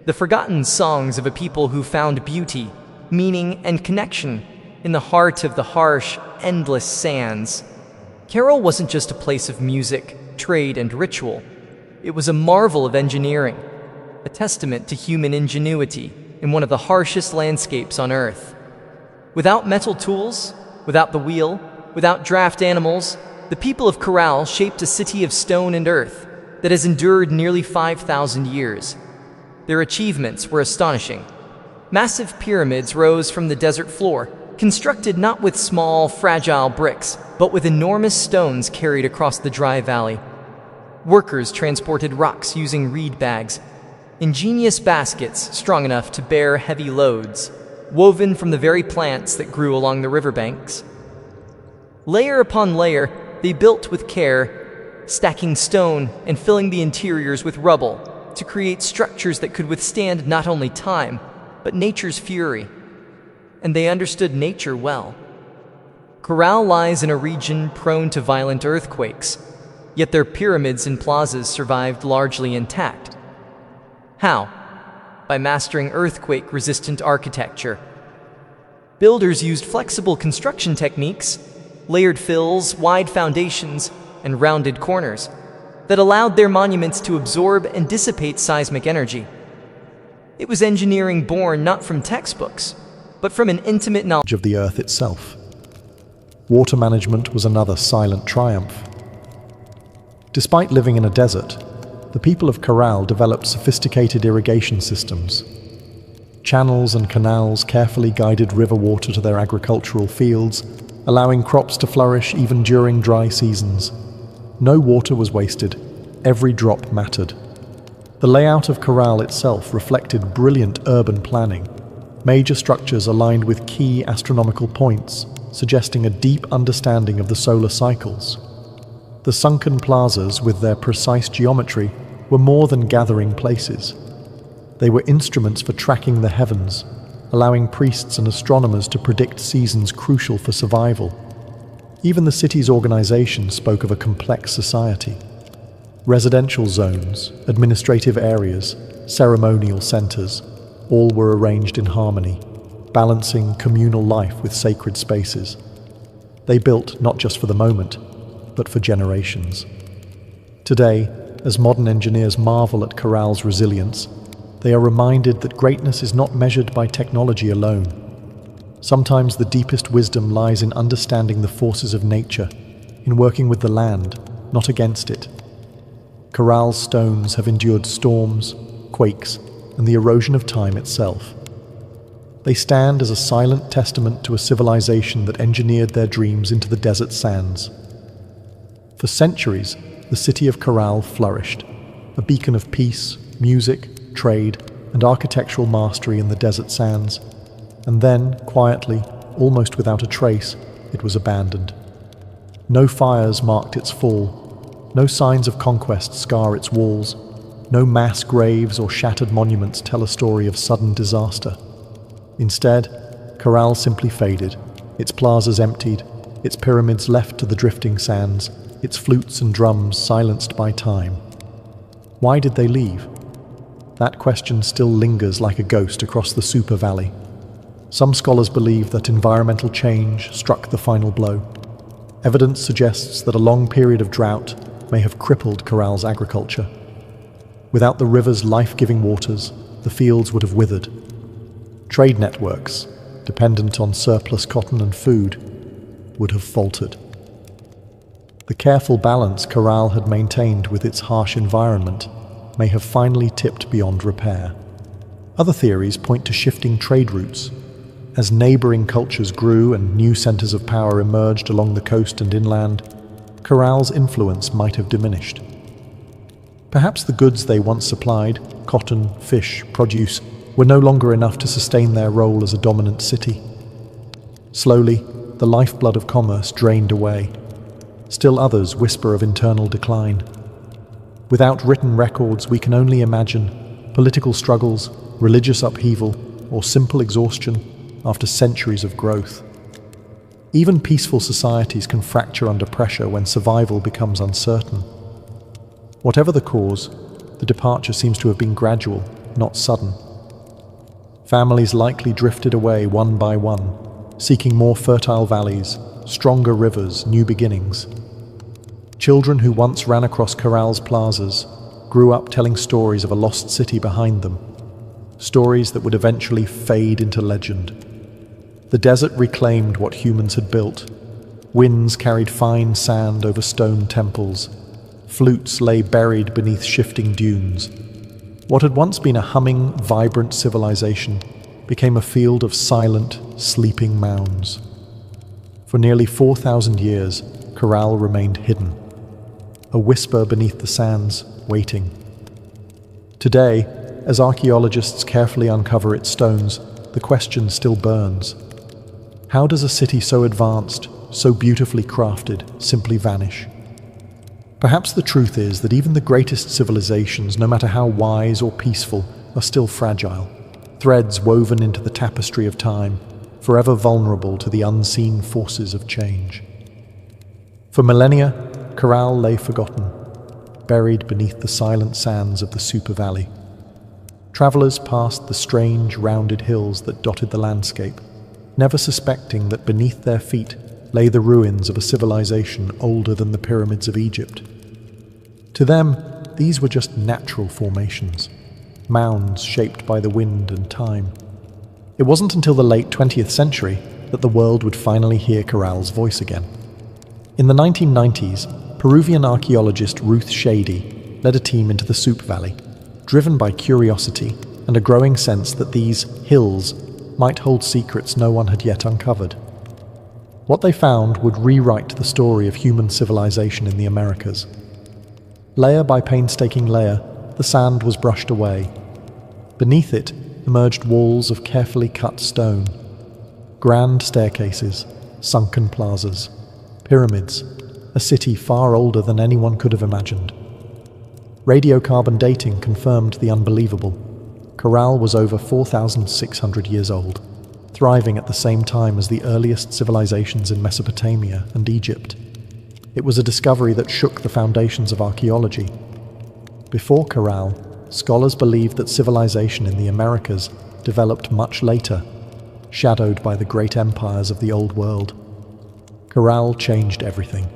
the forgotten songs of a people who found beauty, meaning, and connection in the heart of the harsh, endless sands. Carroll wasn't just a place of music, trade, and ritual. It was a marvel of engineering, a testament to human ingenuity in one of the harshest landscapes on Earth. Without metal tools, without the wheel, Without draft animals, the people of Corral shaped a city of stone and earth that has endured nearly 5,000 years. Their achievements were astonishing. Massive pyramids rose from the desert floor, constructed not with small, fragile bricks, but with enormous stones carried across the dry valley. Workers transported rocks using reed bags, ingenious baskets strong enough to bear heavy loads, woven from the very plants that grew along the riverbanks. Layer upon layer, they built with care, stacking stone and filling the interiors with rubble to create structures that could withstand not only time, but nature's fury. And they understood nature well. Corral lies in a region prone to violent earthquakes, yet their pyramids and plazas survived largely intact. How? By mastering earthquake-resistant architecture. Builders used flexible construction techniques, layered fills, wide foundations, and rounded corners that allowed their monuments to absorb and dissipate seismic energy. It was engineering born not from textbooks, but from an intimate knowledge of the earth itself. Water management was another silent triumph. Despite living in a desert, the people of Corral developed sophisticated irrigation systems. Channels and canals carefully guided river water to their agricultural fields, allowing crops to flourish even during dry seasons. No water was wasted. Every drop mattered. The layout of Corral itself reflected brilliant urban planning. Major structures aligned with key astronomical points, suggesting a deep understanding of the solar cycles. The sunken plazas, with their precise geometry, were more than gathering places. They were instruments for tracking the heavens, allowing priests and astronomers to predict seasons crucial for survival. Even the city's organization spoke of a complex society. Residential zones, administrative areas, ceremonial centers, all were arranged in harmony, balancing communal life with sacred spaces. They built not just for the moment, but for generations. Today, as modern engineers marvel at Corral's resilience, they are reminded that greatness is not measured by technology alone. Sometimes the deepest wisdom lies in understanding the forces of nature, in working with the land, not against it. Corral's stones have endured storms, quakes, and the erosion of time itself. They stand as a silent testament to a civilization that engineered their dreams into the desert sands. For centuries, the city of Corral flourished, a beacon of peace, music, trade, and architectural mastery in the desert sands. And then, quietly, almost without a trace, it was abandoned. No fires marked its fall, no signs of conquest scar its walls, no mass graves or shattered monuments tell a story of sudden disaster. Instead, Corral simply faded, its plazas emptied, its pyramids left to the drifting sands, its flutes and drums silenced by time. Why did they leave? That question still lingers like a ghost across the Super Valley. Some scholars believe that environmental change struck the final blow. Evidence suggests that a long period of drought may have crippled Corral's agriculture. Without the river's life-giving waters, the fields would have withered. Trade networks, dependent on surplus cotton and food, would have faltered. The careful balance Corral had maintained with its harsh environment may have finally tipped beyond repair. Other theories point to shifting trade routes. As neighboring cultures grew and new centers of power emerged along the coast and inland, Corral's influence might have diminished. Perhaps the goods they once supplied, cotton, fish, produce, were no longer enough to sustain their role as a dominant city. Slowly, the lifeblood of commerce drained away. Still others whisper of internal decline. Without written records, we can only imagine political struggles, religious upheaval, or simple exhaustion after centuries of growth. Even peaceful societies can fracture under pressure when survival becomes uncertain. Whatever the cause, the departure seems to have been gradual, not sudden. Families likely drifted away one by one, seeking more fertile valleys, stronger rivers, new beginnings. Children who once ran across Corral's plazas grew up telling stories of a lost city behind them, stories that would eventually fade into legend. The desert reclaimed what humans had built, Winds carried fine sand over stone temples. Flutes lay buried beneath shifting dunes. What had once been a humming, vibrant civilization became a field of silent, sleeping mounds. For nearly 4,000 years, Corral remained hidden, a whisper beneath the sands, waiting. Today, as archaeologists carefully uncover its stones, the question still burns. How does a city so advanced, so beautifully crafted, simply vanish? Perhaps the truth is that even the greatest civilizations, no matter how wise or peaceful, are still fragile, threads woven into the tapestry of time, forever vulnerable to the unseen forces of change. For millennia, Corral lay forgotten, buried beneath the silent sands of the Super Valley. Travelers passed the strange, rounded hills that dotted the landscape, never suspecting that beneath their feet lay the ruins of a civilization older than the pyramids of Egypt. To them, these were just natural formations, mounds shaped by the wind and time. It wasn't until the late 20th century that the world would finally hear Corral's voice again. In the 1990s, Peruvian archaeologist Ruth Shady led a team into the Soup Valley, driven by curiosity and a growing sense that these hills might hold secrets no one had yet uncovered. What they found would rewrite the story of human civilization in the Americas. Layer by painstaking layer, the sand was brushed away. Beneath it emerged walls of carefully cut stone, grand staircases, sunken plazas, pyramids, a city far older than anyone could have imagined. Radiocarbon dating confirmed the unbelievable. Corral was over 4,600 years old, thriving at the same time as the earliest civilizations in Mesopotamia and Egypt. It was a discovery that shook the foundations of archaeology. Before Corral, scholars believed that civilization in the Americas developed much later, shadowed by the great empires of the Old World. Corral changed everything.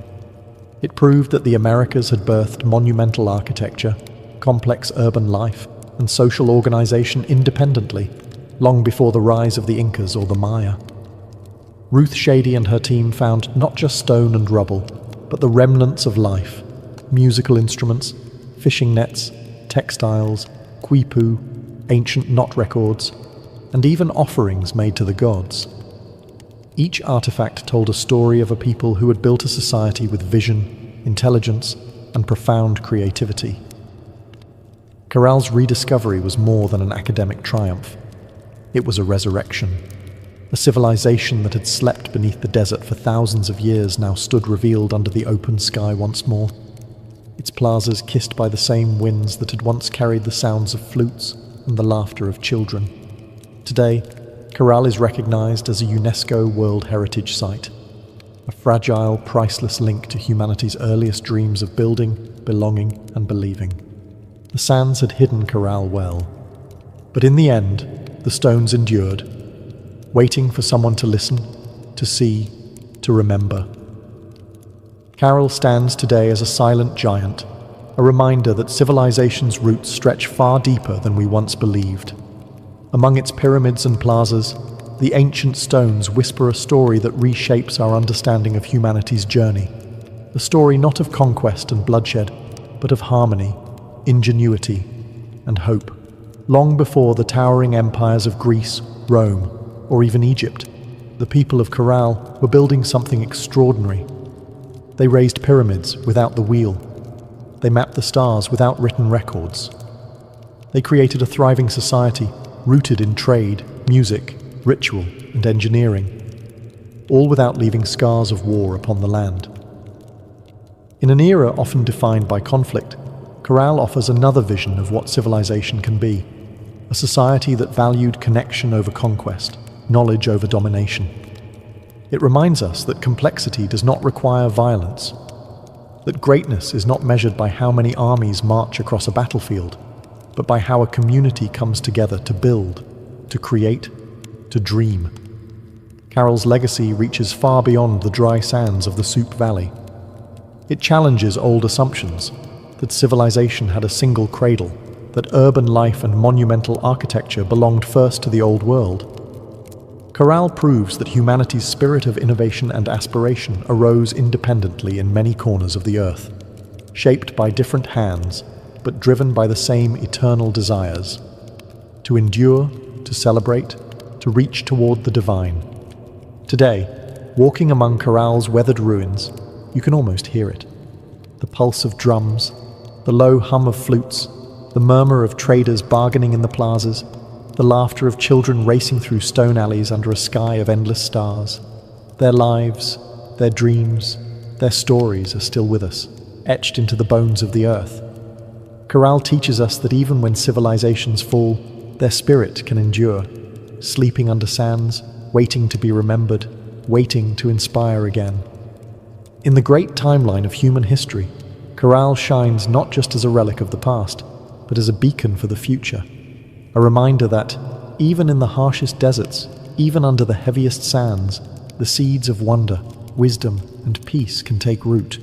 It proved that the Americas had birthed monumental architecture, complex urban life, and social organization independently, long before the rise of the Incas or the Maya. Ruth Shady and her team found not just stone and rubble, but the remnants of life: musical instruments, fishing nets, textiles, quipu, ancient knot records, and even offerings made to the gods. Each artifact told a story of a people who had built a society with vision, intelligence, and profound creativity. Corral's rediscovery was more than an academic triumph. It was a resurrection. A civilization that had slept beneath the desert for thousands of years now stood revealed under the open sky once more, its plazas kissed by the same winds that had once carried the sounds of flutes and the laughter of children. Today, Corral is recognized as a UNESCO World Heritage Site, a fragile, priceless link to humanity's earliest dreams of building, belonging, and believing. The sands had hidden Corral well, but in the end, the stones endured, waiting for someone to listen, to see, to remember. Corral stands today as a silent giant, a reminder that civilization's roots stretch far deeper than we once believed. Among its pyramids and plazas, the ancient stones whisper a story that reshapes our understanding of humanity's journey, a story not of conquest and bloodshed, but of harmony, ingenuity, and hope. Long before the towering empires of Greece, Rome, or even Egypt, the people of Corral were building something extraordinary. They raised pyramids without the wheel. They mapped the stars without written records. They created a thriving society rooted in trade, music, ritual, and engineering, all without leaving scars of war upon the land. In an era often defined by conflict, Corral offers another vision of what civilization can be, a society that valued connection over conquest, knowledge over domination. It reminds us that complexity does not require violence, that greatness is not measured by how many armies march across a battlefield, but by how a community comes together to build, to create, to dream. Corral's legacy reaches far beyond the dry sands of the Soup Valley. It challenges old assumptions, that civilization had a single cradle, that urban life and monumental architecture belonged first to the Old World. Corral proves that humanity's spirit of innovation and aspiration arose independently in many corners of the earth, shaped by different hands, but driven by the same eternal desires: to endure, to celebrate, to reach toward the divine. Today, walking among Corral's weathered ruins, you can almost hear it. The pulse of drums, the low hum of flutes, the murmur of traders bargaining in the plazas, the laughter of children racing through stone alleys under a sky of endless stars. Their lives, their dreams, their stories are still with us, etched into the bones of the earth. Corral teaches us that even when civilizations fall, their spirit can endure, sleeping under sands, waiting to be remembered, waiting to inspire again. In the great timeline of human history, Corral shines not just as a relic of the past, but as a beacon for the future. A reminder that, even in the harshest deserts, even under the heaviest sands, the seeds of wonder, wisdom, and peace can take root.